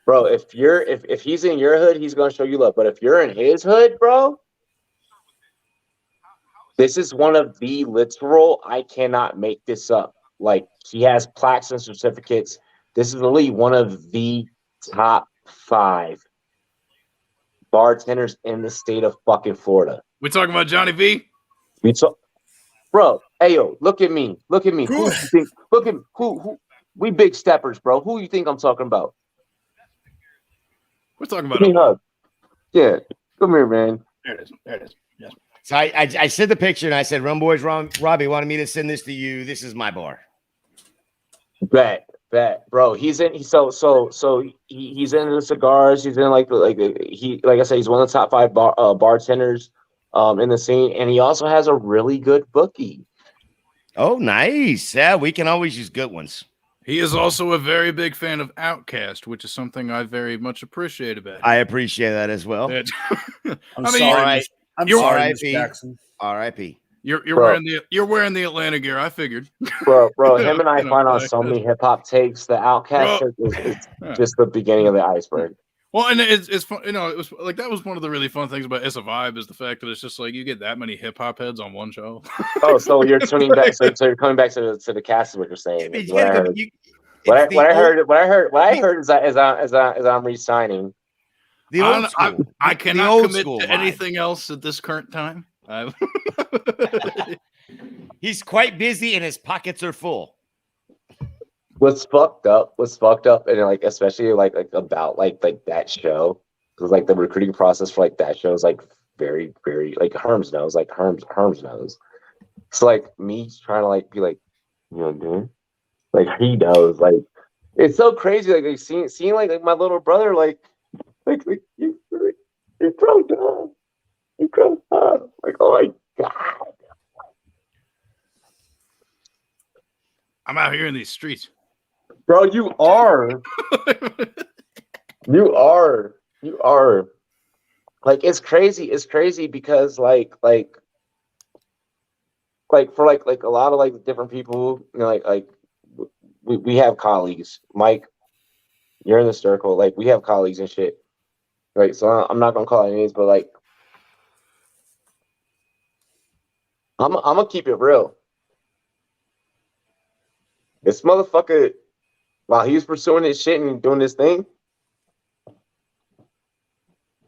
bro, if he's in your hood, he's gonna show you love. But if you're in his hood, bro, this is one of the literal. I cannot make this up. Like he has plaques and certificates. This is literally one of the top 5 bartenders in the state of fucking Florida. We talking about Johnny V? Bro, hey yo, look at me. Who you think? Look at who we big steppers, bro. Who you think I'm talking about? We're talking about Give me a hug. Yeah, come here, man. There it is. Yes. So I sent the picture and I said, Rumboys Robbie wanted me to send this to you. This is my bar. Bet, bro. He's in the cigars. He's in like I said, he's one of the top 5 bartenders in the scene, and he also has a really good bookie. Oh, nice. Yeah, we can always use good ones. He is also a very big fan of Outkast, which is something I very much appreciate about him. I appreciate that as well. I'm sorry, Mr. Jackson. R.I.P. You're wearing the Atlanta gear. I figured, bro. Him and I find on so many hip hop takes. The Outkast is just the beginning of the iceberg. Well, and it's fun, it was like that was one of the really fun things about It's a Vibe is the fact that it's just like you get that many hip hop heads on one show. Oh, so you're tuning back. So you're coming back to the cast. Is what you're saying? What I heard is that I'm re-signing. The old school. I cannot commit to anything else at this current time. He's quite busy and his pockets are full. What's fucked up, and like especially like about like that show, because like the recruiting process for like that show is like very, very like Herms knows, like Herms knows. So like me trying to like be like, you know, dude, like he knows, like it's so crazy, like seeing like my little brother like you're pro dumb, like oh my god, I'm out here in these streets. bro, you are. You are. Like it's crazy because like for like a lot of like different people, you know, like we have colleagues. Mike, you're in the circle. Like we have colleagues and shit. Right. So I'm not gonna call any names, but like I'm gonna keep it real. This motherfucker, while he was pursuing his shit and doing this thing,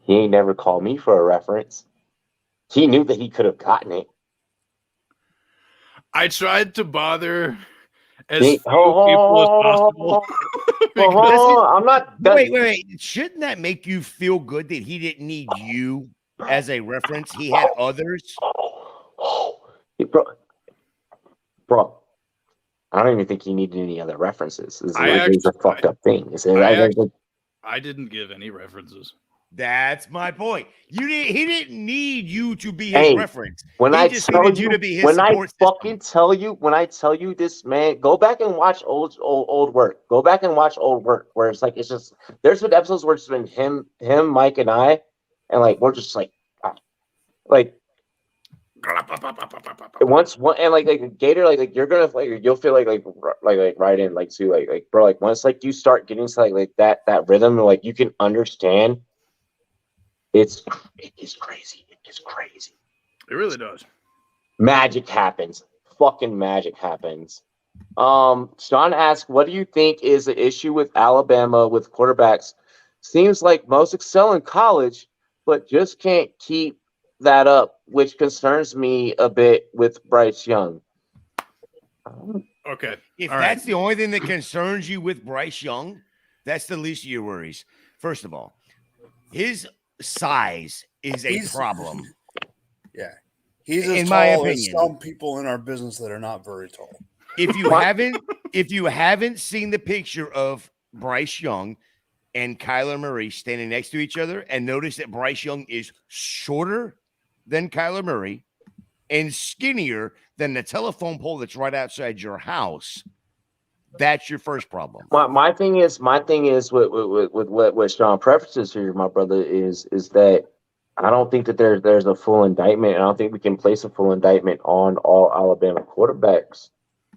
he ain't never called me for a reference. He knew that he could have gotten it. I tried to bother as few people as possible. I'm not. Wait. Shouldn't that make you feel good that he didn't need you as a reference? He had others. Bro. I don't even think he needed any other references. It's a fucked up thing. I didn't give any references. That's my point. He didn't need you to be his reference. When he I just tell needed you, to be his when I support fucking tell you, when I tell you this, man, go back and watch old work. Go back and watch old work where it's just there's been episodes where it's been him, Mike, and I, and like we're just like once one and like Gator, like you're gonna you'll feel like right in like too like bro, like once like you start getting to like that rhythm, like you can understand. It is crazy. It is crazy. It really does. Magic happens. Fucking magic happens. Sean asked, what do you think is the issue with Alabama with quarterbacks? Seems like most excel in college, but just can't keep that up, which concerns me a bit with Bryce Young. Okay. If that's the only thing that concerns you with Bryce Young, that's the least of your worries. First of all, his size is a problem. Yeah. He's as in tall my as opinion. some people in our business that are not very tall. If you haven't seen the picture of Bryce Young and Kyler Murray standing next to each other and notice that Bryce Young is shorter than Kyler Murray and skinnier than the telephone pole that's right outside your house, that's your first problem. My thing is with what Sean preferences here, my brother, is that I don't think that there's a full indictment. I don't think we can place a full indictment on all Alabama quarterbacks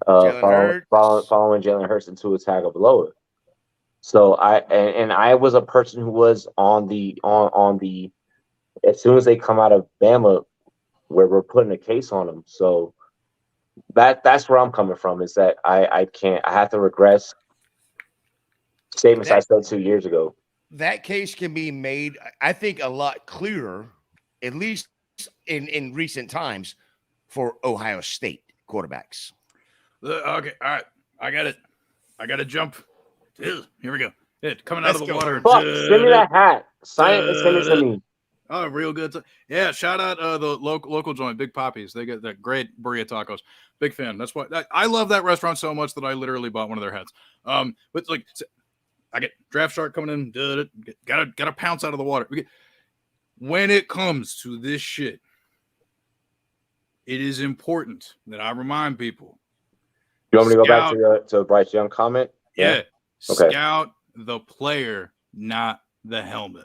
following Jalen Hurts into a tag of lower. So I was a person who was on the as soon as they come out of Bama, where we're putting a case on them. So that's where I'm coming from, is that I have to regress statements I said 2 years ago. That case can be made, I think, a lot clearer, at least in recent times, for Ohio State quarterbacks. Okay, all right. I got it. I got to jump. Here we go. Coming out of the water. Fuck, send me that hat. Sign it and send it to me. Oh, real good. Yeah, shout out the local joint, Big Poppies. They get that great burrito tacos. Big fan. That's why I love that restaurant so much that I literally bought one of their hats. But like, I get draft shark coming in. Gotta pounce out of the water. When it comes to this shit, it is important that I remind people. You want me to go back to Bryce Young comment? Yeah. Okay. Scout the player, not the helmet.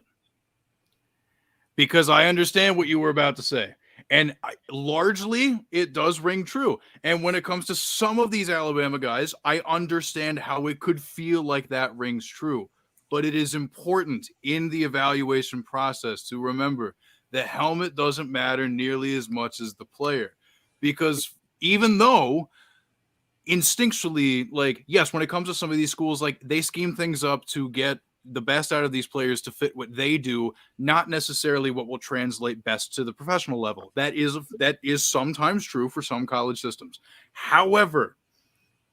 Because I understand what you were about to say. And largely, it does ring true. And when it comes to some of these Alabama guys, I understand how it could feel like that rings true. but it is important in the evaluation process to remember the helmet doesn't matter nearly as much as the player, because even though instinctually, like, yes, when it comes to some of these schools, like, they scheme things up to get the best out of these players to fit what they do, not necessarily what will translate best to the professional level. That is sometimes true for some college systems. However,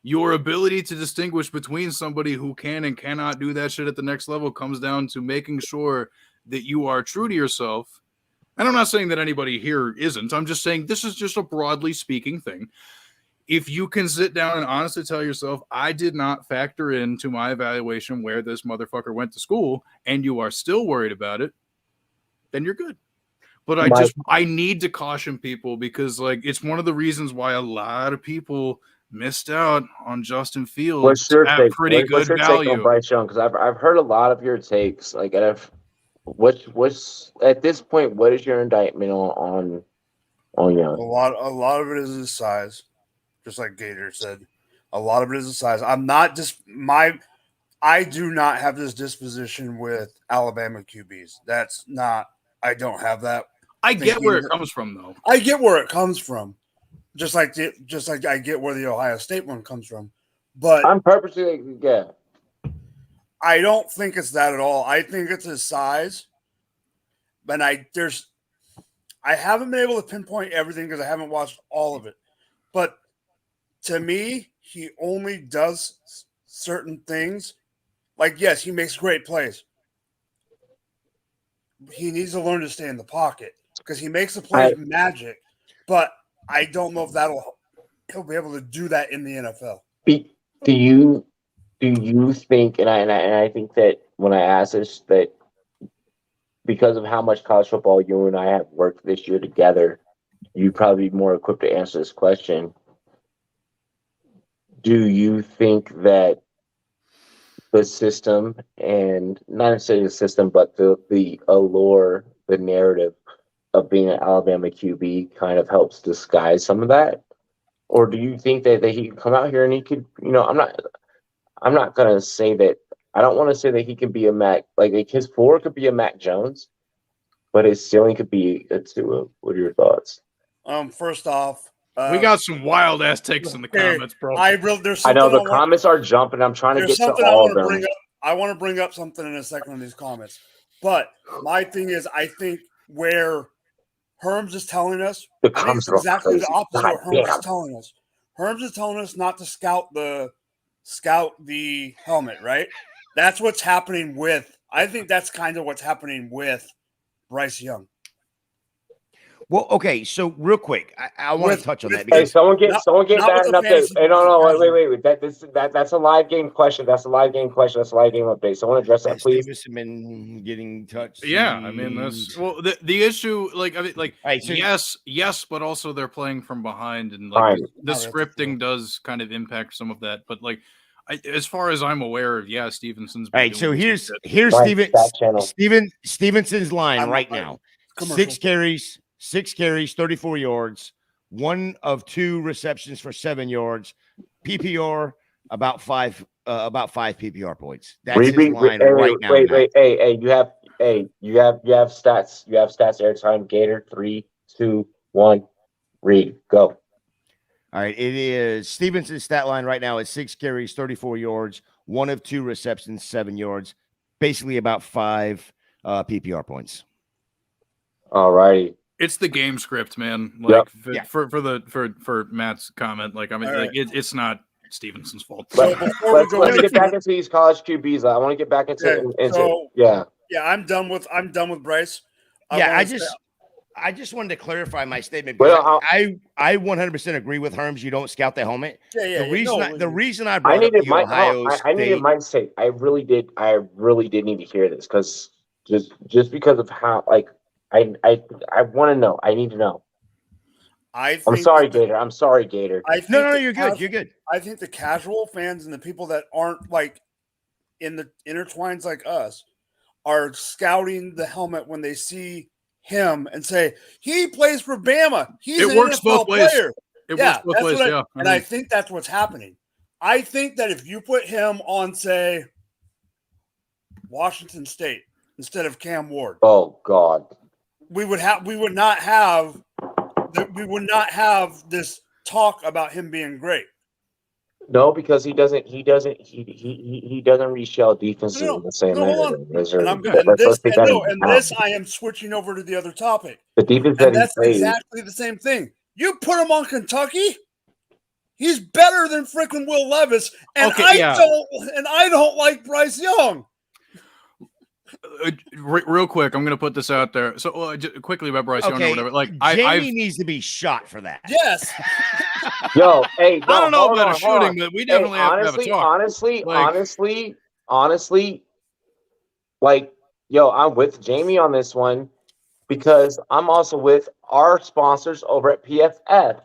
your ability to distinguish between somebody who can and cannot do that shit at the next level comes down to making sure that you are true to yourself. And I'm not saying that anybody here isn't. I'm just saying this is just a broadly speaking thing. If you can sit down and honestly tell yourself, I did not factor into my evaluation where this motherfucker went to school, and you are still worried about it, then you're good. But I need to caution people, because, like, it's one of the reasons why a lot of people missed out on Justin Fields at pretty good What's your value. take on Bryce Young? Because I've heard a lot of your takes. Like, and what's at this point, what is your indictment on Young? A lot of it is his size. Just like Gator said, a lot of it is the size. I do not have this disposition with Alabama QBs. That's not. I don't have that. I get where it comes from, though. I get where it comes from, just like I get where the Ohio State one comes from. But I'm purposely I don't think it's that at all. I think it's his size, but I haven't been able to pinpoint everything because I haven't watched all of it. But to me, he only does certain things. Like, yes, he makes great plays. He needs to learn to stay in the pocket because he makes the plays magic. But I don't know if he'll be able to do that in the NFL. Do you think, and I think that when I ask this, that because of how much college football you and I have worked this year together, you'd probably be more equipped to answer this question. Do you think that the system, and not necessarily the system, but the allure, the narrative of being an Alabama QB kind of helps disguise some of that? Or do you think that he can come out here and he could, I'm not going to say that, I don't want to say that he can be a Mac, like his floor could be a Mac Jones, but his ceiling could be a Tua. What are your thoughts? First off, we got some wild ass takes in the comments, bro. I know the comments are jumping. I'm trying to get to all of them. I want to bring up something in a second on these comments. But my thing is, I think where Herms is telling us, I think it's exactly the opposite of what Herms is telling us. Herms is telling us not to scout the helmet, right? That's what's happening with. I think that's kind of what's happening with Bryce Young. Well, okay, so real quick, I want to touch on that because someone get that an update. Hey, no, wait. That's a live game question. That's a live game update. Someone address that, please. Stevenson been getting touched. Yeah, I mean that's the issue. Yes, but also they're playing from behind, and the scripting does kind of impact some of that. But as far as I'm aware of, Stevenson's. All right, so here's Stevenson's line right now. 6 carries, 34 yards, 1 of 2 receptions for 7 yards, PPR about 5 PPR points. That's his line right now. Wait. Hey, you have stats. You have stats airtime. Gator 3, 2, 1. Read. Go. All right, it is Stevenson's stat line right now is 6 carries, 34 yards, 1 of 2 receptions, 7 yards, basically about 5 PPR points. All righty. It's the game script, man. For Matt's comment, it's not Stevenson's fault. Let's get back into these college QBs. I want to get back into Yeah, I'm done with Bryce. I just wanted to clarify my statement because I 100% agree with Herms. You don't scout the helmet. The reason I brought up the Ohio State. I needed Mike's take. I really did need to hear this because just because of how I want to know. I need to know. I'm sorry, Gator. No, you're good. You're good. I think the casual fans and the people that aren't in the intertwines like us are scouting the helmet when they see him and say he plays for Bama. He's an NFL player. It works both ways. Yeah, and I think that's what's happening. I think that if you put him on, say, Washington State instead of Cam Ward. Oh God. We would not have this talk about him being great. No, because he doesn't reshell defenses in the same manner. This I am switching over to the other topic. The defense and that he that's plays. exactly the same thing. You put him on Kentucky, he's better than freaking Will Levis, and I don't like Bryce Young. Real quick, I'm going to put this out there. So just quickly about Bryce Young or whatever. Like, Jamie needs to be shot for that. Yes. Yo, hey, no, I don't know about a shooting, but we definitely have to have a talk. Honestly, like, yo, I'm with Jamie on this one because I'm also with our sponsors over at PFF.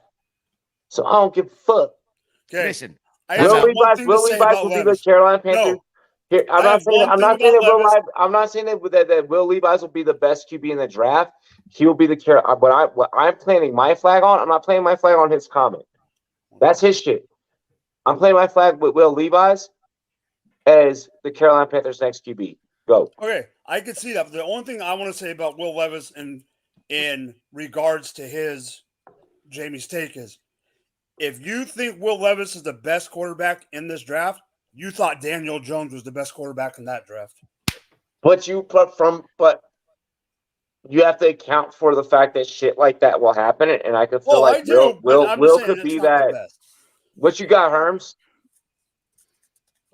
So I don't give a fuck. Okay. Listen, Will Levi's will be the Carolina Panthers. No. Here, I'm not saying that Will Levi's will be the best QB in the draft. He will be the Carolina. What I'm planting my flag on, I'm not planting my flag on his comment. That's his shit. I'm playing my flag with Will Levi's as the Carolina Panthers' next QB. Go. Okay, I can see that. But the only thing I want to say about Will Levis in regards to his Jamie's take is, if you think Will Levis is the best quarterback in this draft, you thought Daniel Jones was the best quarterback in that draft. But you have to account for the fact that shit like that will happen, and I could feel Will could be that. What you got, Herms?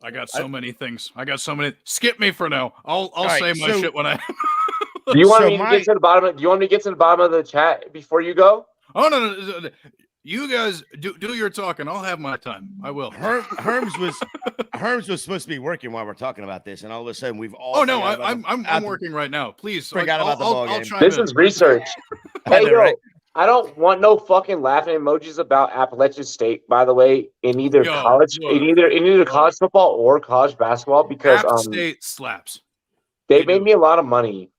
I got so many things. Skip me for now. I'll say my shit when I. Do you want me to get to the bottom? Do you want me to get to the bottom of the chat before you go? Oh no. You guys do your talking. I'll have my time. I will. Herms was supposed to be working while we're talking about this, and all of a sudden we've all. Oh no, I'm working right now. Please forgot about the ball game. This is research. Hey yo, I don't want no fucking laughing emojis about Appalachian State. By the way, in either college football or college basketball, because App State slaps. They made me a lot of money,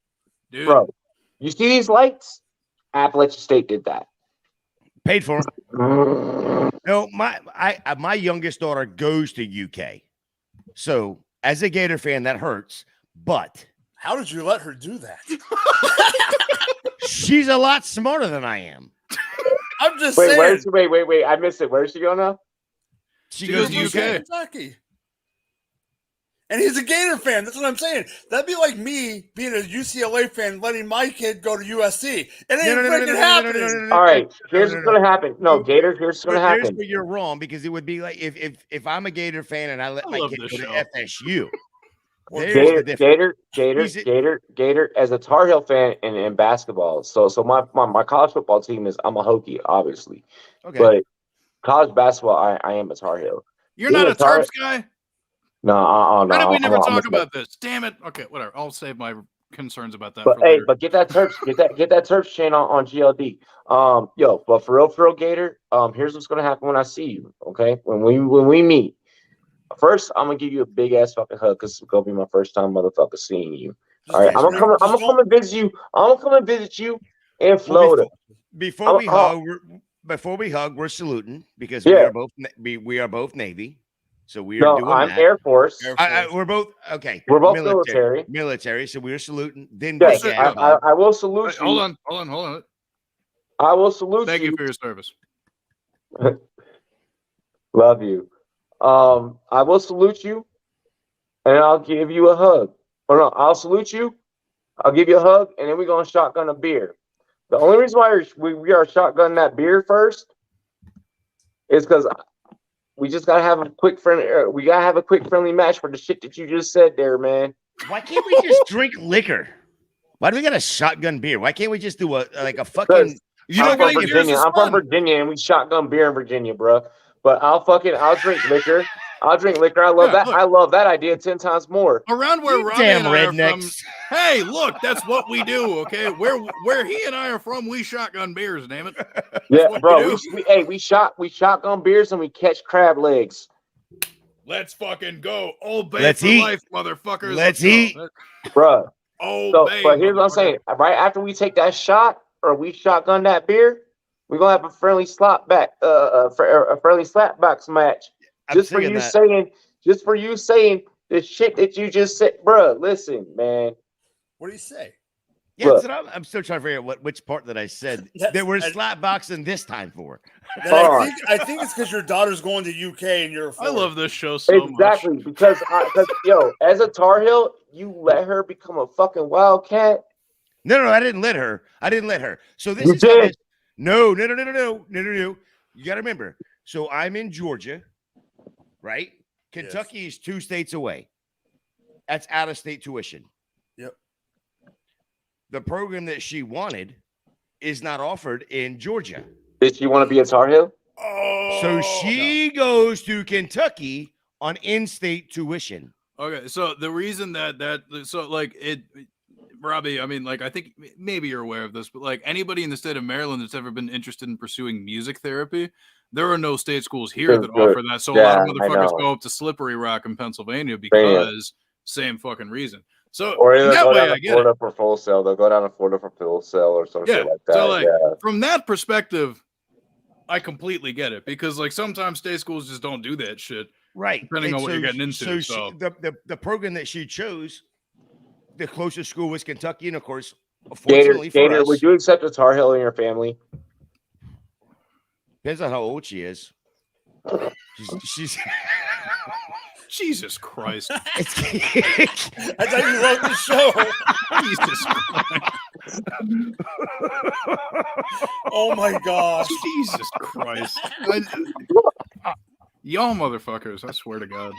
dude. Bro. You see these lights? Appalachian State did that. Paid for him. No, my youngest daughter goes to UK. So as a Gator fan, that hurts. But how did you let her do that? She's a lot smarter than I am. I'm just saying. Wait. I missed it. Where is she going now? She goes to UK. Kentucky. And he's a Gator fan. That's what I'm saying. That'd be like me being a UCLA fan, letting my kid go to USC. It ain't freaking happening. All right, here's what's going to happen. No, Gators, here's what's going to happen. Here's where you're wrong, because it would be like if I'm a Gator fan and I let my kid go to FSU. Gator, as a Tar Heel fan in basketball. So my college football team is, I'm a Hokie, obviously. Okay. But college basketball, I am a Tar Heel. You're not a Terps guy? No. Why did we never talk about this? Damn it. Okay, whatever. I'll save my concerns about that. But get that Terps, get that Terps chain on GLD. But for real, Gator. Here's what's gonna happen when I see you. Okay, when we meet. First, I'm gonna give you a big ass fucking hug because it's gonna be my first time, motherfucker, seeing you. All right, I'm gonna come and visit you. I'm gonna come and visit you in Florida. Before we hug, we're saluting because we are both Navy. So we are doing I'm that. Air Force. We're both okay. We're both military. Military. So we're saluting. Then I will salute you. Hold on. I will salute Thank you for your service. Love you. I will salute you, and I'll give you a hug. Or no, I'll salute you. I'll give you a hug, and then we're gonna shotgun a beer. The only reason why we are shotgunning that beer first is because we just gotta have a quick friendly match for the shit that you just said there, man. Why can't we just drink liquor? Why do we got a shotgun beer? Why can't we just do a fucking? I'm from Virginia, and we shotgun beer in Virginia, bro. But I'll drink liquor. I love that. I love that idea 10 times more. Around where Robbie and I are from. Hey, look, that's what we do. Okay, where he and I are from, we shotgun beers. Damn it. Yeah, bro. We shotgun beers and we catch crab legs. Let's fucking go. Old Bay for life, motherfuckers. Let's eat, bro. But here's what I'm saying. Right after we take that shot or we shotgun that beer, we're gonna have a friendly slapbox match. Just for you saying The shit that you just said, bro. Listen, man. What do you say? Yeah, Look. I'm still trying to figure out which part that I said That's- that we're slap boxing this time for. I think it's because your daughter's going to UK and you're. I love this show so exactly much. because yo, as a Tar Heel, you let her become a fucking Wildcat. No, I didn't let her. So this You is how did. this. No. You got to remember. So I'm in Georgia, right? Kentucky is 2 states away. That's out of state tuition. Yep. The program that she wanted is not offered in Georgia. Did she want to be a Tar Heel? So she goes to Kentucky on in-state tuition. Okay, so the reason Robbie, I mean, like, I think maybe you're aware of this, but like anybody in the state of Maryland that's ever been interested in pursuing music therapy, there are no state schools here that offer that. So a lot of motherfuckers go up to Slippery Rock in Pennsylvania because same fucking reason. So Or in they'll that go way, down I to get Florida it. for Full Sail. They'll go down to Florida for Full Sail or some shit like that. So like yeah. from that perspective, I completely get it because like sometimes state schools just don't do that shit. Right. Depending on what you're getting into. So the program that she chose, the closest school was Kentucky, and of course, fortunately for Gator, us, would you accept a Tar Heel in your family? depends on how old she is. She's Jesus Christ. I thought you loved the show. Jesus Christ. Oh my gosh. Jesus Christ. Y'all motherfuckers, I swear to God.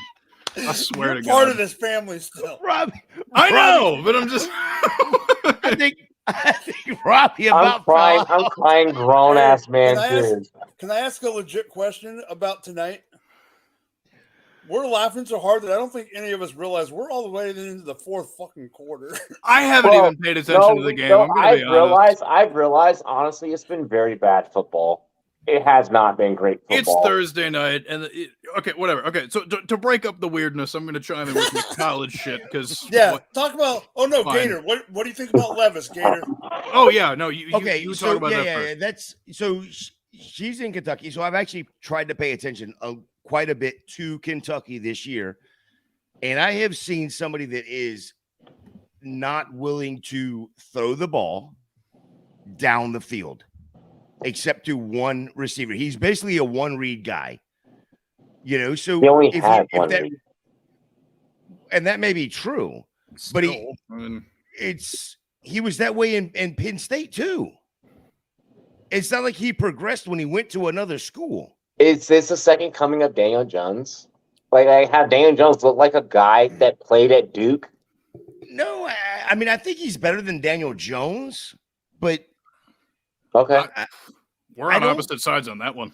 I swear You're to God. part of this family still. Robbie. I know, but I'm just I think Robbie I'm crying grown ass man tears. Can I ask a legit question about tonight? We're laughing so hard that I don't think any of us realize we're all the way into the fourth fucking quarter. I haven't even paid attention to the game. I'm gonna be honest. I've realized, honestly, it's been very bad football. It has not been great football. It's Thursday night, and okay, whatever. Okay, so to break up the weirdness, I'm going to chime in with my college shit because talk about. Oh no, Fine. Gator. What do you think about Levis, Gator? Oh yeah, no, you okay. You So talk about that first. that's so she's in Kentucky. So I've actually tried to pay attention quite a bit to Kentucky this year, and I have seen somebody that is not willing to throw the ball down the field, except to one receiver. He's basically a one-read guy, you know. So He only has one that, read. and that may be true, but I mean, he was that way in Penn State too. It's not like he progressed when he went to another school. Is this the second coming of Daniel Jones? Like, I have Daniel Jones look like a guy that played at Duke? No, I mean, I think he's better than Daniel Jones, but okay, we're on opposite sides on that one.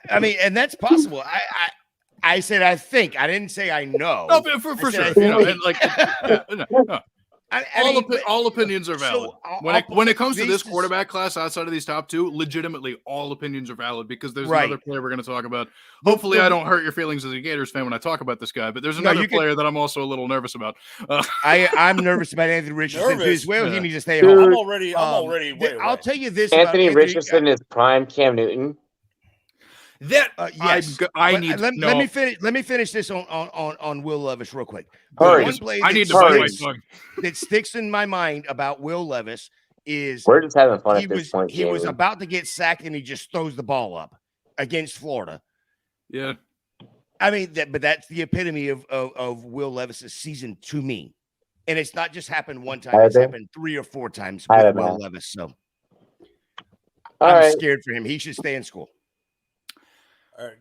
I mean, and that's possible. I said I think. I didn't say I know. No, for sure. You know, and like all opinions are valid. So when it comes to this quarterback class outside of these top two, legitimately all opinions are valid because there's another player we're going to talk about. Hopefully, I don't hurt your feelings as a Gators fan when I talk about this guy, but there's another player that I'm also a little nervous about. I'm nervous about Anthony Richardson too as well. Yeah. He needs to stay home. I'm already. Wait, I'll tell you this: Anthony about Richardson is prime Cam Newton. That yes, I need. Let me finish. Let me finish this on Will Levis real quick. Hurry. I need to bite my tongue. That sticks in my mind about Will Levis is we're just having fun at this point. He was about to get sacked and he just throws the ball up against Florida. Yeah, I mean but that's the epitome of Will Levis's season to me, and it's not just happened one time; it's happened 3 or 4 times with Will Levis. So I'm scared for him. He should stay in school.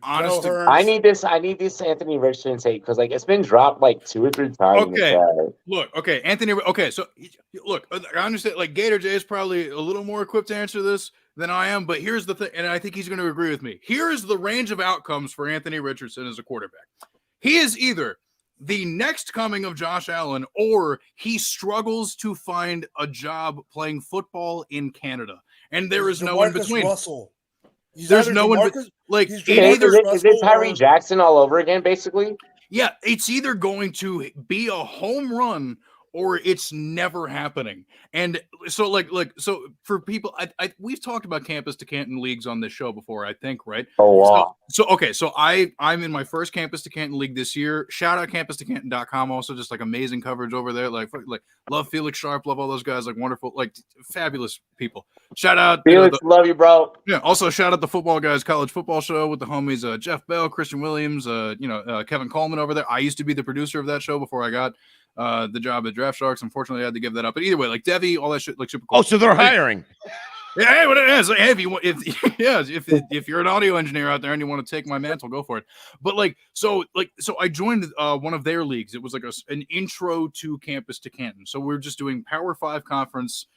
Honestly, I need this Anthony Richardson tape because like it's been dropped like 2 or 3 times. Okay, look, okay, Anthony. Okay, so look, I understand. Like Gator J is probably a little more equipped to answer this than I am, but here's the thing, and I think he's going to agree with me. Here is the range of outcomes for Anthony Richardson as a quarterback. He is either the next coming of Josh Allen, or he struggles to find a job playing football in Canada, and there is no in between. Russell. There's no one like is it Tyree Jackson all over again, basically? Yeah, it's either going to be a home run it's never happening. And so so for people, we've talked about campus to Canton leagues on this show before, I think, right? Oh wow. So I'm in my first campus to Canton league this year. Shout out campus2canton.com. Also just like amazing coverage over there. Like love Felix Sharp, love all those guys, like wonderful, like fabulous people. Shout out Felix, love you, bro. Yeah. Also shout out the football guys, college football show with the homies, Jeff Bell, Christian Williams, Kevin Coleman over there. I used to be the producer of that show before I got the job at Draft Sharks. Unfortunately, I had to give that up. But either way, like Devi, all that shit, like super cool. Oh, so they're hiring. Yeah, hey, what it is? Hey, if you're an audio engineer out there and you want to take my mantle, go for it. But so I joined one of their leagues. It was like an intro to campus to Canton. So we're just doing Power 5 conference,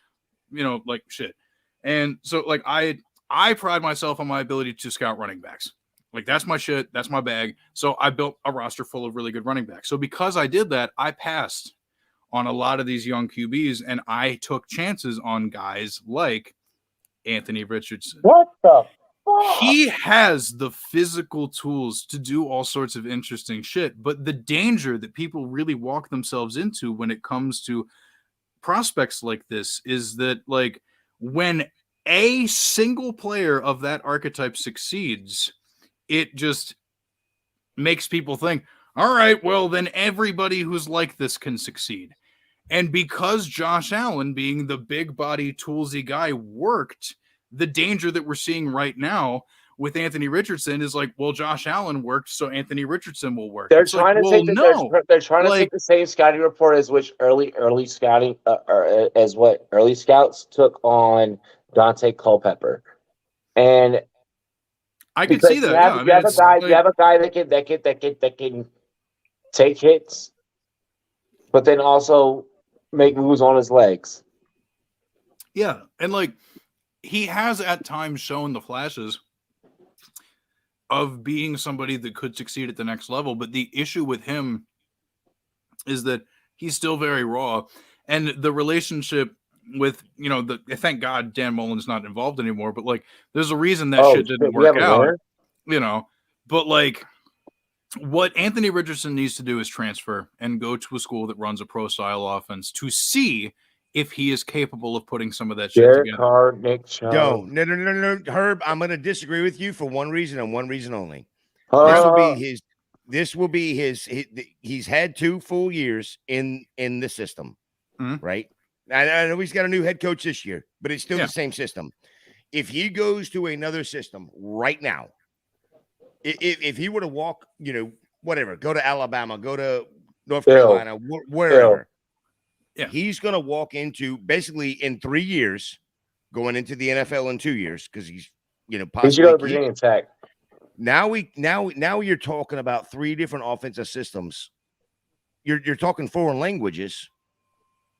shit. And so I pride myself on my ability to scout running backs. Like that's my shit. That's my bag. So I built a roster full of really good running backs. So because I did that, I passed on a lot of these young QBs and I took chances on guys like Anthony Richardson. What the fuck? He has the physical tools to do all sorts of interesting shit. But the danger that people really walk themselves into when it comes to prospects like this is that when a single player of that archetype succeeds, it just makes people think, all right, well, then everybody who's like this can succeed. And because Josh Allen, being the big body, toolsy guy, worked, the danger that we're seeing right now with Anthony Richardson is Josh Allen worked, so Anthony Richardson will work. They're trying to take the same scouting report as which early scouting as what early scouts took on Dante Culpepper, and I can see that. You have a guy that can take hits, but then also make moves on his legs. Yeah, and he has at times shown the flashes of being somebody that could succeed at the next level, but the issue with him is that he's still very raw, and the relationship with thank God Dan Mullen's not involved anymore, but there's a reason that shit didn't work out, but what Anthony Richardson needs to do is transfer and go to a school that runs a pro style offense to see if he is capable of putting some of that shit together. Carr, Nick Chubb. No, Herb, I'm going to disagree with you for one reason and one reason only. This will be his. He's had 2 full years in the system, right? I know he's got a new head coach this year, but it's still the same system. If he goes to another system right now, if he were to walk, whatever, go to Alabama, go to North Carolina, wherever, he's going to walk into basically in 3 years, going into the NFL in 2 years because he's, possibly Virginia Tech. Now you're talking about 3 different offensive systems. You're talking foreign languages.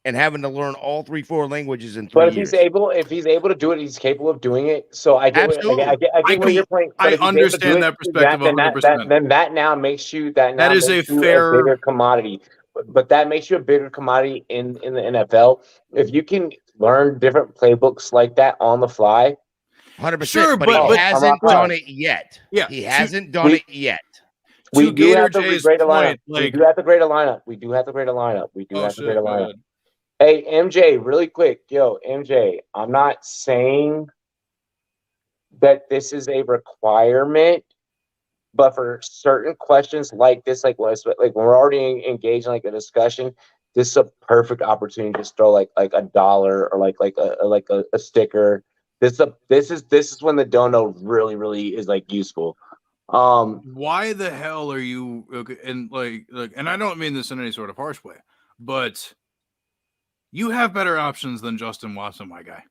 And having to learn all 3 foreign languages in 3 years. If he's able to do it, he's capable of doing it. So I get where you're playing. I understand that perspective 100%. Then that now makes you that is a bigger commodity. But that makes you a bigger commodity in the NFL. If you can learn different playbooks like that on the fly. 100%. Sure, but he hasn't done it yet. Yeah, he hasn't done it yet. We do have to grade a lineup. We do have to grade a lineup. Hey, MJ, really quick. Yo, MJ, I'm not saying that this is a requirement, but for certain questions like this, like when we're already engaged in a discussion, this is a perfect opportunity to just throw like $1 or a sticker. This is when the dono really is useful. Why the hell are you okay? And and I don't mean this in any sort of harsh way, but you have better options than Justin Watson, my guy.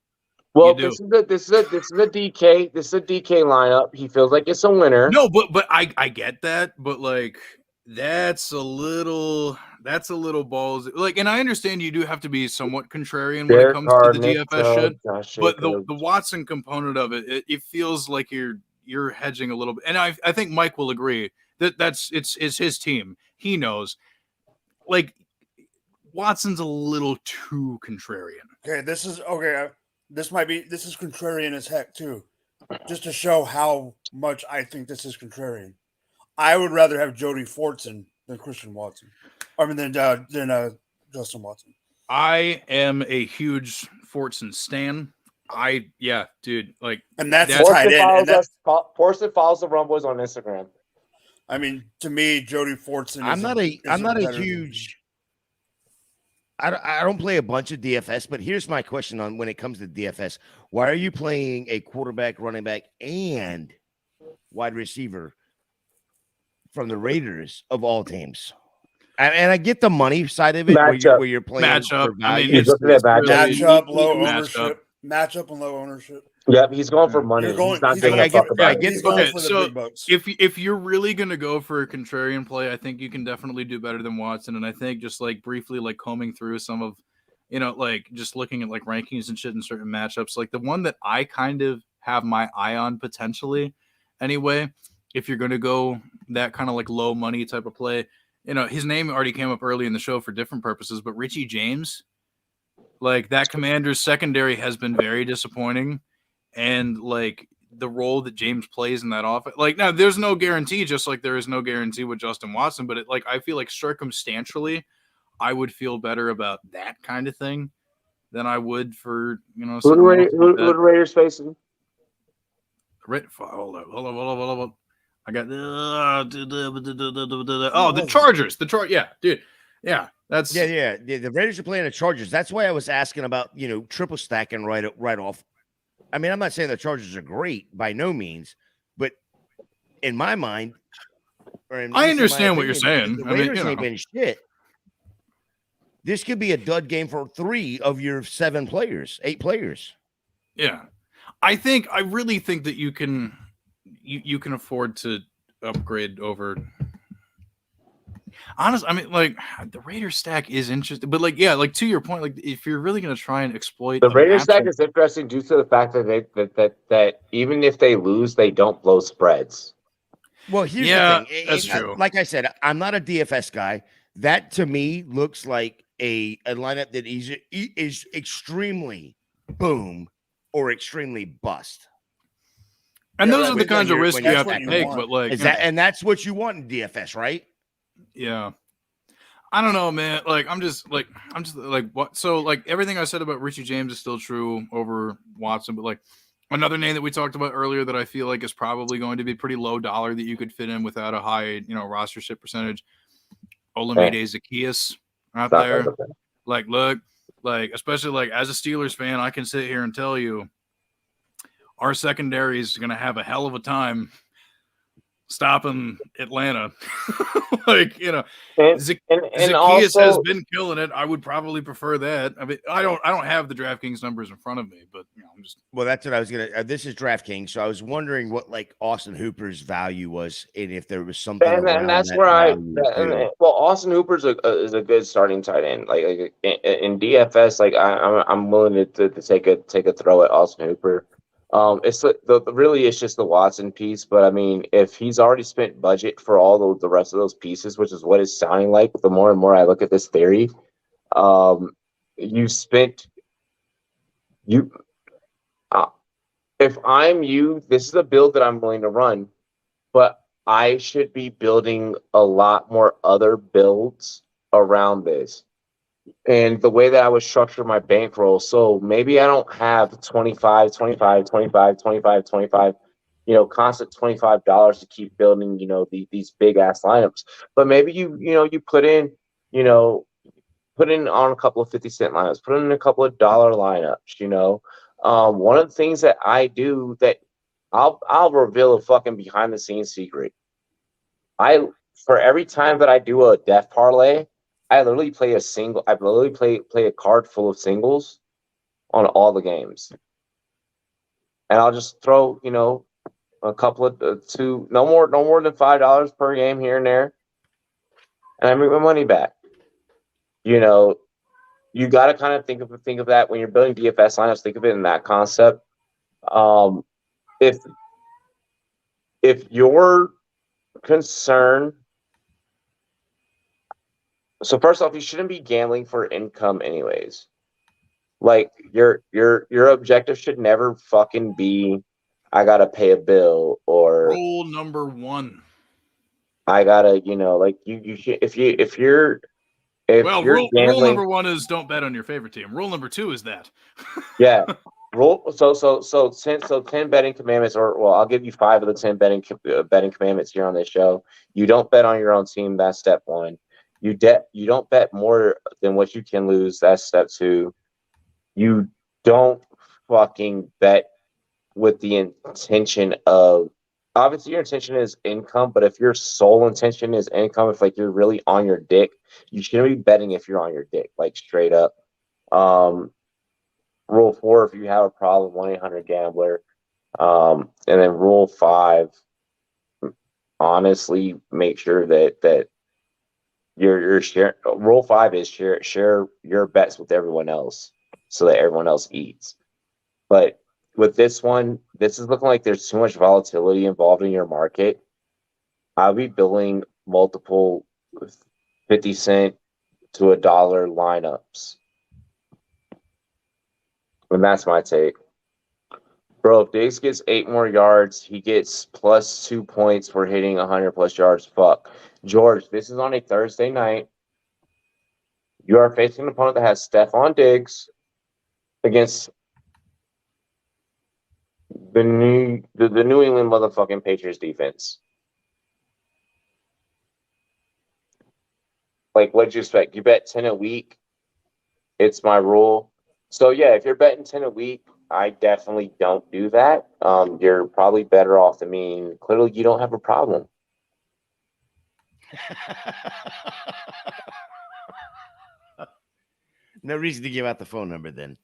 Well, this is a DK. This is a DK lineup. He feels like it's a winner. No, but I get that, but that's a little balls. And I understand you do have to be somewhat contrarian when it comes to the DFS shit. But the Watson component of it feels like you're hedging a little bit. And I think Mike will agree that it's his team. He knows. Watson's a little too contrarian. Okay, this is contrarian as heck too. Just to show how much I think this is contrarian. I would rather have Jody Fortson than Christian Watson. I mean than Justin Watson. I am a huge Fortson stan. Dude, like, and that's that, tight end. Fortson follows the Rumboys on Instagram. I mean, to me, Jody Fortson. I'm not a huge. I don't play a bunch of DFS, but here's my question on when it comes to DFS. Why are you playing a quarterback, running back, and wide receiver from the Raiders of all teams? And I get the money side of it where you're playing matchup. for value. I mean, it's matchup, low matchup. ownership. Matchup and low ownership. Yep, he's going for money. He's not giving a fuck about it. He's going for the big bucks. If you're really gonna go for a contrarian play, I think you can definitely do better than Watson. And I think just like briefly like combing through some of, like just looking at like rankings and shit in certain matchups, like the one that I kind of have my eye on potentially anyway, if you're gonna go that kind of like low money type of play, his name already came up early in the show for different purposes, but Richie James, like that Commanders secondary has been very disappointing. And like the role that James plays in that offense, like now there's no guarantee, just like there is no guarantee with Justin Watson, but I feel like circumstantially, I would feel better about that kind of thing than I would for who the Raiders facing? Hold on. I got the Chargers. Yeah, dude. Yeah, that's yeah. The Raiders are playing the Chargers. That's why I was asking about triple stacking right off. I mean, I'm not saying the Chargers are great by no means, but in my mind, I understand what you're saying. The Raiders ain't been shit. This could be a dud game for 3 of your 8 players. Yeah, I really think that you can afford to upgrade over. Honestly, I mean, like the Raiders stack is interesting, but like, yeah, like to your point, like if you're really going to try and exploit the Raiders stack is interesting due to the fact that that even if they lose, they don't blow spreads. Well, here's the thing. That's true. Like I said, I'm not a DFS guy. That to me looks like a lineup that is extremely boom or extremely bust. And those are the kinds of risks you have to take. But like, and that's what you want in DFS, right? Yeah. I don't know, man. Like, I'm just like what? So like everything I said about Richie James is still true over Watson, but like another name that we talked about earlier that I feel like is probably going to be pretty low dollar that you could fit in without a high, rostership percentage. Olamide Zaccheaus out there. Like, look, like, especially like as a Steelers fan, I can sit here and tell you our secondary is going to have a hell of a time stopping Atlanta. Like, Zaccheaus has been killing it. I would probably prefer that. I mean, I don't have the DraftKings numbers in front of me, but I'm just. Well, that's what I was gonna. This is DraftKings, so I was wondering what like Austin Hooper's value was, and if there was something. And that's that where Austin Hooper is a good starting tight end. Like in DFS, like I'm willing to take a throw at Austin Hooper. It's really it's just the Watson piece, but I mean, if he's already spent budget for all the rest of those pieces, which is what it's sounding like, the more and more I look at this theory, if I'm you, this is a build that I'm willing to run, but I should be building a lot more other builds around this. And the way that I would structure my bankroll, so maybe I don't have 25, constant $25 to keep building, these big ass lineups. But maybe you put in on a couple of 50-cent lineups, put in a couple of dollar lineups, one of the things that I do that I'll reveal a fucking behind the scenes secret. For every time that I do a death parlay, I literally play a single. I literally play a card full of singles on all the games, and I'll just throw a couple of no more than $5 per game here and there, and I make my money back. You got to kind of think of that when you're building DFS lineups. Think of it in that concept. If you're concerned. So first off, you shouldn't be gambling for income anyways. Like your objective should never fucking be I gotta pay a bill or rule number 1. I gotta, like you should if you're If Well, you're rule gambling, number 1 is don't bet on your favorite team. Rule number 2 is that. yeah. So 10 betting commandments, or well, I'll give you 5 of the 10 betting commandments here on this show. You don't bet on your own team. That's step 1. You don't bet more than what you can lose. That's step 2. You don't fucking bet with the intention of, obviously your intention is income, but if your sole intention is income, if like you're really on your dick, you shouldn't be betting if you're on your dick, like straight up. Rule 4, if you have a problem, 1-800-GAMBLER. And then rule 5, honestly, make sure that you're share. Rule 5 is share your bets with everyone else so that everyone else eats. But with this one, this is looking like there's too much volatility involved in your market. I'll be building multiple 50-cent to $1 lineups. And that's my take. Bro, if Diggs gets 8 more yards, he gets plus 2 points for hitting 100+ yards. Fuck. George, this is on a Thursday night. You are facing an opponent that has Stephon Diggs against the New England motherfucking Patriots defense. Like, what'd you expect? You bet 10 a week. It's my rule. So, yeah, if you're betting 10 a week, I definitely don't do that. You're probably better off than me. Clearly, you don't have a problem. No reason to give out the phone number then.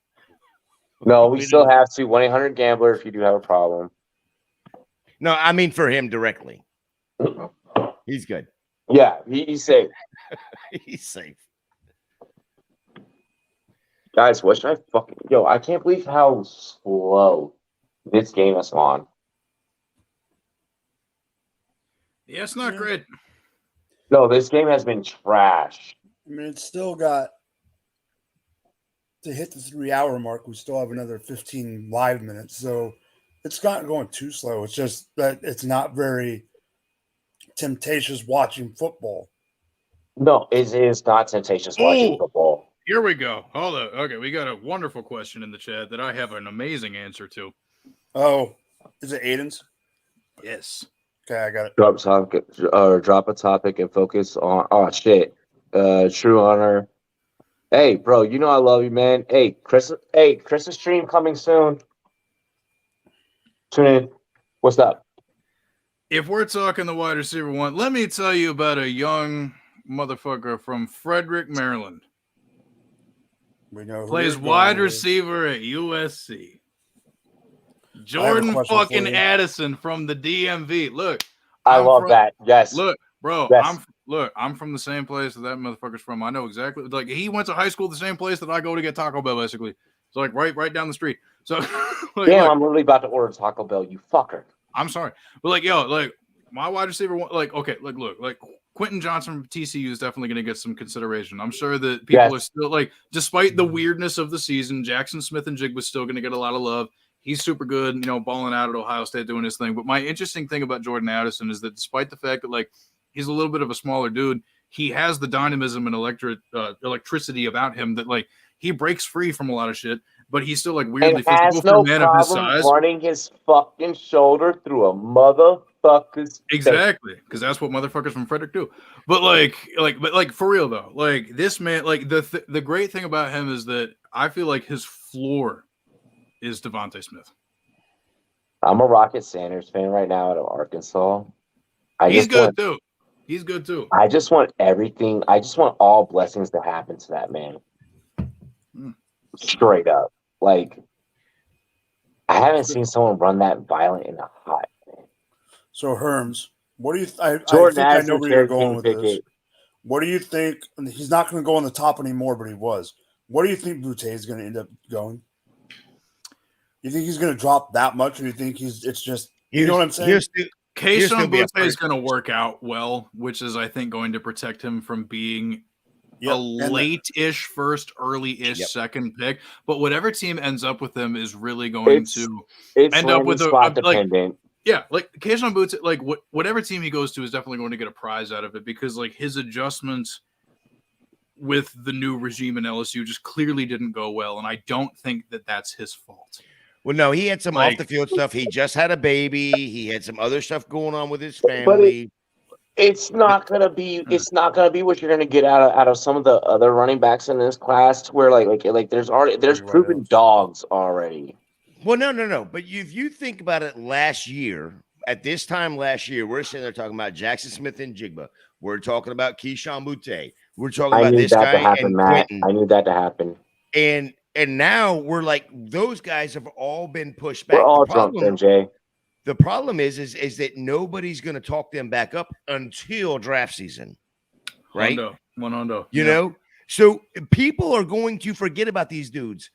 No, we still have to. 1-800-GAMBLER if you do have a problem. No, I mean for him directly. He's good. Yeah, he's safe. He's safe. Guys, what should I fucking... Yo, I can't believe how slow this game has gone. Yeah, it's not great. No, this game has been trash. I mean, it's still got to hit the 3-hour mark. We still have another 15 live minutes, so it's not going too slow. It's just that it's not very temptatious watching football. No, it is not temptatious watching football. Here we go. Hold on. Okay, we got a wonderful question in the chat that I have an amazing answer to. Oh, is it Aiden's? Yes. Okay, I got it. Drop a topic and focus on. Oh shit, True Honor. Hey, bro, you know I love you, man. Hey, Chris's stream coming soon. Tune in. What's up? If we're talking the wide receiver one, let me tell you about a young motherfucker from Frederick, Maryland. We know who plays wide receiver at USC. Jordan fucking Addison from the DMV. Look, I love that. Yes. Look, bro. Yes. I'm from the same place that motherfucker's from. I know exactly. Like he went to high school the same place that I go to get Taco Bell. Basically, it's like right down the street. So, damn, I'm literally about to order Taco Bell. You fucker. I'm sorry, but like, yo, like my wide receiver, like, okay, like Quentin Johnson from TCU is definitely going to get some consideration. I'm sure that people are still like, despite the weirdness of the season, Jackson Smith and Jig was still going to get a lot of love. He's super good, you know, balling out at Ohio State, doing his thing. But my interesting thing about Jordan Addison is that despite the fact that like he's a little bit of a smaller dude, he has the dynamism and electricity about him that like he breaks free from a lot of shit. But he's still like weirdly physical for a man of his size. Running his fucking shoulder through a motherfucker's exactly, because that's what motherfuckers from Frederick do. But like for real though, like this man, like the great thing about him is that I feel like his floor is Devontae Smith. I'm a Rocket Sanders fan right now out of Arkansas. He's good too. He's good too. I just want everything. I just want all blessings to happen to that man. Straight up. Like, I haven't seen someone run that violent in a hot minute. So, Herms, what do you I Jordan think I know where you're going with Pickett. this. What do you think? He's not going to go on the top anymore, but he was. What do you think Boutte is going to end up going? You think he's going to drop that much, or do you think it's just you know what I'm saying? Kayshon Boutte is going to work out well, which is I think going to protect him from being a late-ish first, early-ish second pick. But whatever team ends up with him is really going to end up with spot dependent. Yeah, like Kayshon Boutte, like whatever team he goes to is definitely going to get a prize out of it because like his adjustments with the new regime in LSU just clearly didn't go well, and I don't think that that's his fault. Well, no, he had some Like- off the field stuff. He just had a baby. He had some other stuff going on with his family. It's not gonna be. It's not gonna be what you're gonna get out of some of the other running backs in this class. Where like there's proven dogs already. Well, no. But if you think about it, last year at this time last year, we're sitting there talking about Jackson Smith and Jigba. We're talking about Keyshawn Butte. We're talking I about knew this that guy to happen, and Matt. Quentin. I knew that to happen. And now we're like, those guys have all been pushed back. We're all The drunk, problem- MJ. The problem is that nobody's going to talk them back up until draft season, right? Hondo. You know, so people are going to forget about these dudes.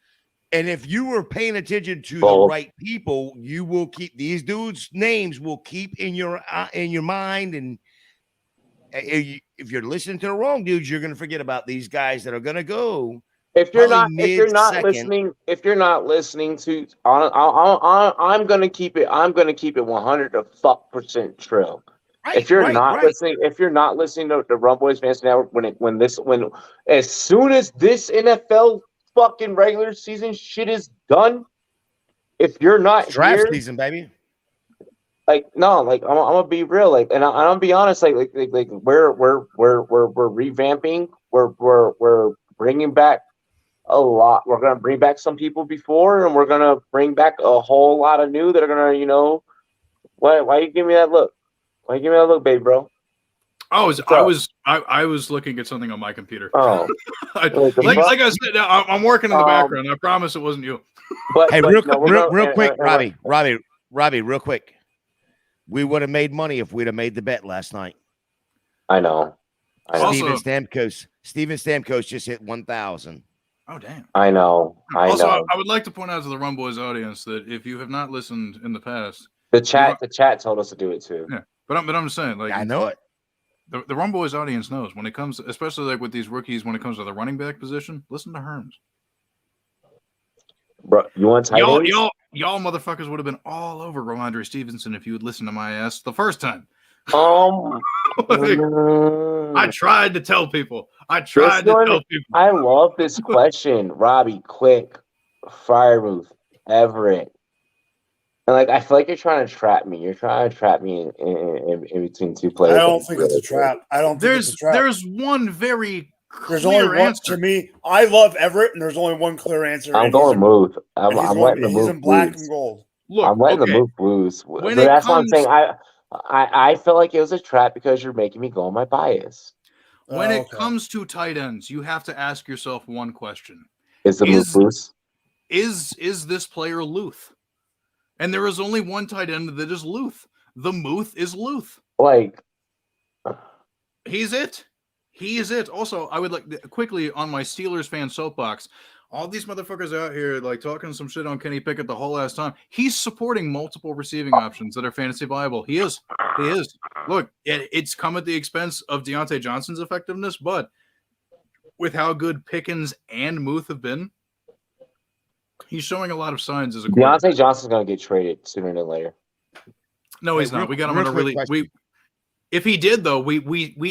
And if you were paying attention to the right people, you will keep these dudes' names will keep in your mind. And if you're listening to the wrong dudes, you're going to forget about these guys that are going to go. If you're not listening to, I'm gonna keep it 100% true. If you're not listening to the Rumboys Fantasy Network, as soon as this NFL fucking regular season shit is done, if you're not draft here, season, baby. I'm gonna be real, and I'm gonna be honest, we're revamping, we're bringing back a lot. We're gonna bring back some people before, and we're gonna bring back a whole lot of new that are gonna, why you give me that look? Why you give me that look, baby, bro? I was looking at something on my computer. Oh, like I said, I'm working in the background. I promise it wasn't you. Hey, real quick, Robbie, real quick. We would have made money if we'd have made the bet last night. I know. Steven Stamkos just hit 1,000. Oh, damn. I know. I would like to point out to the Rumboys audience that if you have not listened in the past, the chat told us to do it too. Yeah, but I'm just saying, like, I know it. The Rumboys audience knows when it comes, especially like with these rookies, when it comes to the running back position. Listen to Herms. Bro, you want tight ends? Y'all motherfuckers would have been all over Ramondre Stevenson if you would listen to my ass the first time. I tried to tell people. I love this question, Robbie. Quick, Firemouth, Everett, and I feel like you're trying to trap me. You're trying to trap me in between two players. I don't think it's a trap. There's one very There's only one answer. To me. I love Everett, and there's only one clear answer. I'm going Muth. I'm letting the He's move in black blues. and gold. Look, I'm letting the move blues. But that's what I'm saying. I feel like it was a trap because you're making me go on my bias. When it comes to tight ends, you have to ask yourself one question: Is the move loose? Is this player Luth? And there is only one tight end that is Luth. The Muth is Luth. He's it. He is it. Also, I would like quickly on my Steelers fan soapbox. All these motherfuckers out here like talking some shit on Kenny Pickett the whole last time. He's supporting multiple receiving options that are fantasy viable. He is. Look, it's come at the expense of Deontay Johnson's effectiveness, but with how good Pickens and Muth have been, he's showing a lot of signs as a quarterback. Deontay Johnson's going to get traded sooner than later. No, he's not. We got him on a really. If he did, though, we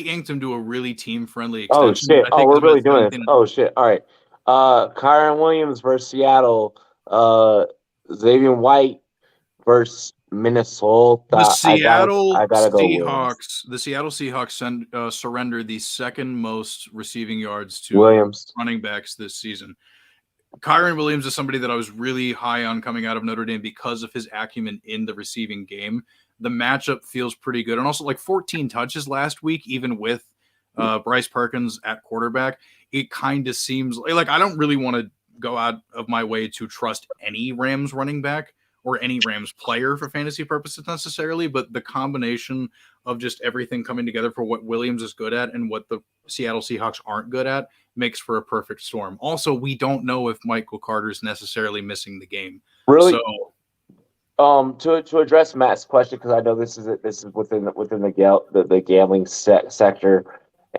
inked him to a really team-friendly extension. Oh, shit. Oh, we're really doing this. Oh, shit. All right. Kyron Williams versus Seattle. Xavier White versus Minnesota. The Seattle Seahawks. The Seattle Seahawks surrendered the second most receiving yards to Williams running backs this season. Kyron Williams is somebody that I was really high on coming out of Notre Dame because of his acumen in the receiving game. The matchup feels pretty good. And also 14 touches last week, even with Bryce Perkins at quarterback. It kind of seems like I don't really want to go out of my way to trust any Rams running back or any Rams player for fantasy purposes necessarily, but the combination of just everything coming together for what Williams is good at and what the Seattle Seahawks aren't good at makes for a perfect storm. Also, we don't know if Michael Carter is necessarily missing the game. Really? So, to address Matt's question, because I know this is within the gambling sector.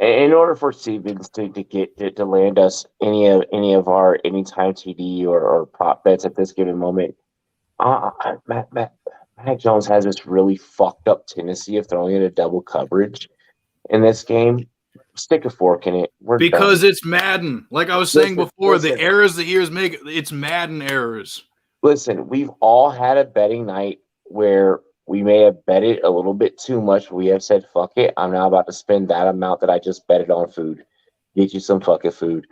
In order for Stevens to land us any of our anytime TD or prop bets at this given moment, Mac Jones has this really fucked up tendency of throwing in a double coverage in this game. Stick a fork in it. We're Because done. it's Madden. Like I was saying before, listen. the errors that he was making, it's Madden errors. Listen, we've all had a betting night where we may have betted a little bit too much. We have said, fuck it. I'm now about to spend that amount that I just betted on food. Get you some fucking food.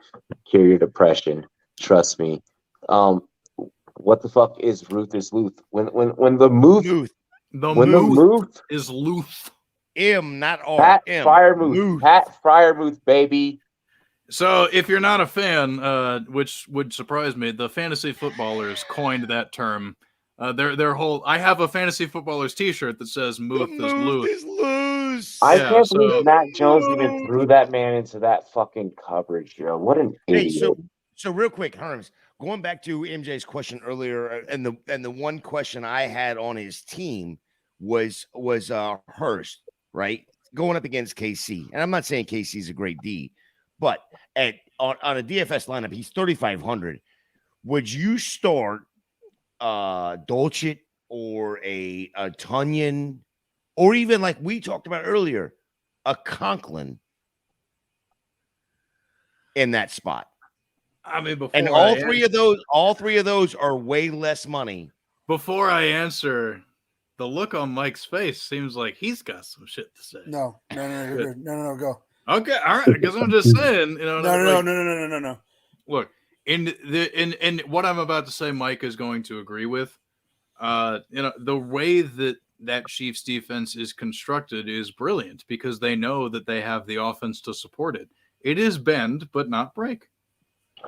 Cure your depression. Trust me. What the fuck is Ruth is Luth? When the Muth is Luth. M, not R. Pat M. Fryermuth. Pat Fryermuth, baby. So if you're not a fan, which would surprise me, the fantasy footballers coined that term. Their whole I have a fantasy footballers t-shirt that says Muth is Luth. I can't believe Matt Jones even threw that man into that fucking coverage, yo. What an idiot. So real quick, Herms, going back to MJ's question earlier, and the one question I had on his team was Hurst, right? Going up against KC. And I'm not saying KC is a great D, but on a DFS lineup, he's 3,500. Would you start Dolchit or a Tunyon, or even like we talked about earlier, a Conklin in that spot? I mean, and all three of those are way less money. Before I answer, the look on Mike's face seems like he's got some shit to say. No, you're good. No, go. Okay, all right. Because I'm just saying, No. Look, in what I'm about to say, Mike is going to agree with. The way that Chiefs defense is constructed is brilliant because they know that they have the offense to support it. It is bend, but not break.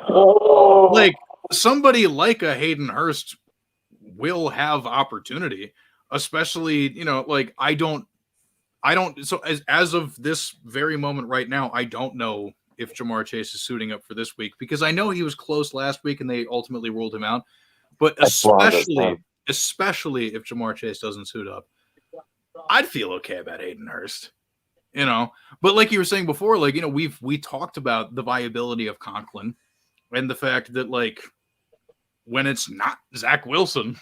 Like somebody like a Hayden Hurst will have opportunity, especially, like I don't so as of this very moment right now, I don't know if Jamar Chase is suiting up for this week because I know he was close last week and they ultimately ruled him out. But especially if Jamar Chase doesn't suit up, I'd feel okay about Hayden Hurst. But like you were saying before, like, we talked about the viability of Conklin and the fact that, like, when it's not Zach Wilson,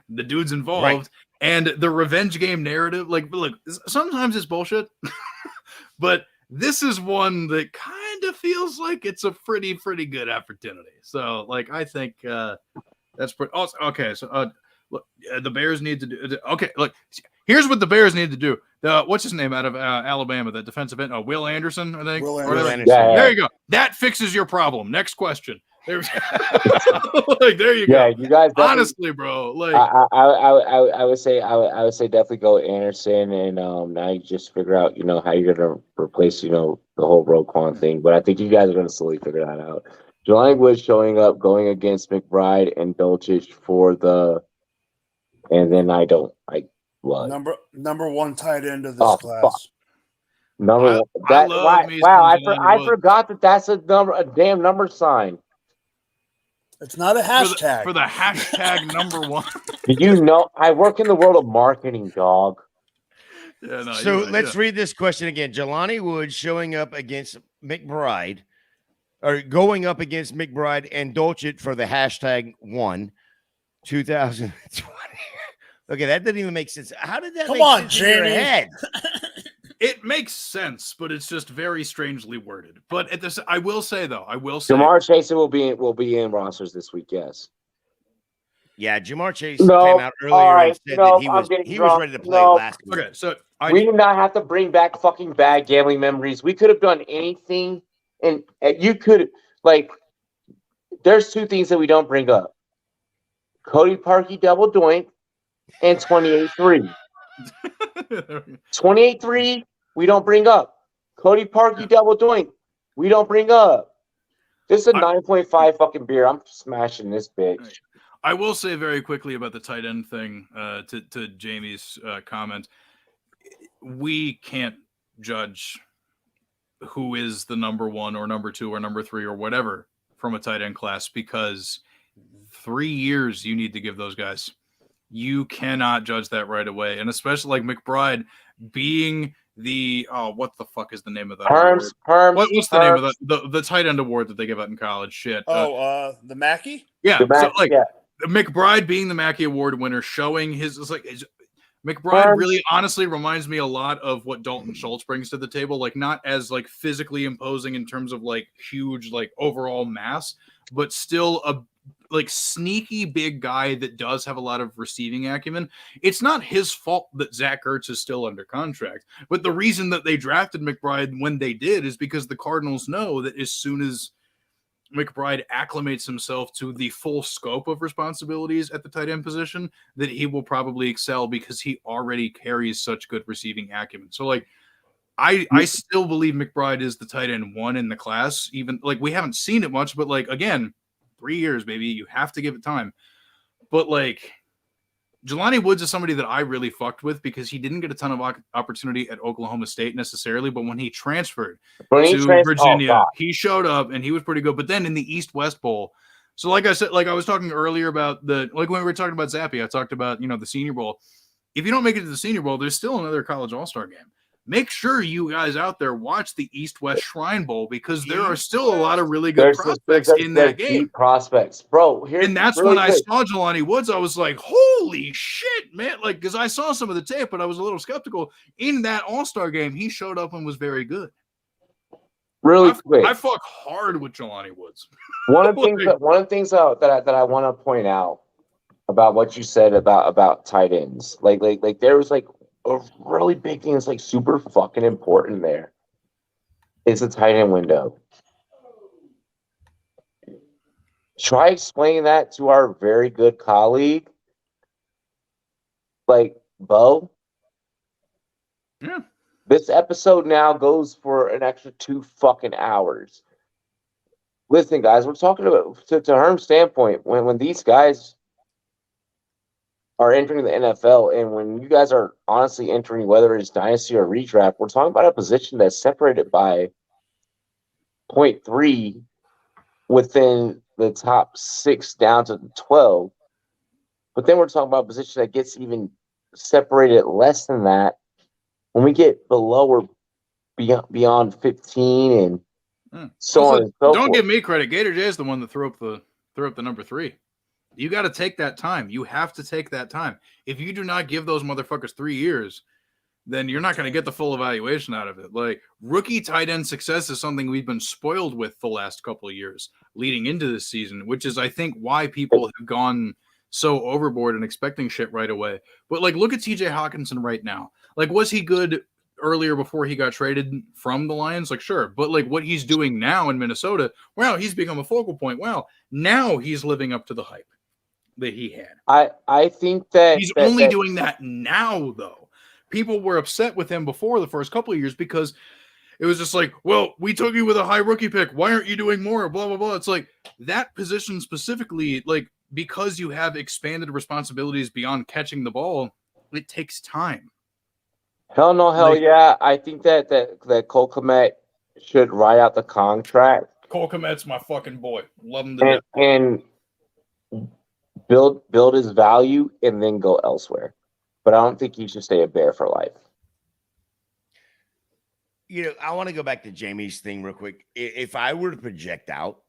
the dude's involved, right. And the revenge game narrative, like, look, sometimes it's bullshit, but this is one that kind of feels like it's a pretty good opportunity. So, like, I think that's pretty awesome. Okay, so look, the Bears need to do. Okay, look, here's what the Bears need to do. What's his name out of Alabama? The defensive end, Will Anderson, I think. Will Anderson. Yeah. There you go. That fixes your problem. Next question. There's like, there you go. Yeah, you guys. Honestly, bro. Like, I would say definitely go Anderson, and now you just figure out how you're gonna replace the whole Roquan thing. But I think you guys are gonna slowly figure that out. Jelani Woods showing up, going against McBride and Dolchich and then what? Number one tight end of this class. Fuck. Number one. I forgot that that's a damn number sign. It's not a hashtag. For the hashtag number one. Did you know I work in the world of marketing, dog? Yeah, no, so let's read this question again. Jelani Woods showing up against McBride, or going up against McBride and Dolchich for the hashtag one 2020. Okay, that didn't even make sense. How did that Come make on, sense in your Jamie. head? It makes sense, but it's just very strangely worded. But at this, I will say Jamar Chase will be in rosters this week. Yes. Yeah, Jamar Chase came out earlier and said that he was ready to play last week. Okay, so we did not have to bring back fucking bad gambling memories. We could have done anything, and you could there's two things that we don't bring up: Cody Parkey double doink and 28-3. 28-3. We don't bring up. Cody Parkey double doink. We don't bring up. This is a 9.5 fucking beer. I'm smashing this bitch. I will say very quickly about the tight end thing to Jamie's comment. We can't judge who is the number one or number two or number three or whatever from a tight end class because 3 years you need to give those guys. You cannot judge that right away. And especially like McBride being the what the fuck is the name of that? Herms. What's the name of that? The tight end award that they give out in college? Shit. The Mackey? Yeah. So like McBride being the Mackey Award winner, showing his McBride really honestly reminds me a lot of what Dalton Schultz brings to the table. Like, not as like physically imposing in terms of like huge like overall mass, but still a like sneaky big guy that does have a lot of receiving acumen. It's not his fault that Zach Ertz is still under contract, but the reason that they drafted McBride when they did is because the Cardinals know that as soon as McBride acclimates himself to the full scope of responsibilities at the tight end position, that he will probably excel because he already carries such good receiving acumen. So like, I still believe McBride is the tight end 1 in the class. Even like we haven't seen it much, but like again, 3 years, baby, you have to give it time. But like, Jelani Woods is somebody that I really fucked with because he didn't get a ton of opportunity at Oklahoma State necessarily, but when he transferred to Virginia, he showed up and he was pretty good. But then in the East-West Bowl, so like I said, like I was talking earlier about when we were talking about Zappy, I talked about, the Senior Bowl. If you don't make it to the Senior Bowl, there's still another college all-star game. Make sure you guys out there watch the East-West Shrine Bowl because there are still a lot of really good prospects in that game. Deep prospects, bro. And that's really when I saw Jelani Woods. I was like, holy shit, man. Like, because I saw some of the tape, but I was a little skeptical. In that All-Star game, he showed up and was very good. Really quick. I fuck hard with Jelani Woods. One of the things that I want to point out about what you said about tight ends, like there was like a really big thing that's like super fucking important there. It's the tight end window. Try explaining that to our very good colleague, like Bo. Yeah. This episode now goes for an extra 2 fucking hours. Listen, guys, we're talking about to Herm's standpoint when these guys are entering the NFL, and when you guys are honestly entering, whether it's dynasty or redraft, we're talking about a position that's separated by 0.3 within the top 6 down to 12. But then we're talking about a position that gets even separated less than that when we get below or beyond 15 and so on and so forth. Don't give me credit. Gator J is the one that threw up the number 3. You got to take that time. You have to take that time. If you do not give those motherfuckers 3 years, then you're not going to get the full evaluation out of it. Like, rookie tight end success is something we've been spoiled with the last couple of years leading into this season, which is, I think, why people have gone so overboard and expecting shit right away. But, like, look at TJ Hawkinson right now. Like, was he good earlier before he got traded from the Lions? Like, sure. But, like, what he's doing now in Minnesota, wow, he's become a focal point. Wow, now he's living up to the hype that he had. I think that he's only doing that now, though. People were upset with him before the first couple of years because it was just like, well, we took you with a high rookie pick. Why aren't you doing more? Blah, blah, blah. It's like that position specifically, like, because you have expanded responsibilities beyond catching the ball, it takes time. Hell no, hell yeah. I think that Cole Kmet should write out the contract. Cole Kmet's my fucking boy. Love him to death. And build his value and then go elsewhere. But I don't think he should stay a Bear for life. I want to go back to Jamie's thing real quick. If I were to project out,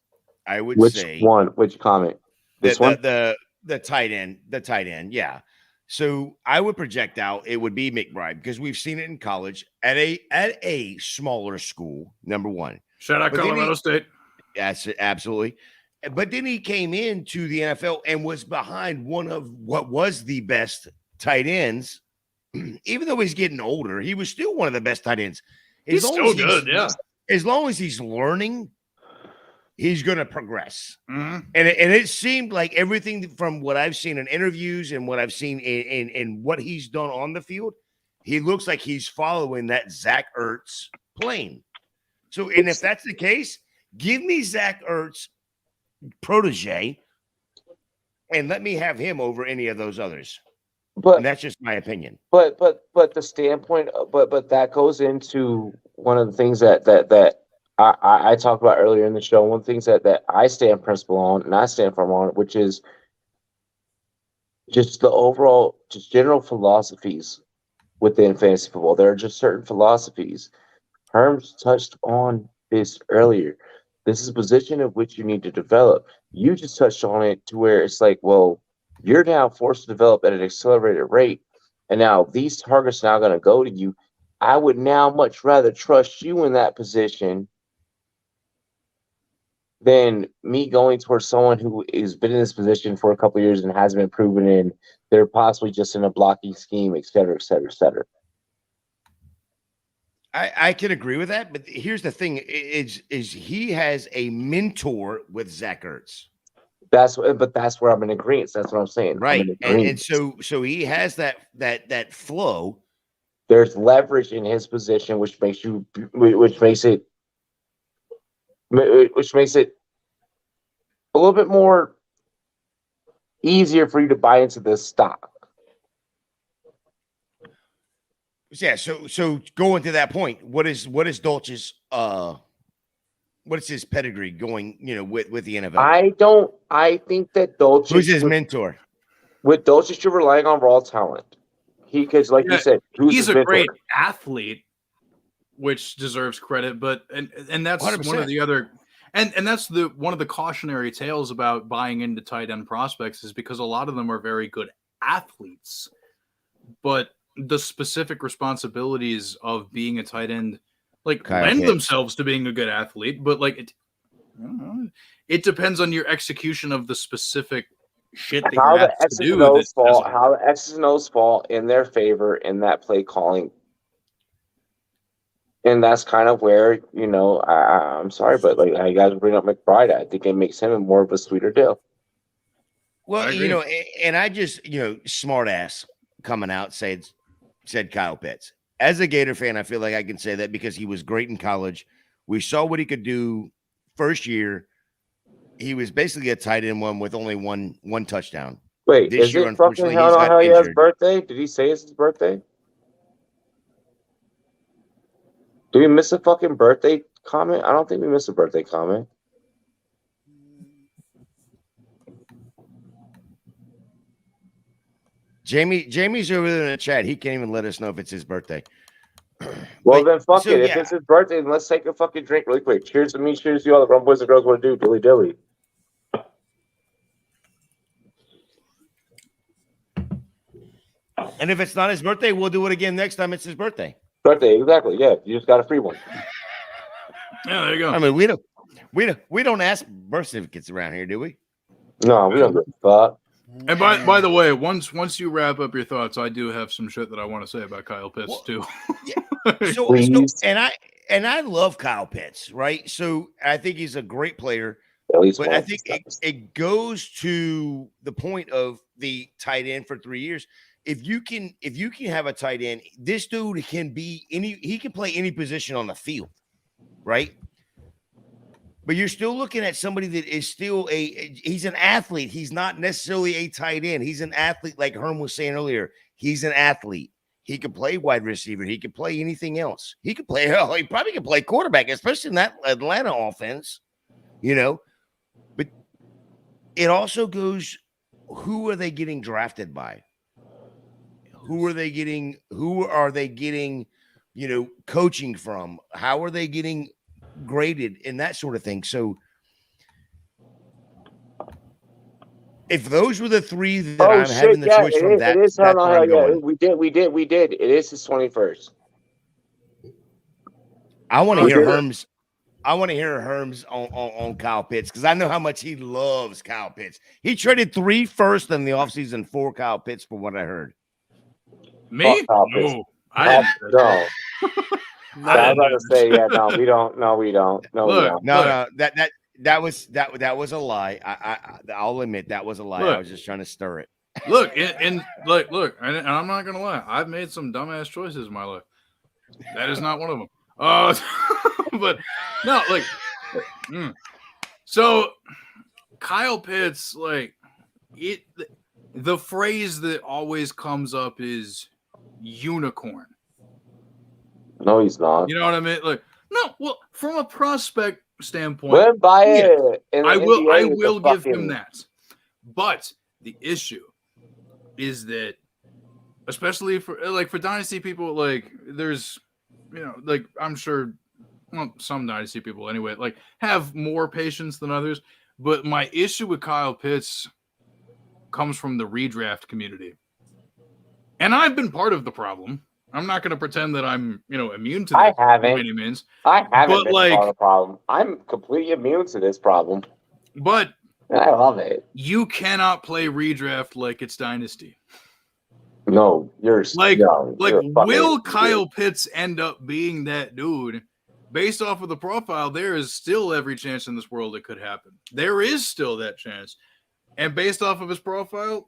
I would say which comment? This one? The tight end, yeah. So I would project out it would be McBride because we've seen it in college at a smaller school, number one. Shout out Colorado State. Yes, absolutely. But then he came into the NFL and was behind one of what was the best tight ends. Even though he's getting older, he was still one of the best tight ends. He's still good, yeah. As long as he's learning, he's going to progress. Mm-hmm. And it seemed like everything from what I've seen in interviews and what I've seen in what he's done on the field, he looks like he's following that Zach Ertz plane. So, and if that's the case, give me Zach Ertz protege and let me have him over any of those others. And that's just my opinion. But the standpoint, but that goes into one of the things that I talked about earlier in the show. One of the things that I stand principle on and I stand firm on, which is just the overall, just general philosophies within fantasy football. There are just certain philosophies. Herms touched on this earlier. This is a position of which you need to develop. You just touched on it to where it's like, well, you're now forced to develop at an accelerated rate. and now these targets now going to go to you. I would now much rather trust you in that position than me going towards someone who has been in this position for a couple of years and hasn't been proven in. They're possibly just in a blocking scheme, et cetera, et cetera, et cetera. I can agree with that, but here's the thing: is he has a mentor with Zach Ertz. That's where I'm in agreement. That's what I'm saying. Right, and so he has that flow. There's leverage in his position, which makes it a little bit more easier for you to buy into this stock. Yeah, so going to that point, what is Dolce's what is his pedigree going, with the NFL? I think that Dolce, who's his mentor? With Dolce, you're relying on raw talent. Because you said, he's a great athlete, which deserves credit, but and that's 100%. one of the other and that's one of the cautionary tales about buying into tight end prospects is because a lot of them are very good athletes, but the specific responsibilities of being a tight end lend themselves to being a good athlete, but it depends on your execution of the specific shit that how you're the asked to do. How the X's and O's fall in their favor in that play calling. And that's kind of where, I'm sorry, but how you guys bring up McBride, I think it makes him more of a sweeter deal. Well, and I just, smart ass coming out said Kyle Pitts. As a Gator fan, I feel like I can say that because he was great in college. We saw what he could do first year. He was basically a tight end one with only one touchdown. Wait, this is year, it unfortunately, fucking he's got he has injured. birthday? Did he say it's his birthday? Did we miss a fucking birthday comment? I don't think we missed a birthday comment. Jamie's over there in the chat. He can't even let us know if it's his birthday. Well, then fuck it. If it's his birthday, then let's take a fucking drink really quick. Cheers to me. Cheers to you all. The Rum Boys and Girls want to do. Dilly dilly. And if it's not his birthday, we'll do it again next time it's his birthday. Birthday, exactly. Yeah, you just got a free one. Yeah, there you go. I mean, we don't ask birth certificates around here, do we? No, we don't give a fuck. And by the way, once you wrap up your thoughts, I do have some shit that I want to say about Kyle Pitts too. And I love Kyle Pitts, right? So I think he's a great player. But I think it goes to the point of the tight end for 3 years. If you can have a tight end, this dude can play any position on the field, right? But you're still looking at somebody that is still he's an athlete. He's not necessarily a tight end. He's an athlete, like Herm was saying earlier. He's an athlete. He could play wide receiver. He could play anything else. He probably could play quarterback, especially in that Atlanta offense, But it also goes, who are they getting drafted by? Who are they getting, coaching from? How are they getting graded and that sort of thing? So if those were the three that I'm having the choice from, that's where I'm going. We did. It is his 21st. I want to hear Herm's. I want to hear Herm's on Kyle Pitts because I know how much he loves Kyle Pitts. He traded 3 firsts in the offseason for Kyle Pitts, from what I heard. Me? No, I didn't. No. I was about to say, yeah, no, we don't. No, we don't. No, we don't. No. That was a lie. I'll admit that was a lie. I was just trying to stir it. Look, and I'm not gonna lie. I've made some dumbass choices in my life. That is not one of them. But no, So Kyle Pitts, the phrase that always comes up is unicorn. No, he's not. You know what I mean? No. Well, from a prospect standpoint, I will give him that. But the issue is that, especially for dynasty people, there's, I'm sure, some dynasty people anyway, have more patience than others. But my issue with Kyle Pitts comes from the redraft community. And I've been part of the problem. I'm not going to pretend that I'm, immune to I this haven't. by any means. I haven't But, been part of the problem. I'm completely immune to this problem. But I love it. You cannot play redraft like it's Dynasty. No, you're will Kyle Pitts end up being that dude? Based off of the profile, there is still every chance in this world it could happen. There is still that chance. And based off of his profile,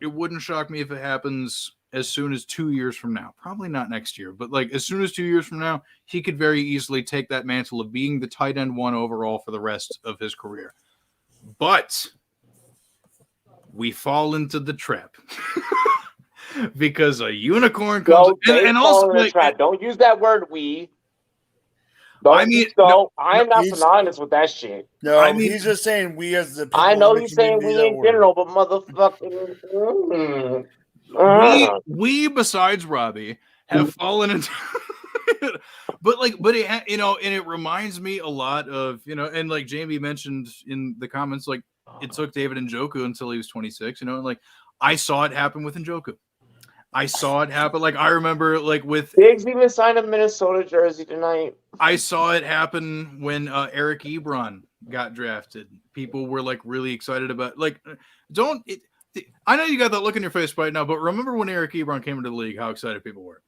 it wouldn't shock me if it happens as soon as 2 years from now. Probably not next year, but as soon as 2 years from now, he could very easily take that mantle of being the tight end 1 overall for the rest of his career. But we fall into the trap because a unicorn comes and also don't use that word we. I I'm not synonymous with that shit. No, he's just saying we as the people. I know he's saying we in general, but motherfucking we besides Robbie have fallen into but it, and it reminds me a lot of, and like Jamie mentioned in the comments, it took David Njoku until he was 26, and I saw it happen with Njoku. I saw it happen. I remember with Diggs even signed a Minnesota jersey tonight. I saw it happen when Eric Ebron got drafted. People were really excited about I know you got that look in your face right now, but remember when Eric Ebron came into the league, how excited people were.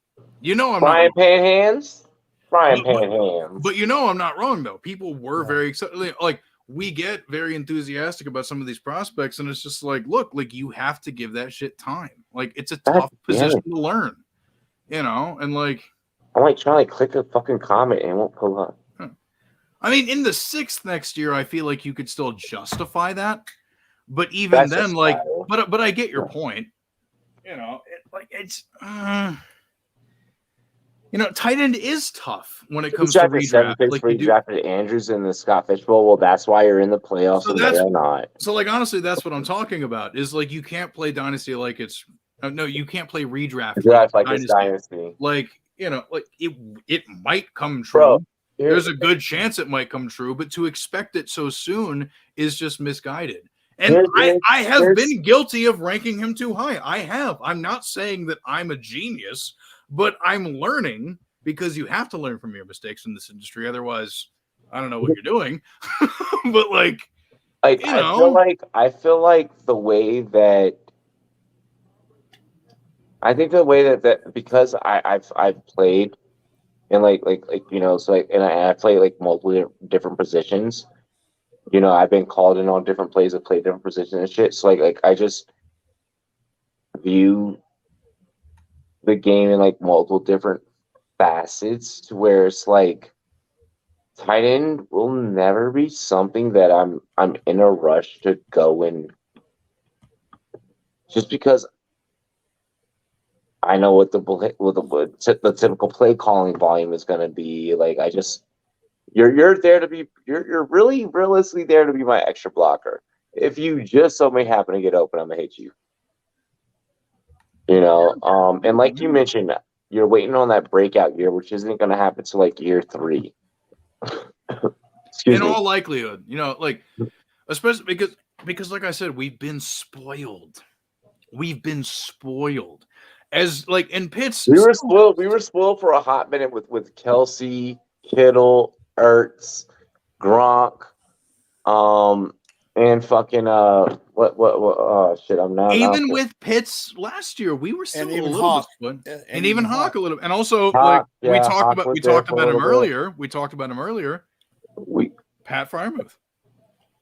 I'm Brian not Panhands. Brian Panhands. But I'm not wrong though. People were very excited. We get very enthusiastic about some of these prospects, and it's just look, you have to give that shit time. It's a tough position to learn, and I'm trying to click a fucking comment and it won't pull up. I mean, in the 6th next year, I feel like you could still justify that, but even then, but I get your point. Tight end is tough when it comes to redraft. You drafted Andrews in the Scott Fishbowl. Well, that's why you're in the playoffs, and they're not. So, honestly, that's what I'm talking about. Is you can't play Dynasty like it's no, you can't play redraft like it's Dynasty. It might come true. Bro, there's a good chance it might come true, but to expect it so soon is just misguided. And I have been guilty of ranking him too high. I have. I'm not saying that I'm a genius, but I'm learning, because you have to learn from your mistakes in this industry. Otherwise, I don't know what you're doing. But I feel like the way that because I've played and I play multiple different positions. I've been called in on different plays to play different positions and shit. So I just view the game in multiple different facets to where it's tight end will never be something that I'm in a rush to go in, just because I know what the typical play calling volume is going to be. You're there to be you're really realistically there to be my extra blocker. If you just so may happen to get open, I'm gonna hate you. And like you mentioned, you're waiting on that breakout year, which isn't going to happen till year 3. In all likelihood, especially because like I said, we've been spoiled. As in Pitts, we were spoiled for a hot minute with Kelsey, Kittle, Ertz, Gronk, and fucking shit. I'm not even with Pitts last year. We were still a little bit, and even Hawk a little, and also we talked about him earlier. We talked about him earlier. Pat Freiermuth.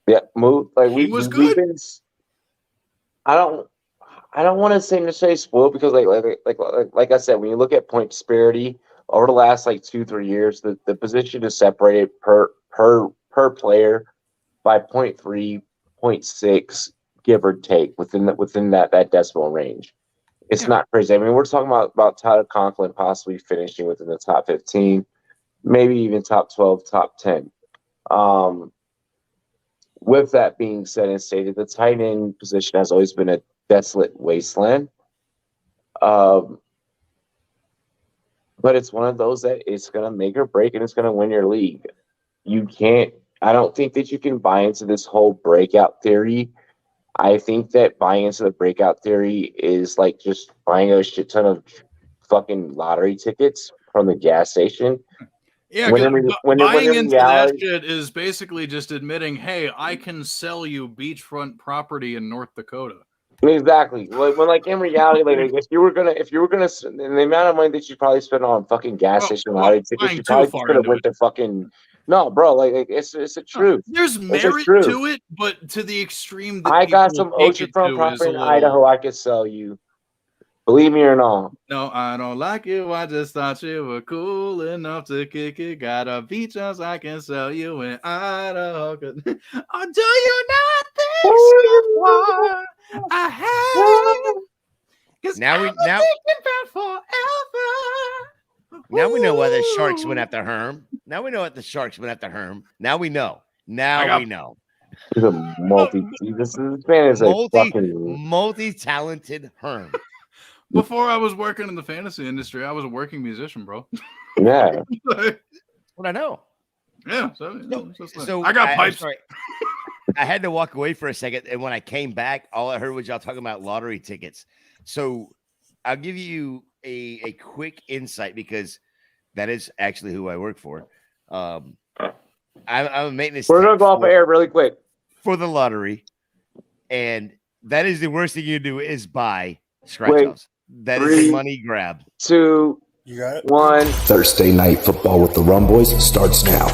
Yeah, move he was good. I don't want to say necessarily spoiled, because like I said, when you look at point disparity over the last 2-3 years, the position is separated per player by 0.3, 0.6, give or take, within that decimal range. It's not crazy. I mean, we're talking about Tyler Conklin possibly finishing within the top 15, maybe even top 12, top 10. With that being said and stated, the tight end position has always been a desolate wasteland. But it's one of those that it's going to make or break, and it's going to win your league. I don't think that you can buy into this whole breakout theory I think that buying into the breakout theory is like just buying a shit ton of fucking lottery tickets from the gas station. Yeah, when buying in into that reality, shit is basically just admitting, hey, I can sell you beachfront property in North Dakota. exactly. When like in reality, like if you were gonna, and the amount of money that you probably spent on fucking gas station lottery tickets, you probably could have went to fucking. No, bro, like it's a truth. There's merit to it, but to the extreme that I got people some take it oceanfront to is property a in little. Idaho I could sell you. Believe me or not. No, I don't like you. I just thought you were cool enough to kick it. Got a beach house I can sell you in Idaho. Or do you not think so far ahead? Now we know why the Sharks went after Herm. Now we know what the Sharks went after Herm. Now we know. Now we know. He's a this man is a fucking multi-talented Herm. Before I was working in the fantasy industry, I was a working musician, bro. Yeah. What I know. Yeah. So I got pipes. Sorry. I had to walk away for a second, and when I came back, all I heard was y'all talking about lottery tickets. So I'll give you a quick insight because that is actually who I work for. I'm a maintenance. We're gonna go off air really quick for the lottery, and that is the worst thing you do is buy scratch offs. That is a money grab. 2, you got it. 1. Thursday Night Football with the Rum Boys starts now.